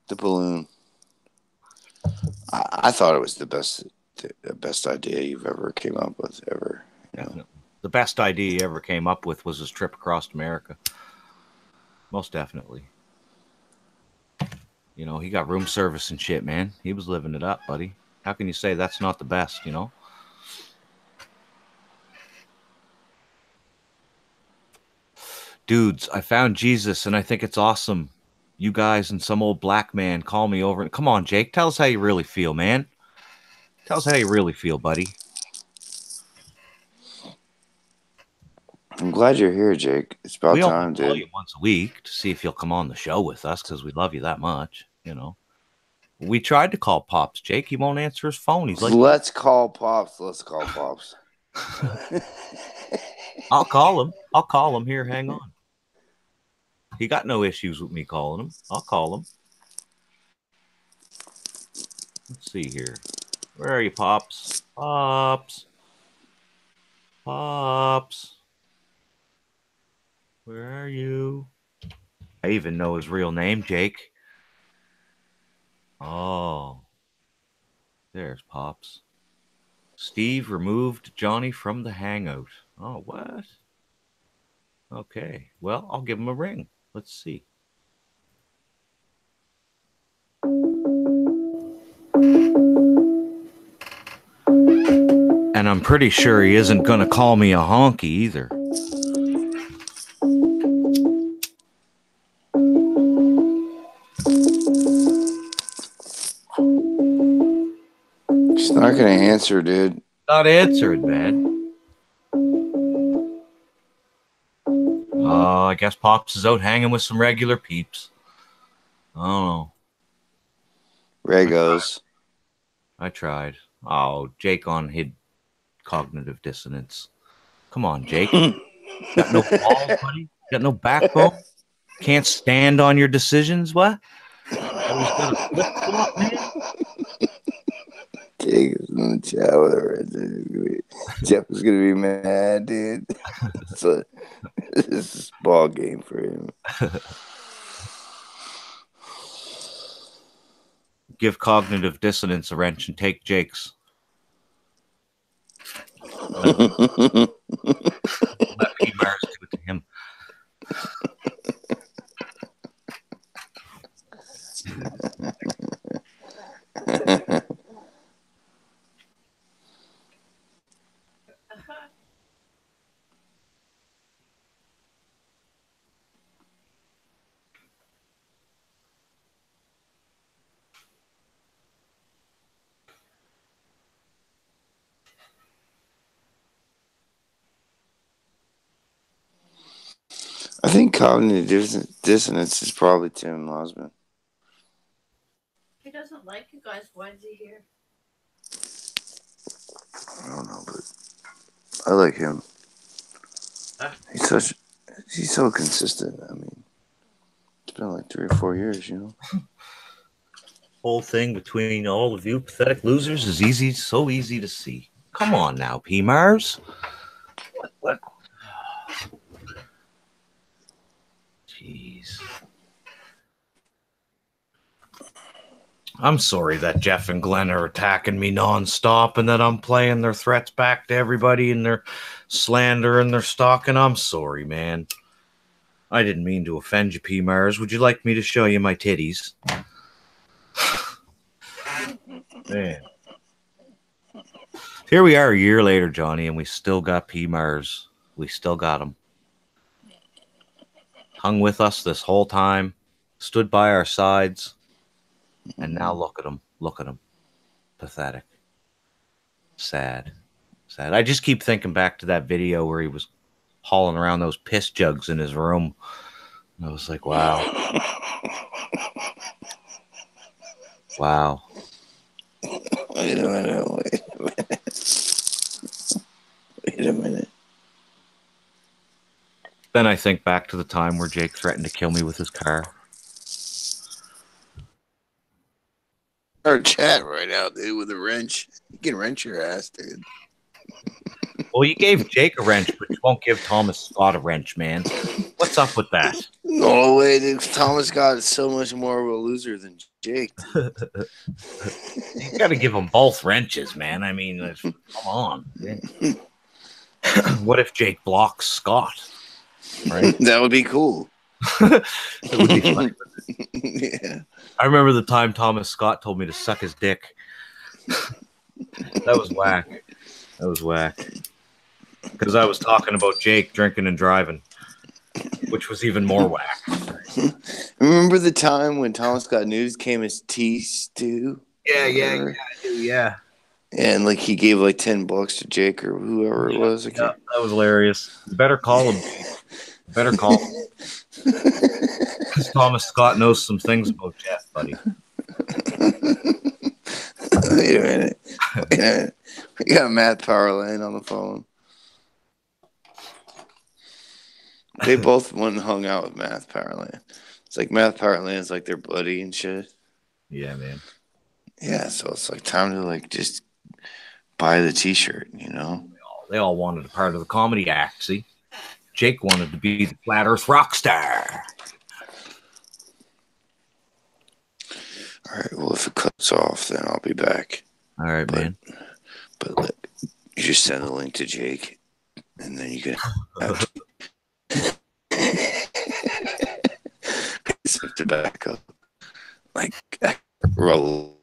The balloon. I thought it was the best idea you've ever came up with ever. You know? The best idea he ever came up with was his trip across America. Most definitely. You know, he got room service and shit, man. He was living it up, buddy. How can you say that's not the best, you know? Dudes, I found Jesus, and I think it's awesome. You guys and some old black man call me over. Come on, Jake. Tell us how you really feel, man. Tell us how you really feel, buddy. I'm glad you're here, Jake. It's about time, dude. We call you once a week to see if you'll come on the show with us because we love you that much, you know. We tried to call Pops, Jake. He won't answer his phone. He's like, Let's call Pops. I'll call him. Here, hang on. He got no issues with me calling him. I'll call him. Let's see here. Where are you, Pops? Pops. Where are you? I even know his real name, Jake. Oh. There's Pops. Steve removed Johnny from the hangout. Oh, what? Okay. Well, I'll give him a ring. Let's see. And I'm pretty sure he isn't going to call me a honky either. She's not going to answer, dude. Not answered, man. I guess Pops is out hanging with some regular peeps. I don't know. Regos. I tried. Oh, Jake on hid cognitive dissonance. Come on, Jake. Got no balls, buddy? Got no backbone? Can't stand on your decisions? What? Always got a flip-flop, man? Jake is in the chat with her. Jeff is going to be mad, dude. This is a ball game for him. Give cognitive dissonance a wrench and take Jake's. Let P. Mars do it to him. I think cognitive dissonance is probably Tim Losman. He doesn't like you guys. Why is he here? I don't know, but I like him. He's so consistent. I mean, it's been like 3 or 4 years, you know. Whole thing between all of you pathetic losers is easy, so easy to see. Come on now, P Mars. What? Jeez. I'm sorry that Jeff and Glenn are attacking me nonstop and that I'm playing their threats back to everybody and their slander and their stalking. I'm sorry, man. I didn't mean to offend you, P Mars. Would you like me to show you my titties? Man. Here we are a year later, Johnny, and we still got P Mars. We still got him. Hung with us this whole time, stood by our sides, and now look at him. Look at him. Pathetic. Sad. Sad. I just keep thinking back to that video where he was hauling around those piss jugs in his room. And I was like, wow. Wow. Wait a minute. Wait a minute. Then I think back to the time where Jake threatened to kill me with his car. Our chat right now, dude, with a wrench. You can wrench your ass, dude. Well, you gave Jake a wrench, but you won't give Thomas Scott a wrench, man. What's up with that? No way, dude. Thomas Scott is so much more of a loser than Jake. You got to give them both wrenches, man. I mean, come on. What if Jake blocks Scott? Right? That would be cool. It would be funny. Yeah. I remember the time Thomas Scott told me to suck his dick. That was whack. That was whack. Because I was talking about Jake drinking and driving, which was even more whack. Remember the time when Thomas Scott News came as T-Stew? Yeah. And like he gave like $10 to Jake or whoever it was. Yeah, that was hilarious. You better call him. You better call him. Because Thomas Scott knows some things about Jeff, buddy. Wait a minute. We got Matt Powerland on the phone. They both went and hung out with Matt Powerland. It's like Matt Powerland is like their buddy and shit. Yeah, man. Yeah, so it's like time to like just buy the T-shirt, you know? They all wanted a part of the comedy act, see? Jake wanted to be the flat earth rock star. All right, well, if it cuts off, then I'll be back. All right, man. But like, you just send the link to Jake, and then you can have some tobacco. Like, roll.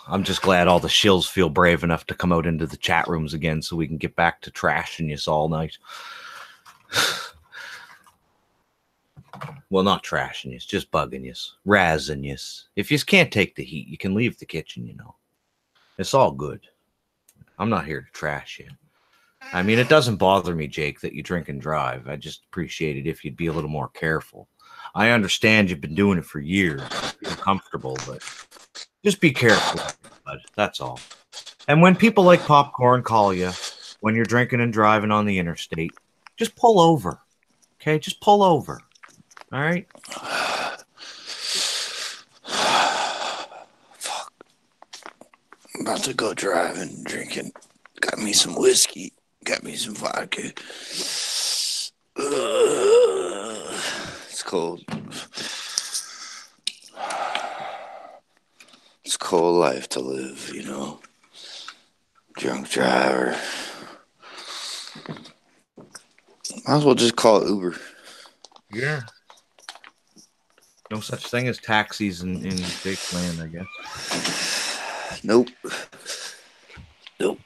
I'm just glad all the shills feel brave enough to come out into the chat rooms again so we can get back to trashing you all night. Well, not trashing you, just bugging you, razzing you. If you can't take the heat, you can leave the kitchen, you know. It's all good. I'm not here to trash you. I mean, it doesn't bother me, Jake, that you drink and drive. I just appreciate it if you'd be a little more careful. I understand you've been doing it for years. You feel comfortable, but just be careful, bud. That's all. And when people like Popcorn call you when you're drinking and driving on the interstate, just pull over. Okay? Just pull over. All right? Fuck. I'm about to go driving, drinking. Got me some whiskey. Got me some vodka. It's cold. It's a cold life to live, you know. Drunk driver. Might as well just call it Uber. Yeah. No such thing as taxis in Jake's land, I guess. Nope. You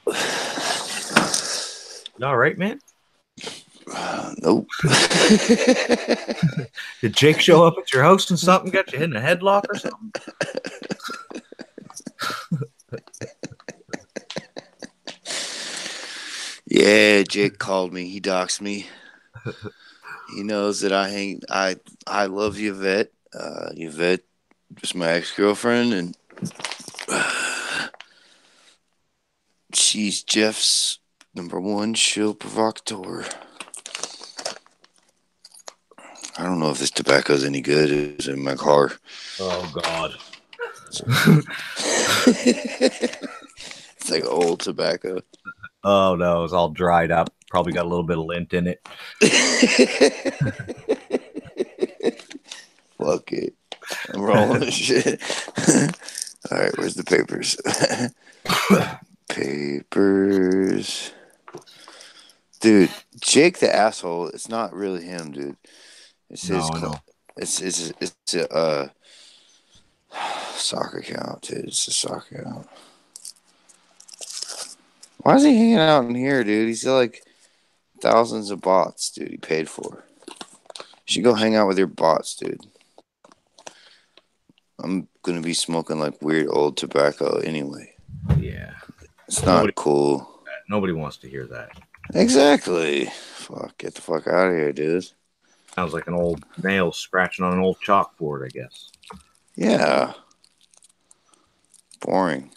all right, man? Nope. Did Jake show up at your house and something got you in a headlock or something? Yeah, Jake called me. He doxed me. He knows that I love Yvette. Yvette was my ex-girlfriend, and she's Jeff's #1 shill provocateur. I don't know if this tobacco is any good. It's in my car. Oh God. It's like old tobacco. Oh no, it's all dried up. Probably got a little bit of lint in it. Fuck it. I'm rolling this shit. All right, where's the papers? Papers. Dude, Jake the asshole, it's not really him, dude. It's his it's a soccer account, dude. It's a soccer account. Why is he hanging out in here, dude? He's got like thousands of bots, dude. He paid for. You should go hang out with your bots, dude. I'm gonna be smoking like weird old tobacco anyway. Yeah. It's not cool. Nobody wants to hear that. Exactly. Fuck, get the fuck out of here, dude. Sounds like an old nail scratching on an old chalkboard, I guess. Yeah. Boring.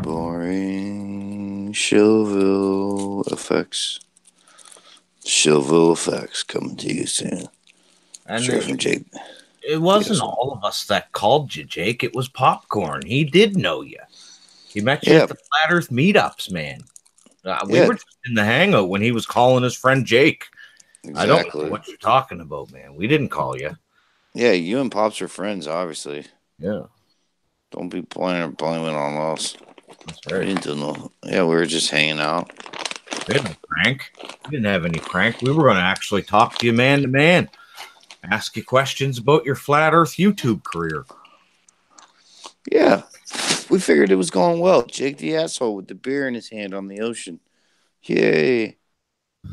Boring. Shillville effects. Shillville effects coming to you soon. And Straight from Jake. It wasn't all of us that called you, Jake. It was Popcorn. He did know you. He met you at the Flat Earth meetups, man. We were just in the hangout when he was calling his friend Jake. Exactly. I don't know what you're talking about, man. We didn't call you. Yeah, you and Pops are friends, obviously. Yeah. Don't be blaming on us. That's right. We didn't do no. Yeah, we were just hanging out. We had no prank. We didn't have any prank. We were going to actually talk to you man to man. Ask you questions about your Flat Earth YouTube career. Yeah. We figured it was going well. Jake the asshole with the beer in his hand on the ocean. Yay.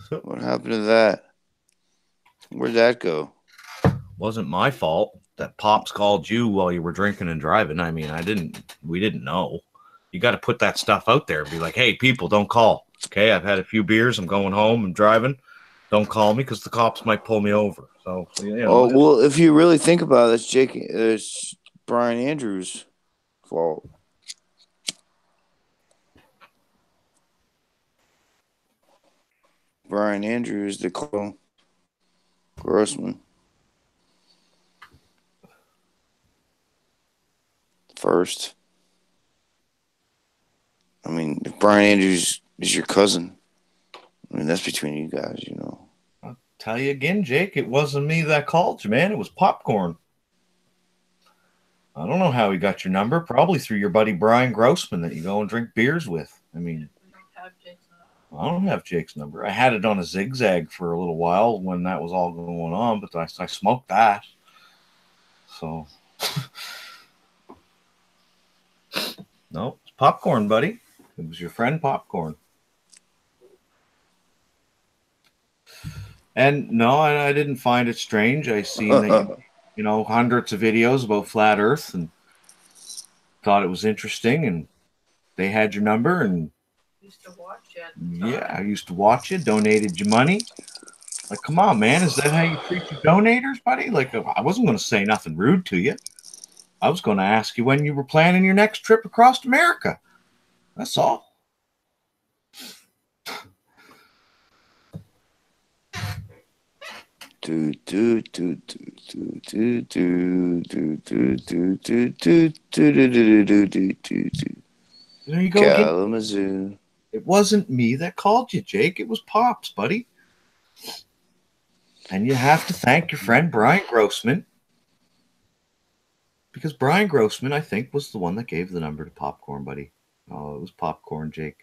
What happened to that? Where'd that go? Wasn't my fault that Pops called you while you were drinking and driving. I mean, we didn't know. You got to put that stuff out there and be like, hey, people, don't call. Okay, I've had a few beers. I'm going home. I'm driving. Don't call me because the cops might pull me over. So, you know. Oh, well, if you really think about it, it's Brian Andrews' fault. Brian Andrews, the call. Grossman. First. I mean, if Brian Andrews is your cousin, I mean, that's between you guys, you know. I'll tell you again, Jake, it wasn't me that called you, man. It was Popcorn. I don't know how he got your number. Probably through your buddy Brian Grossman that you go and drink beers with. I mean, I don't have Jake's number. I had it on a zigzag for a little while when that was all going on, but I smoked that. So, no, it's Popcorn, buddy. It was your friend Popcorn. And no, I didn't find it strange. I seen that you know, hundreds of videos about Flat Earth and thought it was interesting, and they had your number and used to watch it. Yeah, I used to watch it, donated you money. Like, come on, man, is that how you treat your donators, buddy? Like, I wasn't going to say nothing rude to you. I was going to ask you when you were planning your next trip across America. That's all. There you go. Kalamazoo. It wasn't me that called you, Jake. It was Pops, buddy. And you have to thank your friend Brian Grossman. Because Brian Grossman, I think, was the one that gave the number to Popcorn, buddy. Oh, it was Popcorn, Jake.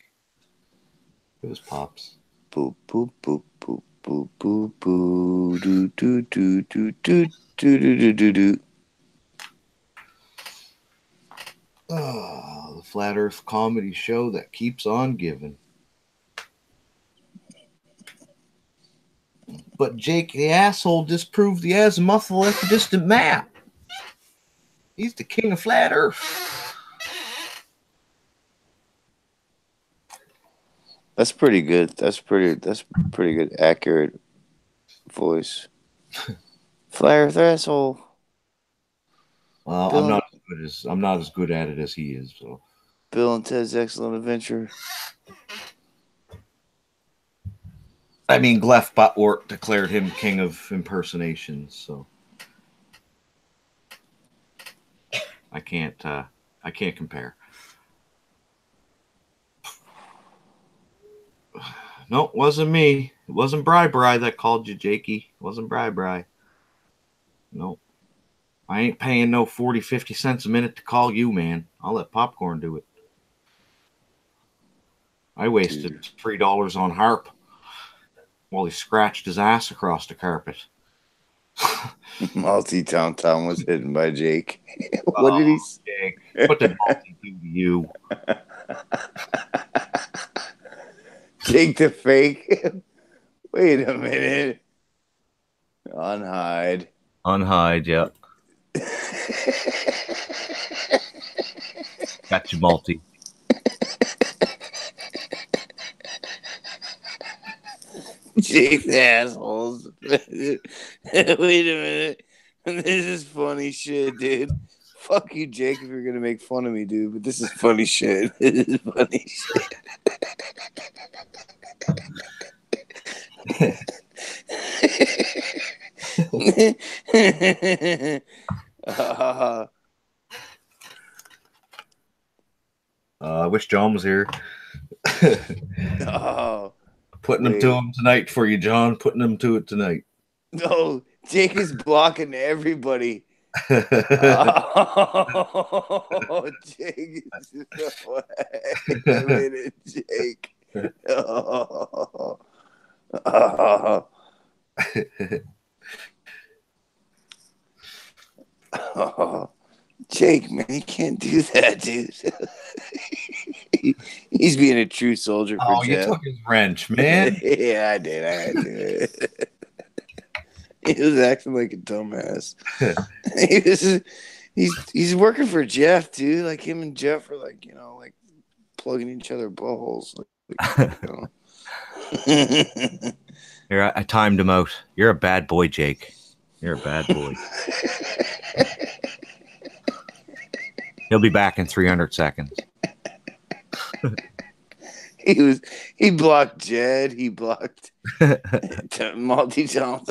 It was Pops. Boop, boop, boop, boop, boop, boop, boop, do, do, do, do, do, do, do, do, do. Oh, the Flat Earth comedy show that keeps on giving. But Jake, the asshole, disproved the azimuth of the equidistant map. He's the king of Flat Earth. That's pretty good. That's pretty good. Accurate voice. Flat Earth asshole. Well, Bill, I'm not as good at it as he is. So Bill and Ted's Excellent Adventure. I mean, Gleph Butwort declared him king of impersonations, so I can't compare. No, it wasn't me. It wasn't Bri that called you, Jakey. It wasn't Bri. Nope. I ain't paying no 40, 50 cents a minute to call you, man. I'll let Popcorn do it. I wasted $3 on Harp while he scratched his ass across the carpet. Multi-Town Tom was hidden by Jake. What did he say? Jake, what did Multi do to you? Jake the fake. Wait a minute. Unhide. Unhide, yeah. Got you, Multi. Jake the assholes. Wait a minute. This is funny shit, dude. Fuck you, Jake, if you're gonna make fun of me, dude. But this is funny shit. This is funny shit. I wish John was here. Putting them to him tonight for you, John. Putting them to it tonight. No, Jake is blocking everybody. Jake is wait a minute, Jake. Jake, man, you can't do that, dude. He's being a true soldier for Jeff. You took his wrench, man. Yeah, I did. I had to. He was acting like a dumbass. He's working for Jeff, dude. Like him and Jeff are like, like plugging each other buttholes. Here, I timed him out. You're a bad boy, Jake. You're a bad boy. He'll be back in 300 seconds. He blocked Jed. He blocked Multi-Town.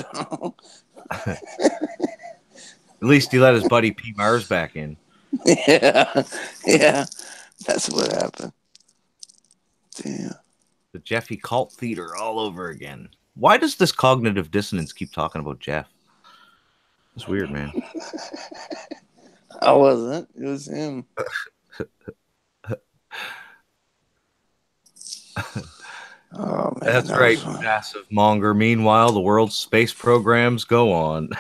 At least he let his buddy P. Mars back in. Yeah. That's what happened. Damn. The Jeffy cult theater all over again. Why does this cognitive dissonance keep talking about Jeff? It's weird, man. I wasn't. It was him. Oh, man, that's right, massive monger. Meanwhile, the world's space programs go on.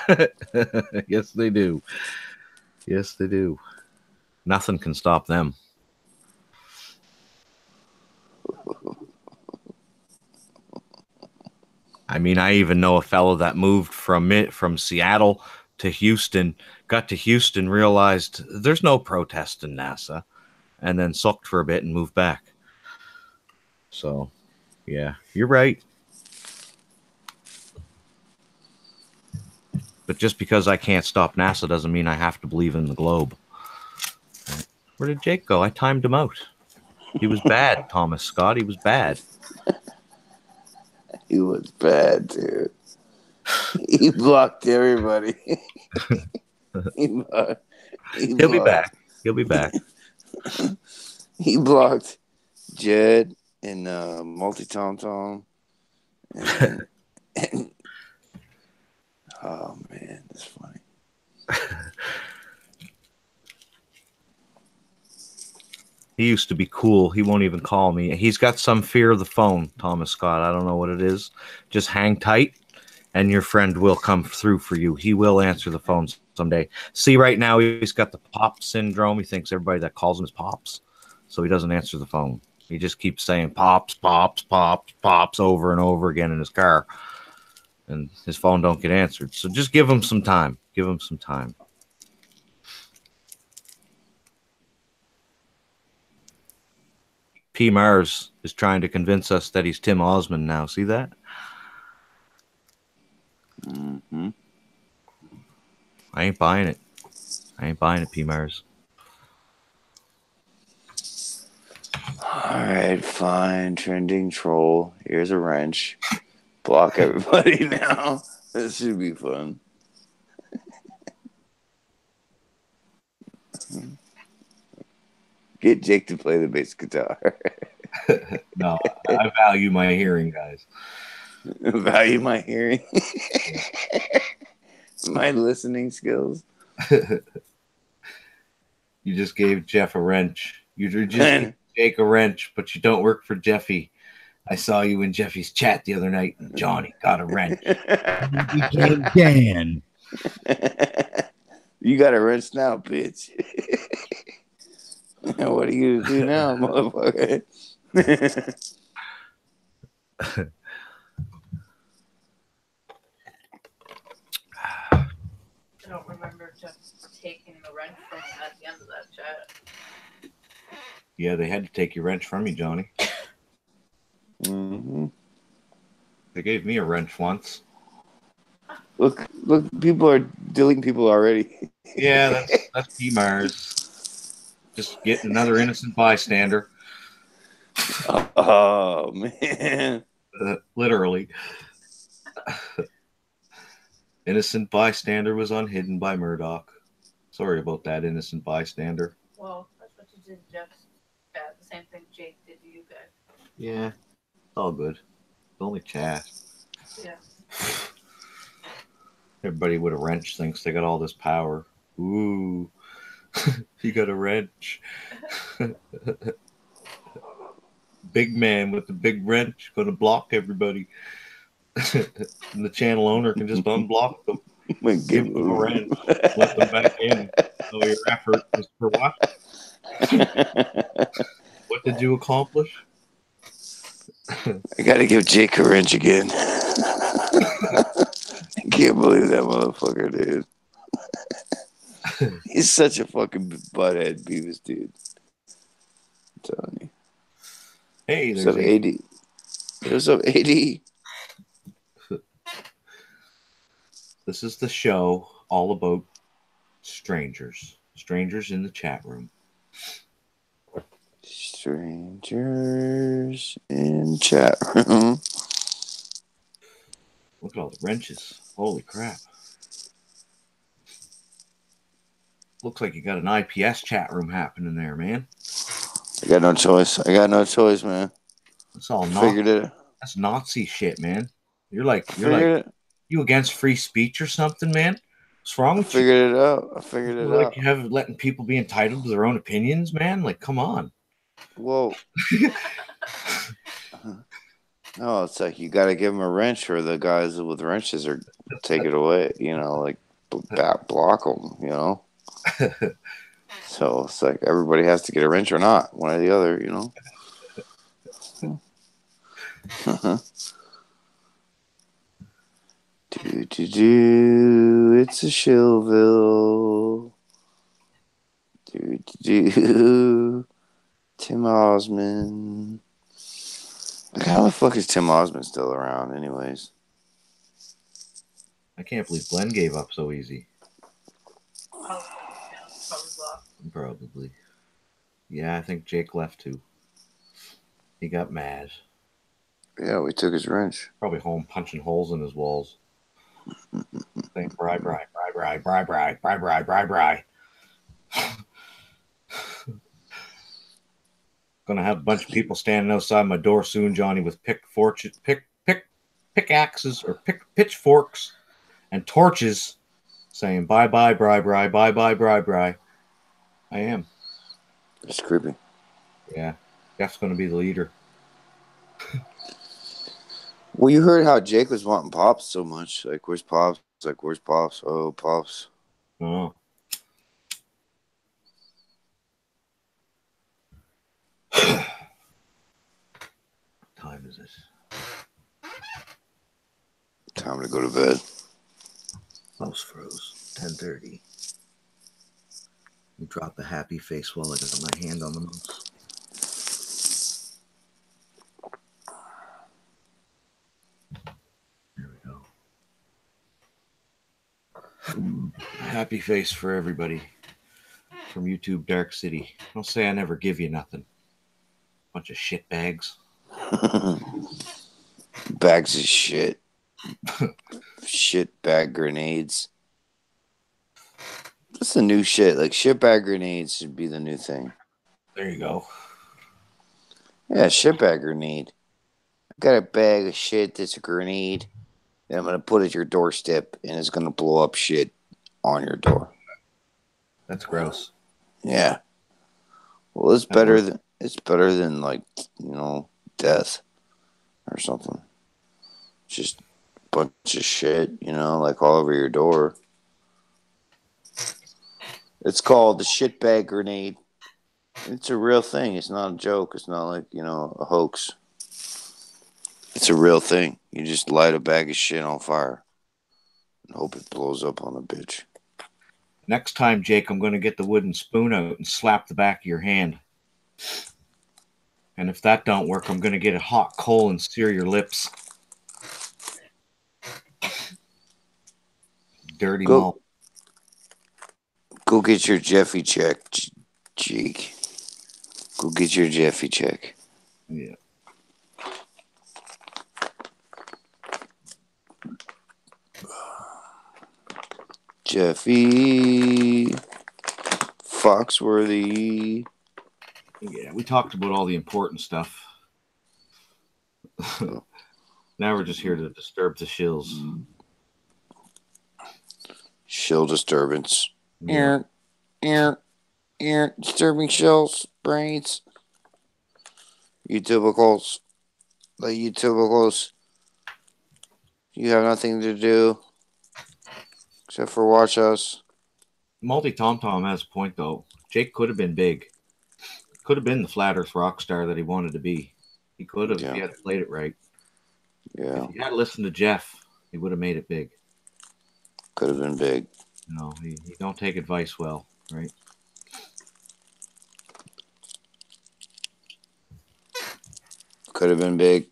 Yes, they do. Yes, they do. Nothing can stop them. I mean, I even know a fellow that moved from Seattle to Houston, got to Houston, realized there's no protest in NASA, and then sucked for a bit and moved back. So, yeah, you're right. But just because I can't stop NASA doesn't mean I have to believe in the globe. Where did Jake go? I timed him out. He was bad, Thomas Scott. He was bad. He was bad, dude. He blocked everybody. He'll be back. He'll be back. He blocked Jed and Multi-Tom. And, oh, man, that's funny. He used to be cool. He won't even call me. He's got some fear of the phone, Thomas Scott. I don't know what it is. Just hang tight, and your friend will come through for you. He will answer the phone someday. See, right now, he's got the pop syndrome. He thinks everybody that calls him is pops, so he doesn't answer the phone. He just keeps saying pops, pops, pops, pops over and over again in his car, and his phone don't get answered. So just give him some time. Give him some time. P. Mars is trying to convince us that he's Tim Osmond now. See that? Mm-hmm. I ain't buying it. I ain't buying it, P. Mars. All right, fine. Trending troll. Here's a wrench. Block everybody now. This should be fun. Get Jake to play the bass guitar. No, I value my hearing, guys. Value my hearing. My listening skills. You just gave Jeff a wrench. You just gave Jake a wrench, but you don't work for Jeffy. I saw you in Jeffy's chat the other night, and Johnny got a wrench. He became Dan. You got a wrench now, bitch. What are you gonna do now, motherfucker? I don't remember just taking the wrench from him at the end of that chat. Yeah, they had to take your wrench from you, Johnny. Mm-hmm. They gave me a wrench once. Look! People are deleting people already. Yeah, that's P. Mars. Just get another innocent bystander. Oh man! Literally. Innocent bystander was unhidden by Murdoch. Sorry about that, innocent bystander. Well, that's what you did, Jeff. The same thing Jake did to you guys. Yeah, it's all good. It's only chat. Yeah. Everybody with a wrench thinks they got all this power. Ooh, you got a wrench. Big man with the big wrench gonna block everybody. And the channel owner can just unblock them. Give them a wrench. Let them back in. So your effort is for what? What did you accomplish? I gotta give Jake a wrench again. I can't believe that motherfucker, dude. He's such a fucking butthead, Beavis, dude. I'm telling you. Hey, What's up, AD? What's up, AD? This is the show all about strangers. Strangers in the chat room. Strangers in chat room. Look at all the wrenches. Holy crap. Looks like you got an IPS chat room happening there, man. I got no choice, man. That's all Figured it. That's Nazi shit, man. You're like you against free speech or something, man? What's wrong with you? I figured it out. Like you have letting people be entitled to their own opinions, man? Like, come on. Whoa. No, it's like you got to give them a wrench, or the guys with wrenches are take it away. You know, like block them. You know. So it's like everybody has to get a wrench or not, one or the other. You know. It's a shillville. Tim Osmond. Like, how the fuck is Tim Osmond still around, anyways? I can't believe Glenn gave up so easy. Probably. Yeah, I think Jake left too. He got mad. Yeah, we took his wrench. Probably home punching holes in his walls. Saying bri. Gonna have a bunch of people standing outside my door soon, Johnny, with pickaxes or pitchforks and torches, saying bye, bri. I am. It's creepy. Yeah, Jeff's gonna be the leader. Well, you heard how Jake was wanting Pops so much. Like, where's Pops? Like, where's Pops? Oh, Pops. Oh. Time is it? Time to go to bed. Mouse froze. 10:30. You drop a happy face while I got my hand on the mouse. Happy face for everybody from YouTube Dark City. Don't say I never give you nothing. Bunch of shit bags. Bags of shit. Shit bag grenades. That's the new shit. Like shit bag grenades should be the new thing. There you go. Yeah, shit bag grenade. I got a bag of shit that's a grenade that I'm gonna put at your doorstep and it's gonna blow up shit on your door. That's gross. Yeah. Well, it's better than like, death or something. Just a bunch of shit, like all over your door. It's called the shitbag grenade. It's a real thing. It's not a joke. It's not like, a hoax. It's a real thing. You just light a bag of shit on fire and hope it blows up on the bitch. Next time, Jake, I'm going to get the wooden spoon out and slap the back of your hand. And if that don't work, I'm going to get a hot coal and sear your lips. Dirty malt. Go get your Jeffy check, Jake. Go get your Jeffy check. Yeah. Jeffy Foxworthy. Yeah, we talked about all the important stuff. Now we're just here to disturb the shills. Shill disturbance. Yeah. Disturbing shills, brains. YouTubicals. The YouTubicals. You have nothing to do except for watch us. Multi Tom Tom has a point, though. Jake could have been big. Could have been the flat earth rock star that he wanted to be. He could have if he had played it right. Yeah. If he had listened to Jeff, he would have made it big. Could have been big. No, he don't take advice well, right? Could have been big.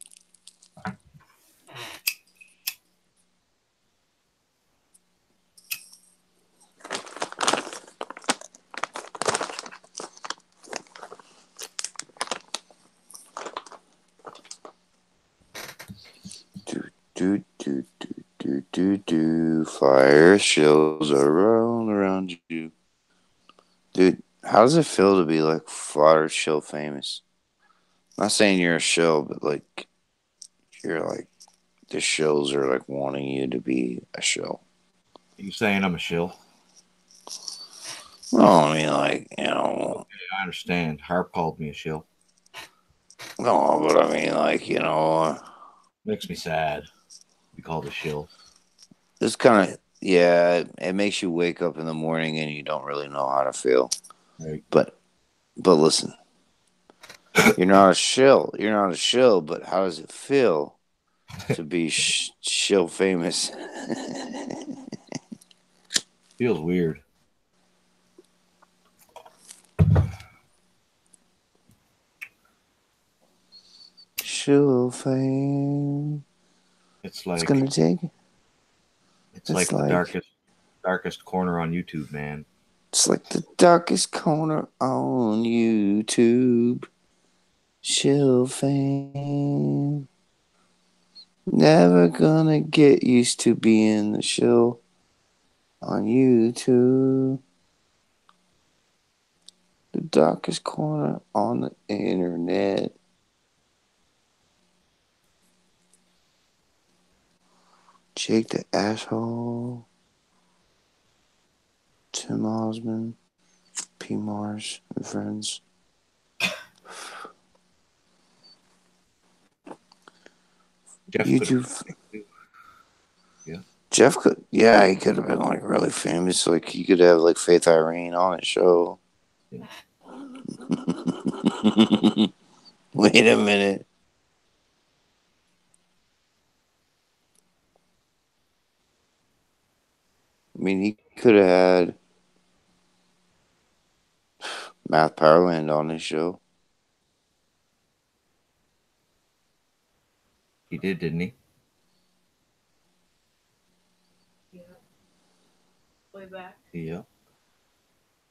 Do fire shills around you. Dude, how does it feel to be like fire shill famous? I'm not saying you're a shill, but like you're like the shills are like wanting you to be a shill. You saying I'm a shill? No, I mean like, Okay, I understand. Harp called me a shill. no, but I mean like, Makes me sad. Be called a shill. it's kind of, yeah, it makes you wake up in the morning and you don't really know how to feel. Right. But listen, you're not a shill. You're not a shill, but how does it feel to be shill famous? Feels weird. Shill fame. It's like It's gonna take. It's like the darkest corner on YouTube, man. It's like the darkest corner on YouTube. Shill fame. Never gonna get used to being the shill on YouTube. The darkest corner on the internet. Jake the asshole. Tim Osmond. P. Mars and friends. Jeff YouTube. Yeah. Jeff could, yeah, he could have been like really famous. Like he could have like Faith Irene on his show. Yeah. Wait a minute. I mean, he could have had Math Powerland on his show. He did, didn't he? Yeah. way back. Yeah.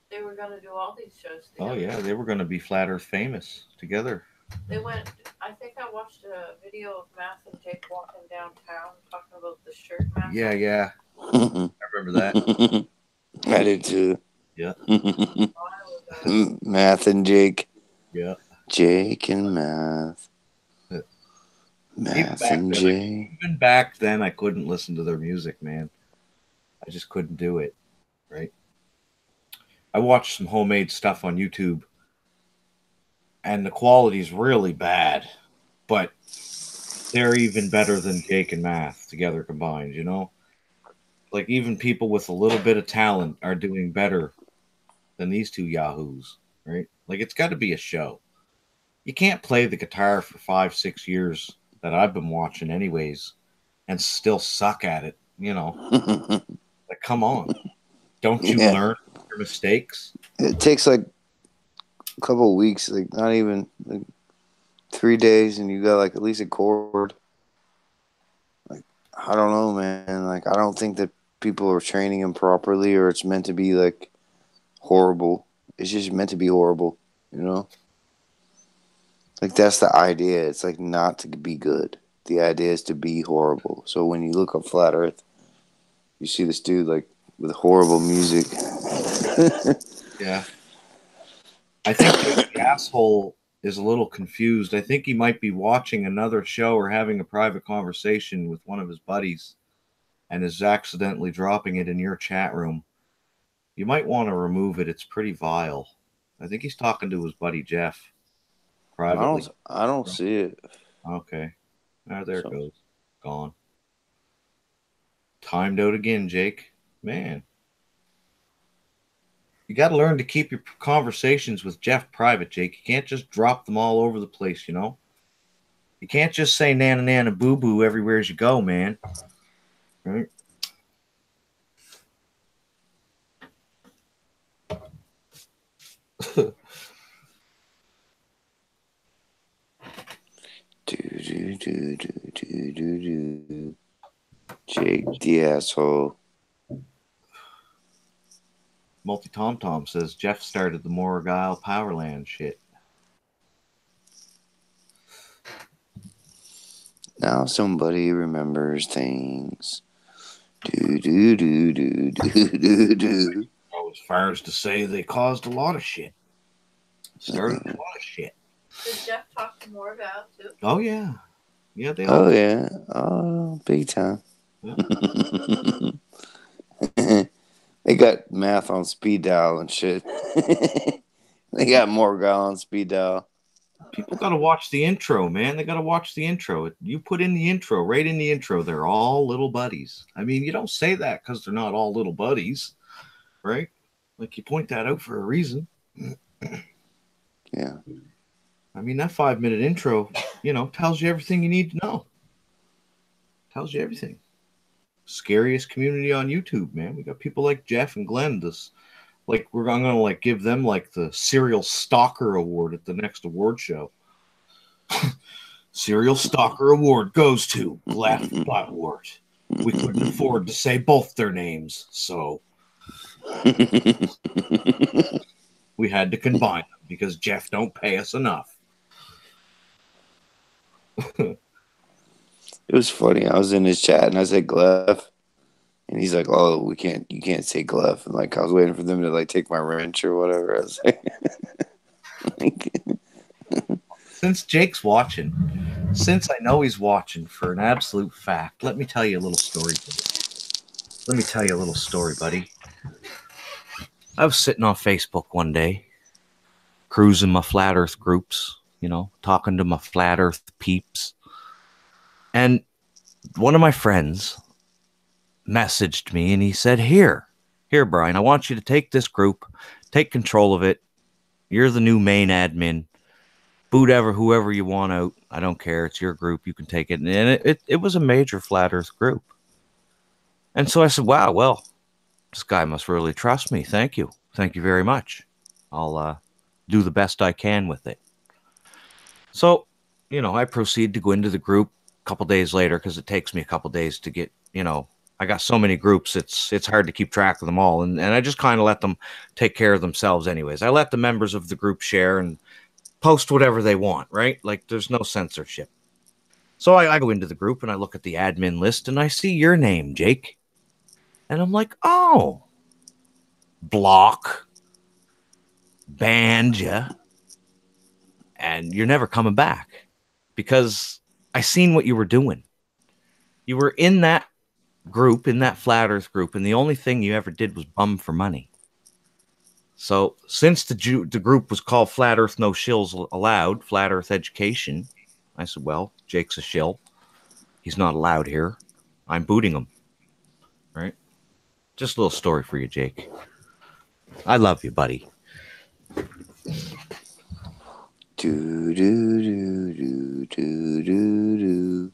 They were gonna do all these shows together. Oh yeah, they were going to be Flat Earth famous together. They went. I think I watched a video of Math and Jake walking downtown talking about the shirt Math. Yeah, had yeah. I remember that. I did too. Yeah. a while ago. Math and Jake. Yeah. Jake and Math. Even Math back and then, Jake. even back then, I couldn't listen to their music, man. I just couldn't do it. Right. I watched some homemade stuff on YouTube, and the quality's really bad, but they're even better than Jake and Math together combined, you know? Like, even people with a little bit of talent are doing better than these two yahoos, right? Like, it's got to be a show. You can't play the guitar for 5, 6 years that I've been watching anyways and still suck at it, you know? Like, come on. Don't you Yeah. learn your mistakes? It takes like a couple of weeks, like not even like 3 days, and you got like at least a chord. Like, I don't know, man. Like, I don't think that people are training him properly, or it's meant to be like horrible. It's just meant to be horrible, you know? Like, that's the idea. It's like not to be good. The idea is to be horrible. So when you look up Flat Earth, you see this dude like with horrible music. Yeah. I think the asshole is a little confused. I think he might be watching another show or having a private conversation with one of his buddies and is accidentally dropping it in your chat room. You might want to remove it. It's pretty vile. I think he's talking to his buddy Jeff privately. I don't see it. Okay. Oh, there So- it goes. Gone. Timed out again, Jake. Man. You got to learn to keep your conversations with Jeff private, Jake. You can't just drop them all over the place, you know? You can't just say nana nana boo boo everywhere as you go, man. Right? Do. Jake the asshole. Multi Tom Tom says Jeff started the Morgile Powerland shit. Now somebody remembers things. Do. Go as far as to say they caused a lot of shit. Started a lot of shit. Did Jeff talk to Morgal too? Oh yeah. Yeah, they all Oh yeah. Oh, big time. Yeah. They got Math on speed dial and shit. They got Morgal on speed dial. People got to watch the intro, man. They got to watch the intro. You put in the intro, right in the intro, they're all little buddies. I mean, you don't say that because they're not all little buddies, right? Like, you point that out for a reason. Yeah. I mean, that 5-minute intro, you know, tells you everything you need to know. Tells you everything. Scariest community on YouTube, man. We got people like Jeff and Glenn. This, like, I'm gonna like give them like the serial stalker award at the next award show. Serial stalker award goes to Glass Butwort. We couldn't afford to say both their names, so we had to combine them because Jeff don't pay us enough. It was funny. I was in his chat and I said Gleph. And he's like, "Oh, you can't say Gleph." And like, I was waiting for them to like take my wrench or whatever. I was like, Since Jake's watching, since I know he's watching for an absolute fact, let me tell you a little story, buddy. Let me tell you a little story, buddy. I was sitting on Facebook one day, cruising my Flat Earth groups, you know, talking to my Flat Earth peeps. And one of my friends messaged me and he said, Here, Brian, I want you to take this group, take control of it. You're the new main admin. Boot whoever you want out. I don't care. It's your group. You can take it. And it was a major Flat Earth group. And so I said, wow, well, this guy must really trust me. Thank you. Thank you very much. I'll do the best I can with it. So, you know, I proceed to go into the group a couple days later because it takes me a couple days to get, you know, I got so many groups, it's hard to keep track of them all. And I just kind of let them take care of themselves anyways. I let the members of the group share and post whatever they want, right? Like there's no censorship. So I go into the group and I look at the admin list and I see your name, Jake. And I'm like, oh, block, banned ya, and you're never coming back because I seen what you were doing. You were in that group, in that Flat Earth group, and the only thing you ever did was bum for money. So since the group was called Flat Earth No Shills Allowed, Flat Earth Education, I said, well, Jake's a shill. He's not allowed here. I'm booting him. Right? Just a little story for you, Jake. I love you, buddy. Do do do do do do do.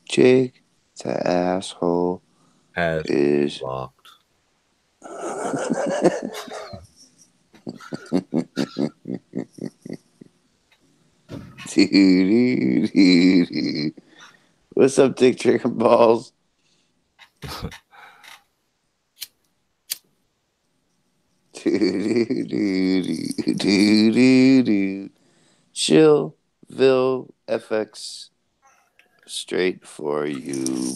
Jake, the asshole, is blocked. Do, do, do, do. What's up, Dick Chicken Balls? Do, do, do, do, do, do, do. Shillville FX straight for you.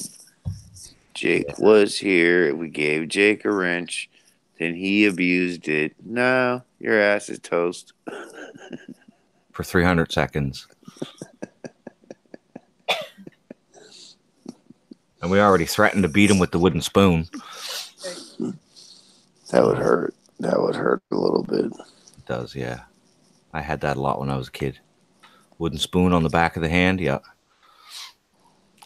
Jake was here. We gave Jake a wrench. Then he abused it. No, your ass is toast. For 300 seconds. And we already threatened to beat him with the wooden spoon. That would hurt. That would hurt a little bit. It does, yeah. I had that a lot when I was a kid. Wooden spoon on the back of the hand, yeah.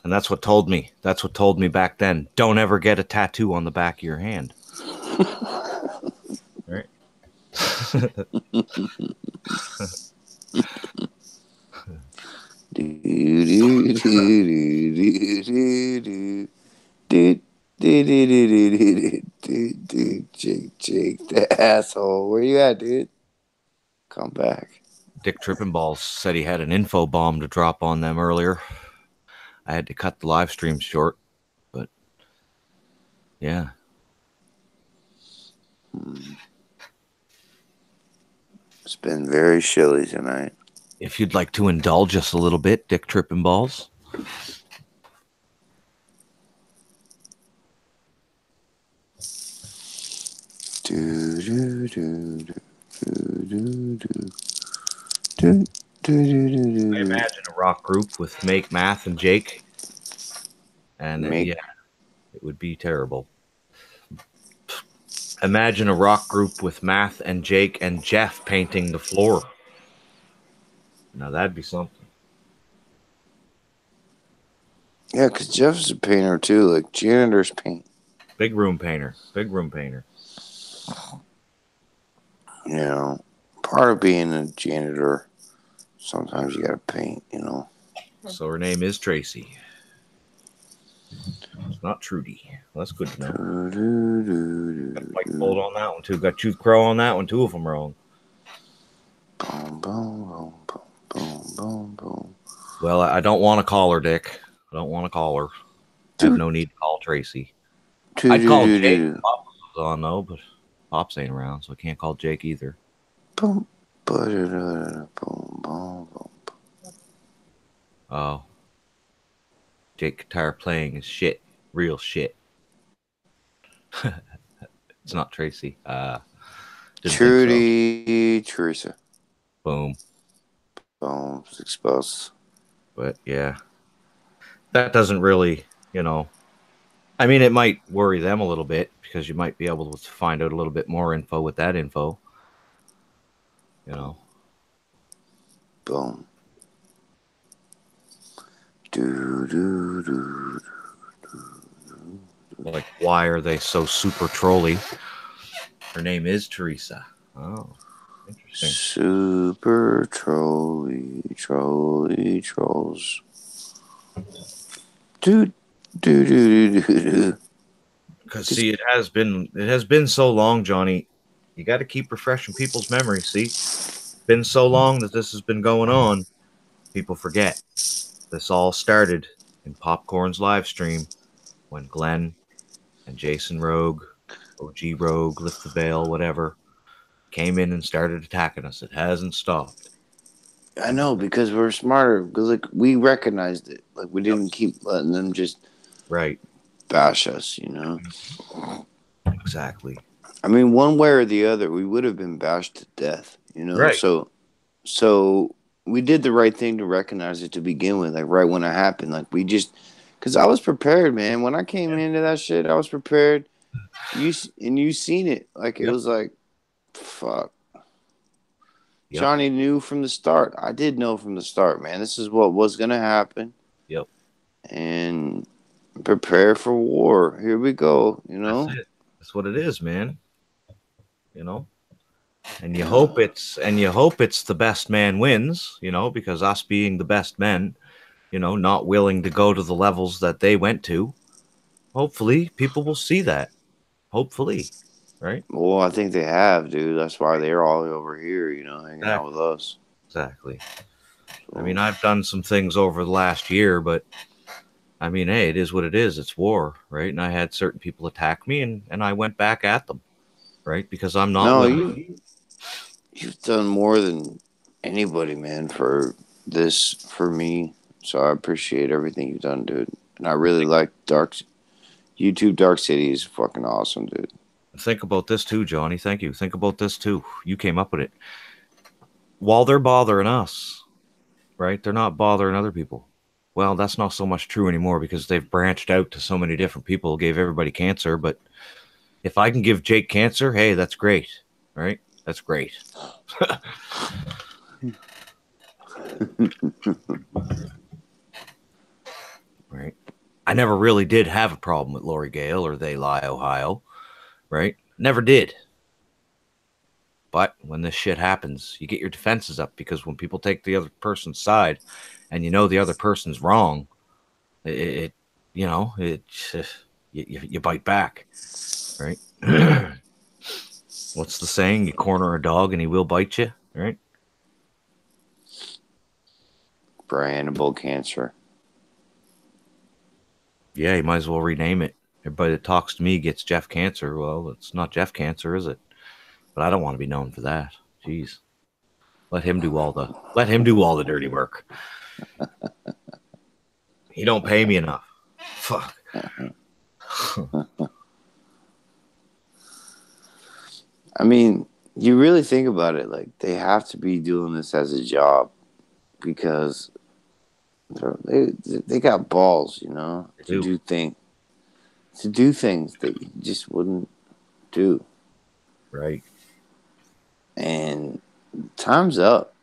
And that's what told me. That's what told me back then. Don't ever get a tattoo on the back of your hand. Right? Jake, the asshole. Where you at, dude? Come back. Dick Trippin' Balls said he had an info bomb to drop on them earlier. I had to cut the live stream short, but yeah. It's been very chilly tonight. If you'd like to indulge us a little bit, Dick Trippin' Balls. Do, do, do, do, do, do, do. I imagine a rock group with Make, Math, and Jake. And yeah, it would be terrible. Imagine a rock group with Math and Jake and Jeff painting the floor. Now that'd be something. Yeah, because Jeff's a painter too, like janitors paint. Big room painter. Big room painter. You know, part of being a janitor, sometimes you gotta paint, you know. So her name is Tracy. It's not Trudy. Well, that's good to know. Got Mike Bolt on that one too. Got Tooth Crow on that one. Two of them wrong. Boom, boom, boom, boom, boom, boom, boom. Well, I don't want to call her, Dick. I don't want to call her. I have no need to call Tracy. I'd call Jake. Pop was on though, but Pop's ain't around, so I can't call Jake either. Boom, boom, boom, boom. Oh. Jake guitar playing is shit. Real shit. It's not Tracy. Trudy, so. Teresa. Boom. Boom. Exposed. But yeah. That doesn't really, you know. I mean, it might worry them a little bit because you might be able to find out a little bit more info with that info. You know. Boom. Do, do, do, do. Like, why are they so super trolly? Her name is Teresa. Oh, interesting. Super trolly trolls. Do, do, do, do, do. Because see, it has been so long, Johnny. You got to keep refreshing people's memories. See, it's been so long that this has been going on. People forget. This all started in Popcorn's live stream when Glenn And Jason Rogue, OG Rogue, Lift the Veil, whatever, came in and started attacking us. It hasn't stopped. I know, because we're smarter. Because like we recognized it. Like we didn't keep letting them just Right. bash us. You know. Exactly. I mean, one way or the other, we would have been bashed to death. You know. Right. So we did the right thing to recognize it to begin with. Like right when it happened. Like we just. Because I was prepared, man. When I came into that shit, I was prepared. You seen it. Like it Yep. was like, fuck. Yep. Johnny knew from the start. I did know from the start, man. This is what was gonna happen. Yep. And prepare for war. Here we go. You know. That's it. That's what it is, man. You know. And you hope it's the best man wins. You know, because us being the best men, you know, not willing to go to the levels that they went to. Hopefully, people will see that. Hopefully, right? Well, I think they have, dude. That's why they're all over here. You know, hanging out with us. Exactly. So, I mean, I've done some things over the last year, but I mean, hey, it is what it is. It's war, right? And I had certain people attack me, and I went back at them, right? Because I'm not no, willing. you've done more than anybody, man, for this, for me. So I appreciate everything you've done, dude. And I really like YouTube Dark City is fucking awesome, dude. Think about this too, Johnny. Thank you. Think about this too. You came up with it. While they're bothering us, right? They're not bothering other people. Well, that's not so much true anymore because they've branched out to so many different people, gave everybody cancer. But if I can give Jake cancer, hey, that's great, right? That's great. Right. I never really did have a problem with Lori Gale or They Lie Ohio, right? Never did. But when this shit happens, you get your defenses up because when people take the other person's side and you know the other person's wrong, you bite back, right? What's the saying? You corner a dog and he will bite you, right? Brandable cancer. Yeah, you might as well rename it. Everybody that talks to me gets Jeff Cancer. Well, it's not Jeff Cancer, is it? But I don't want to be known for that. Jeez. Let him do all the dirty work. He don't pay me enough. Fuck. I mean, you really think about it, like they have to be doing this as a job because they got balls, you know, to do things that you just wouldn't do. Right. And time's up.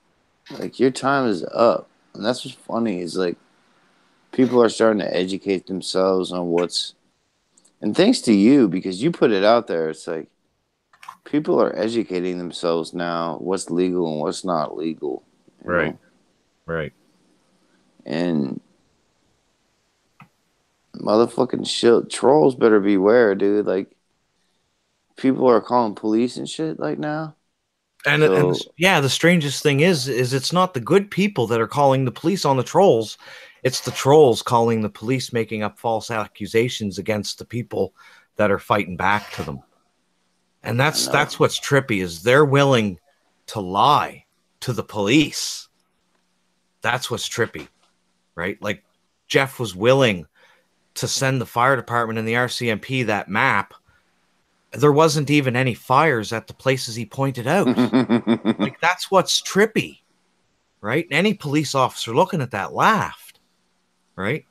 Like your time is up. And that's what's funny is like people are starting to educate themselves on what's, and thanks to you, because you put it out there, it's like people are educating themselves now what's legal and what's not legal. Right. Right. And motherfucking trolls better beware, dude. Like people are calling police and shit like now. And the strangest thing is it's not the good people that are calling the police on the trolls. It's the trolls calling the police, making up false accusations against the people that are fighting back to them. And that's what's trippy is they're willing to lie to the police. That's what's trippy, right? Like Jeff was willing to send the fire department and the RCMP that map. There wasn't even any fires at the places he pointed out. Like, that's what's trippy, right? And any police officer looking at that laughed, right?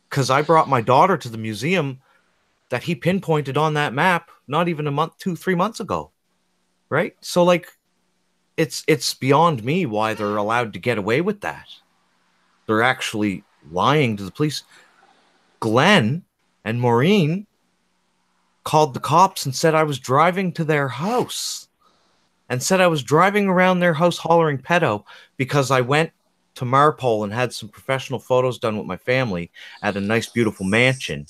Because I brought my daughter to the museum that he pinpointed on that map not even a month, 2-3 months ago, right? So, like, it's beyond me why they're allowed to get away with that. They're actually lying to the police. Glenn and Maureen called the cops and said I was driving to their house and said I was driving around their house hollering pedo because I went to Marpole and had some professional photos done with my family at a nice, beautiful mansion.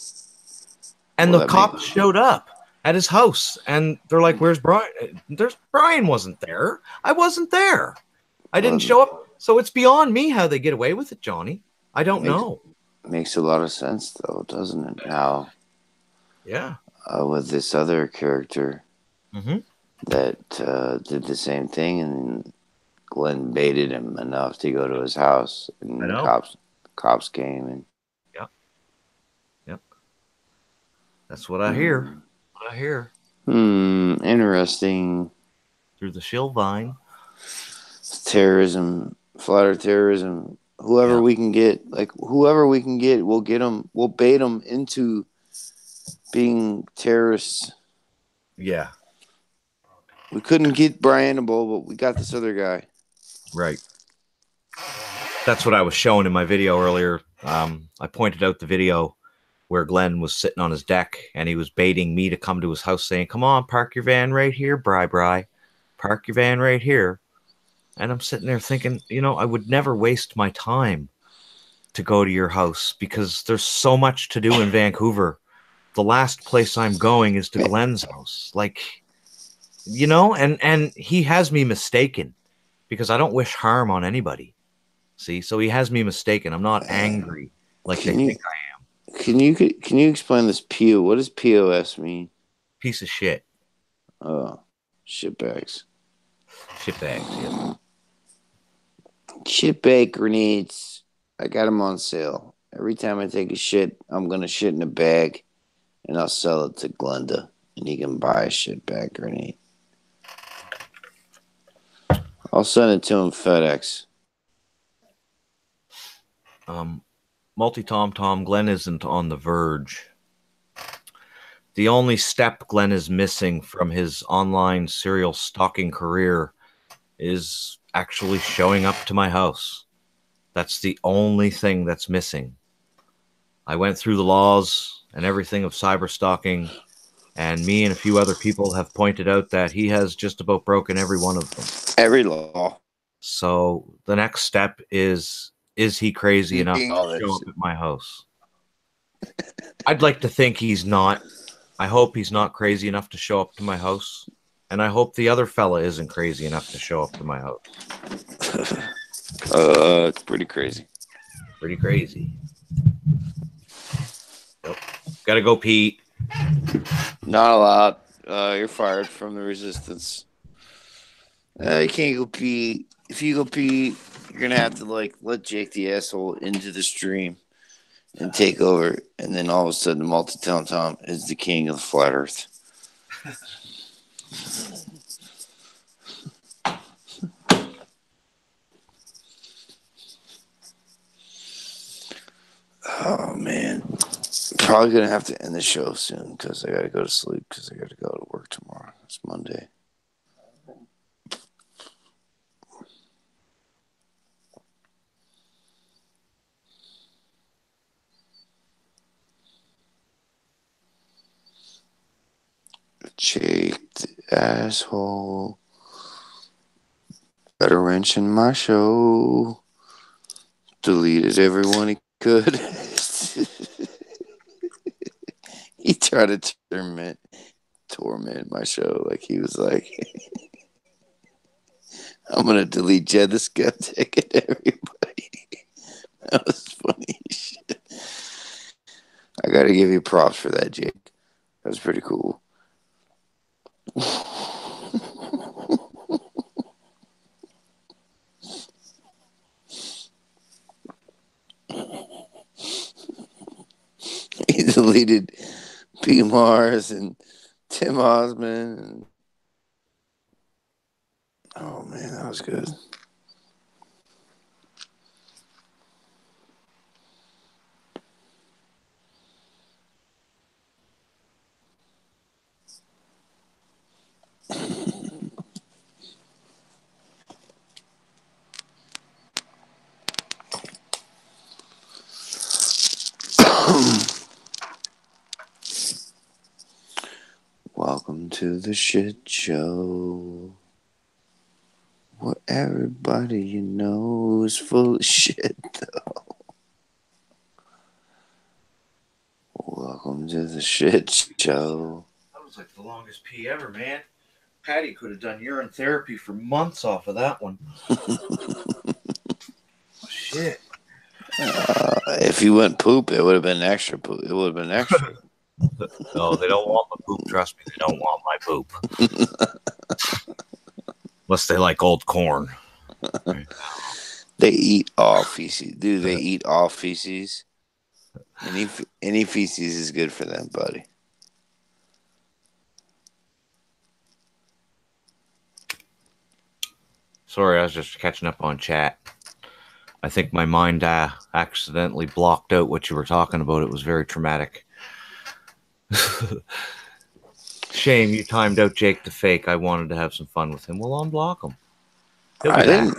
And the cops showed up at his house and they're like, where's Brian? Brian wasn't there. I wasn't there. I didn't show up. So it's beyond me how they get away with it, Johnny. I don't know. Makes a lot of sense though, doesn't it? How Yeah. with this other character Mm-hmm. that did the same thing, and Glenn baited him enough to go to his house, I and the know. cops came, and Yep. Yep. That's what I hear. hmm, What I hear interesting. through the shill vine. Terrorism, flat earth terrorism. Yeah. Whoever we can get, we'll get them. We'll bait them into being terrorists. Yeah. We couldn't get Brian Bull, but we got this other guy. Right. That's what I was showing in my video earlier. I pointed out the video where Glenn was sitting on his deck and he was baiting me to come to his house saying, "Come on, park your van right here, Bri. Park your van right here." And I'm sitting there thinking, I would never waste my time to go to your house because there's so much to do in Vancouver. The last place I'm going is to Glenn's house. And he has me mistaken because I don't wish harm on anybody. See, so he has me mistaken. I'm not angry like they think I am. Can you explain this PO? What does POS mean? Piece of shit. Oh, shitbags. Shitbags, yeah. Shitbag grenades. I got them on sale. Every time I take a shit, I'm gonna shit in a bag, and I'll sell it to Glenda, and he can buy a shitbag grenade. I'll send it to him FedEx. Multi-Tom, Glenn isn't on the verge. The only step Glenn is missing from his online serial stalking career is actually showing up to my house. That's the only thing that's missing. I went through the laws and everything of cyber stalking, and me and a few other people have pointed out that he has just about broken every one of them. Every law. So the next step is he crazy enough to show up at my house? I'd like to think he's not. I hope he's not crazy enough to show up to my house. And I hope the other fella isn't crazy enough to show up to my house. It's pretty crazy. Pretty crazy. Yep. Gotta go, Pete. Not allowed. You're fired from the resistance. You can't go pee. If you go pee, you're gonna have to let Jake the asshole into the stream and take over, and then all of a sudden, Multi-Town Tom is the king of the flat Earth. Oh man, probably gonna have to end the show soon because I gotta go to sleep because I gotta go to work tomorrow. It's Monday. Jake the asshole. Got a wrench in my show. Deleted everyone he could. He tried to torment my show. Like he was like, I'm gonna delete Jed the Skeptic and everybody. That was funny shit. I gotta give you props for that, Jake. That was pretty cool. He deleted P. Mars and Tim Osmond. And... Oh man, that was good. Welcome to the shit show. What everybody you know is full of shit, though. Welcome to the shit show. That was like the longest pee ever, man. Patty could have done urine therapy for months off of that one. Shit. If you went poop, it would have been extra poop. It would have been extra. No, they don't want my poop. Trust me, they don't want my poop. Unless they like old corn. Right. They eat all feces. Dude, they eat all feces. Any feces is good for them, buddy. Sorry, I was just catching up on chat. I think my mind accidentally blocked out what you were talking about. It was very traumatic. Shame you timed out Jake the fake. I wanted to have some fun with him. Well, unblock him. I didn't.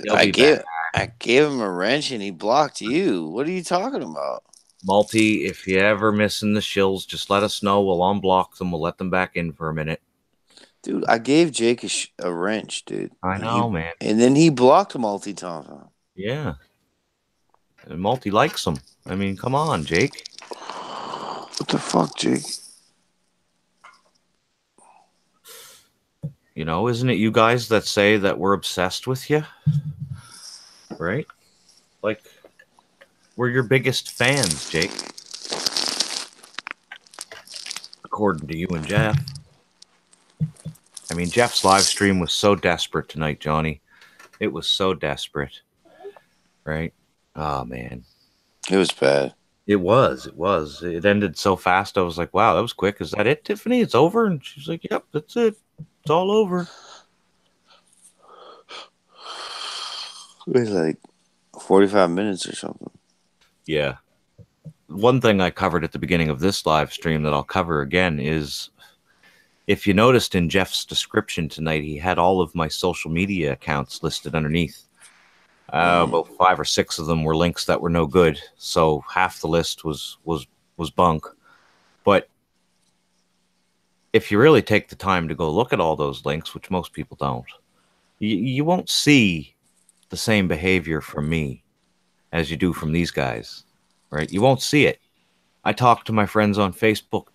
He'll be back. I gave him a wrench and he blocked you. What are you talking about? Multi, if you ever missing the shills, just let us know. We'll unblock them. We'll let them back in for a minute. Dude, I gave Jake a wrench, dude. I know, man. And then he blocked multi-time. Yeah. And Multi likes them. I mean, come on, Jake. What the fuck, Jake? You know, isn't it you guys that say that we're obsessed with you? Right? Like, we're your biggest fans, Jake. According to you and Jeff. I mean, Jeff's live stream was so desperate tonight, Johnny. It was so desperate. Right? Oh, man. It was bad. It was. It ended so fast. I was like, wow, that was quick. Is that it, Tiffany? It's over? And she's like, yep, that's it. It's all over. It was like 45 minutes or something. Yeah. One thing I covered at the beginning of this live stream that I'll cover again is, if you noticed in Jeff's description tonight, he had all of my social media accounts listed underneath. About 5 or 6 of them were links that were no good. So half the list was bunk. But if you really take the time to go look at all those links, which most people don't, you won't see the same behavior from me as you do from these guys, right? You won't see it. I talk to my friends on Facebook.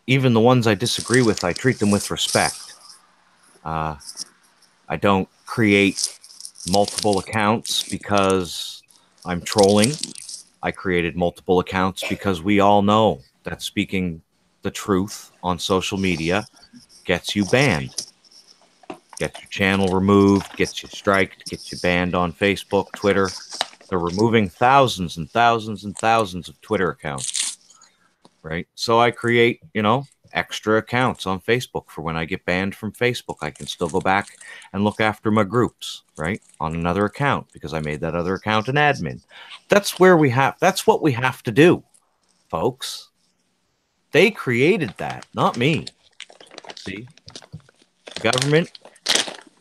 Even the ones I disagree with, I treat them with respect. I don't create multiple accounts because I'm trolling. I created multiple accounts because we all know that speaking the truth on social media gets you banned, gets your channel removed, gets you striked, gets you banned on Facebook, Twitter. They're removing thousands and thousands and thousands of Twitter accounts, right? So I create, extra accounts on Facebook for when I get banned from Facebook. I can still go back and look after my groups, right, on another account because I made that other account an admin. That's what we have to do, folks. They created that, not me. See? The government,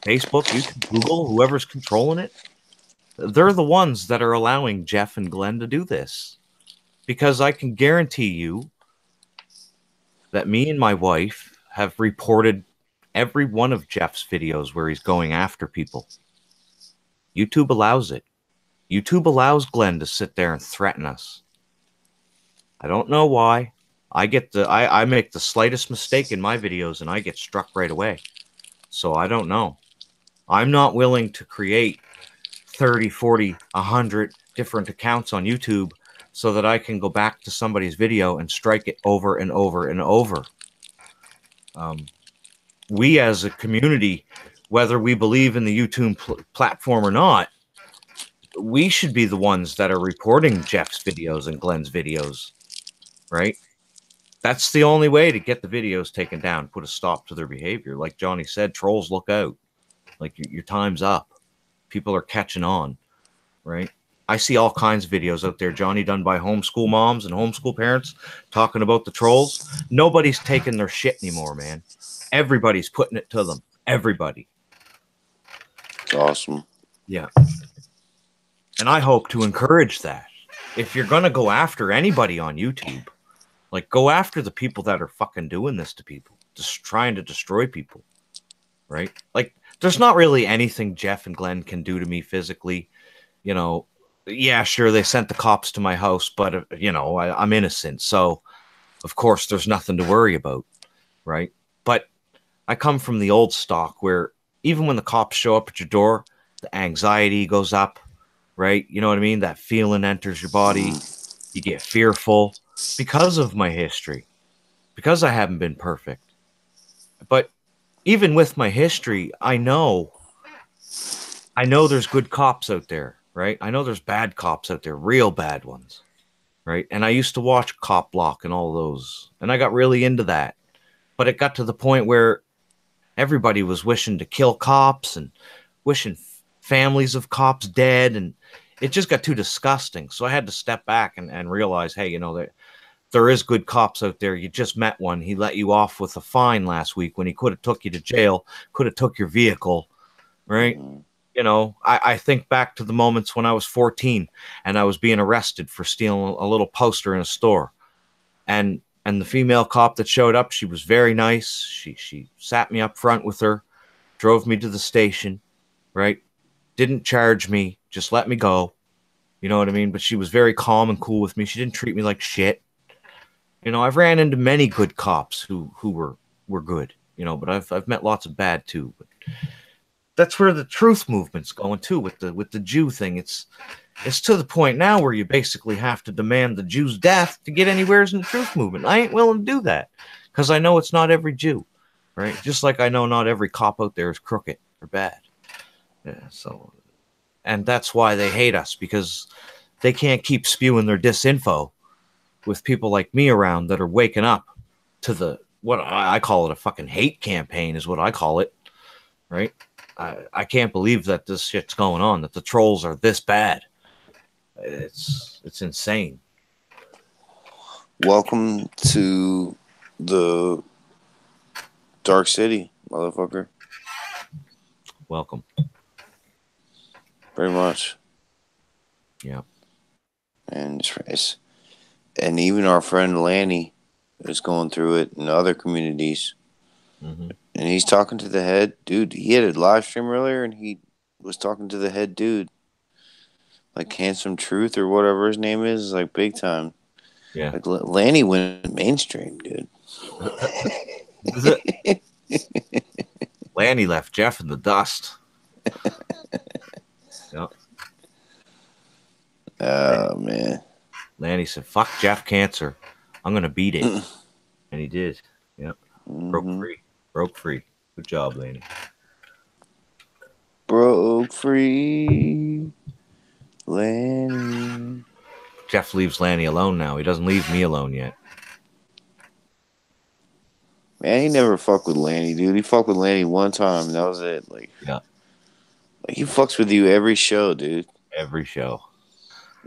Facebook, YouTube, Google, whoever's controlling it, they're the ones that are allowing Jeff and Glenn to do this. Because I can guarantee you that me and my wife have reported every one of Jeff's videos where he's going after people. YouTube allows it. YouTube allows Glenn to sit there and threaten us. I don't know why. I make the slightest mistake in my videos and I get struck right away. So I don't know. I'm not willing to create 30, 40, 100 different accounts on YouTube so that I can go back to somebody's video and strike it over and over and over. We as a community, whether we believe in the YouTube platform or not, we should be the ones that are reporting Jeff's videos and Glenn's videos, right? That's the only way to get the videos taken down, put a stop to their behavior. Like Johnny said, trolls, look out. Like your time's up. People are catching on, right? I see all kinds of videos out there, Johnny, done by homeschool moms and homeschool parents talking about the trolls. Nobody's taking their shit anymore, man. Everybody's putting it to them. Everybody. It's awesome. Yeah. And I hope to encourage that. If you're going to go after anybody on YouTube, like go after the people that are fucking doing this to people, just trying to destroy people, right? Like there's not really anything Jeff and Glenn can do to me physically, Yeah, sure, they sent the cops to my house, but, I'm innocent. So, of course, there's nothing to worry about, right? But I come from the old stock where even when the cops show up at your door, the anxiety goes up, right? You know what I mean? That feeling enters your body. You get fearful. because of my history, because I haven't been perfect. But even with my history, I know there's good cops out there, right? I know there's bad cops out there, real bad ones, right? And I used to watch Cop Block and all those, and I got really into that. But it got to the point where everybody was wishing to kill cops and wishing families of cops dead, and it just got too disgusting. So I had to step back and realize, hey, there is good cops out there. You just met one. He let you off with a fine last week when he could have took you to jail, could have took your vehicle, right? I think back to the moments when I was 14 and I was being arrested for stealing a little poster in a store. And the female cop that showed up, she was very nice. She sat me up front with her, drove me to the station, right? Didn't charge me, just let me go. You know what I mean? But she was very calm and cool with me. She didn't treat me like shit. I've ran into many good cops who were good, but I've met lots of bad too. But that's where the truth movement's going too with the Jew thing. It's to the point now where you basically have to demand the Jew's death to get anywhere in the truth movement. I ain't willing to do that because I know it's not every Jew, right? Just like I know not every cop out there is crooked or bad. Yeah, so, and that's why they hate us, because they can't keep spewing their disinfo with people like me around that are waking up to what I call it, a fucking hate campaign is what I call it, right? I can't believe that this shit's going on, that the trolls are this bad. It's insane. Welcome to the Dark City, motherfucker. Welcome. Very much. Yeah. And even our friend Lanny is going through it in other communities. Mm-hmm. And he's talking to the head dude. He had a live stream earlier and he was talking to the head dude. Like Handsome Truth or whatever his name is, like big time. Yeah. Like Lanny went mainstream, dude. Lanny left Jeff in the dust. Yep. Oh, man. Lanny said, fuck Jeff Cancer. I'm going to beat it. And he did. Yep. Mm-hmm. Broke free. Good job, Lanny. Broke free. Lanny. Jeff leaves Lanny alone now. He doesn't leave me alone yet. Man, he never fucked with Lanny, dude. He fucked with Lanny one time, and that was it. Yeah. Like he fucks with you every show, dude. Every show.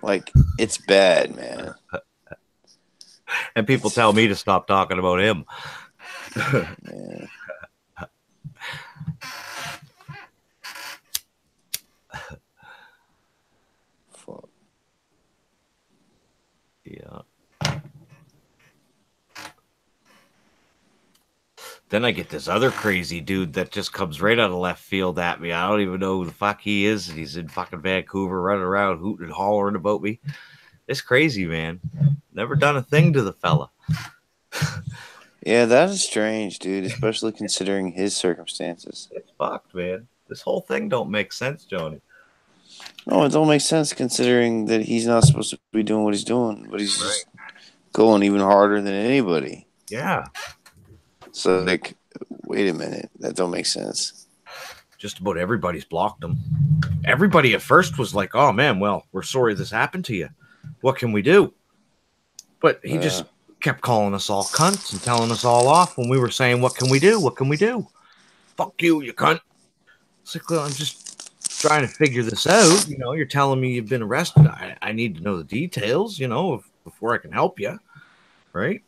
Like, it's bad, man. And people tell me to stop talking about him. Yeah. Fuck. Yeah. Then I get this other crazy dude that just comes right out of left field at me. I don't even know who the fuck he is. And he's in fucking Vancouver running around hooting and hollering about me. It's crazy, man. Never done a thing to the fella. Yeah, that is strange, dude, especially considering his circumstances. It's fucked, man. This whole thing don't make sense, Johnny. No, it don't make sense considering that he's not supposed to be doing what he's doing, but he's just going even harder than anybody. Yeah. So, like, wait a minute. That don't make sense. Just about everybody's blocked him. Everybody at first was like, oh, man, well, we're sorry this happened to you. What can we do? But he just kept calling us all cunts and telling us all off when we were saying, what can we do? What can we do? Fuck you, you cunt. It's like, well, I'm just trying to figure this out. You're telling me you've been arrested. I need to know the details, before I can help you. Right?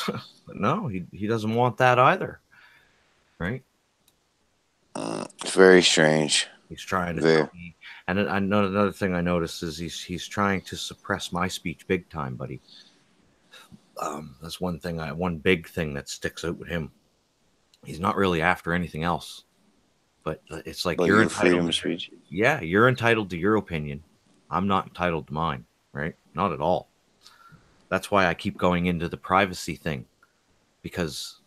But no, he doesn't want that either. Right? It's very strange. He's trying to tell me. And another thing I noticed is he's trying to suppress my speech big time, buddy. That's one big thing that sticks out with him. He's not really after anything else. But it's like you're entitled freedom of speech. Yeah, you're entitled to your opinion. I'm not entitled to mine, right? Not at all. That's why I keep going into the privacy thing. Because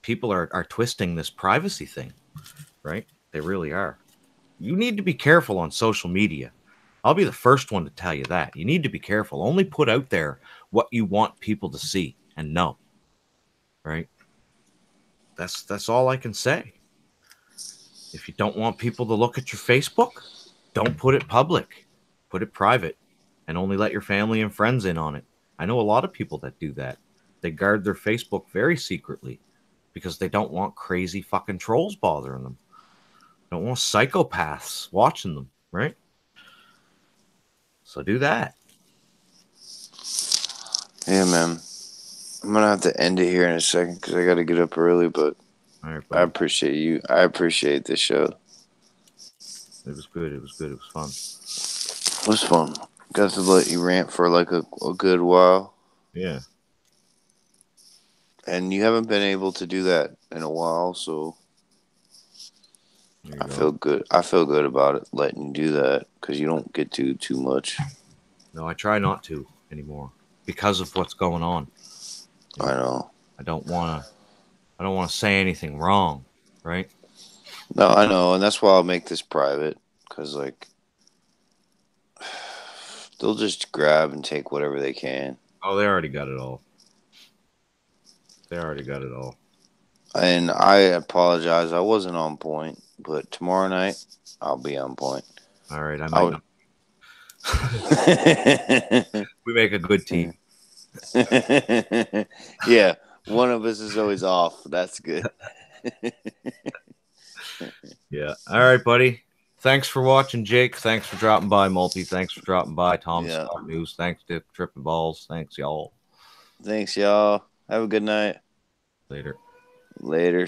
people are twisting this privacy thing, right? They really are. You need to be careful on social media. I'll be the first one to tell you that. You need to be careful. Only put out there what you want people to see and know. Right? That's all I can say. If you don't want people to look at your Facebook, don't put it public. Put it private and only let your family and friends in on it. I know a lot of people that do that. They guard their Facebook very secretly because they don't want crazy fucking trolls bothering them. Don't want psychopaths watching them, right? So do that. Yeah, man. I'm gonna have to end it here in a second because I got to get up early. But All right, I appreciate you. I appreciate this show. It was good. It was good. It was fun. It was fun. Got to let you rant for like a good while. Yeah. And you haven't been able to do that in a while, so I feel good. I feel good about it letting you do that because you don't get to too much. No, I try not to anymore because of what's going on. I know. I don't want to say anything wrong, right? No, I know, and that's why I'll make this private because like they'll just grab and take whatever they can. Oh, they already got it all. They already got it all. And I apologize. I wasn't on point, but tomorrow night I'll be on point. All right, I might not. We make a good team. Yeah, one of us is always off. That's good. Yeah. All right, buddy. Thanks for watching, Jake. Thanks for dropping by, Multi. Thanks for dropping by, Tom Scott News. Thanks to Tripping Balls. Thanks, y'all. Thanks, y'all. Have a good night. Later. Later.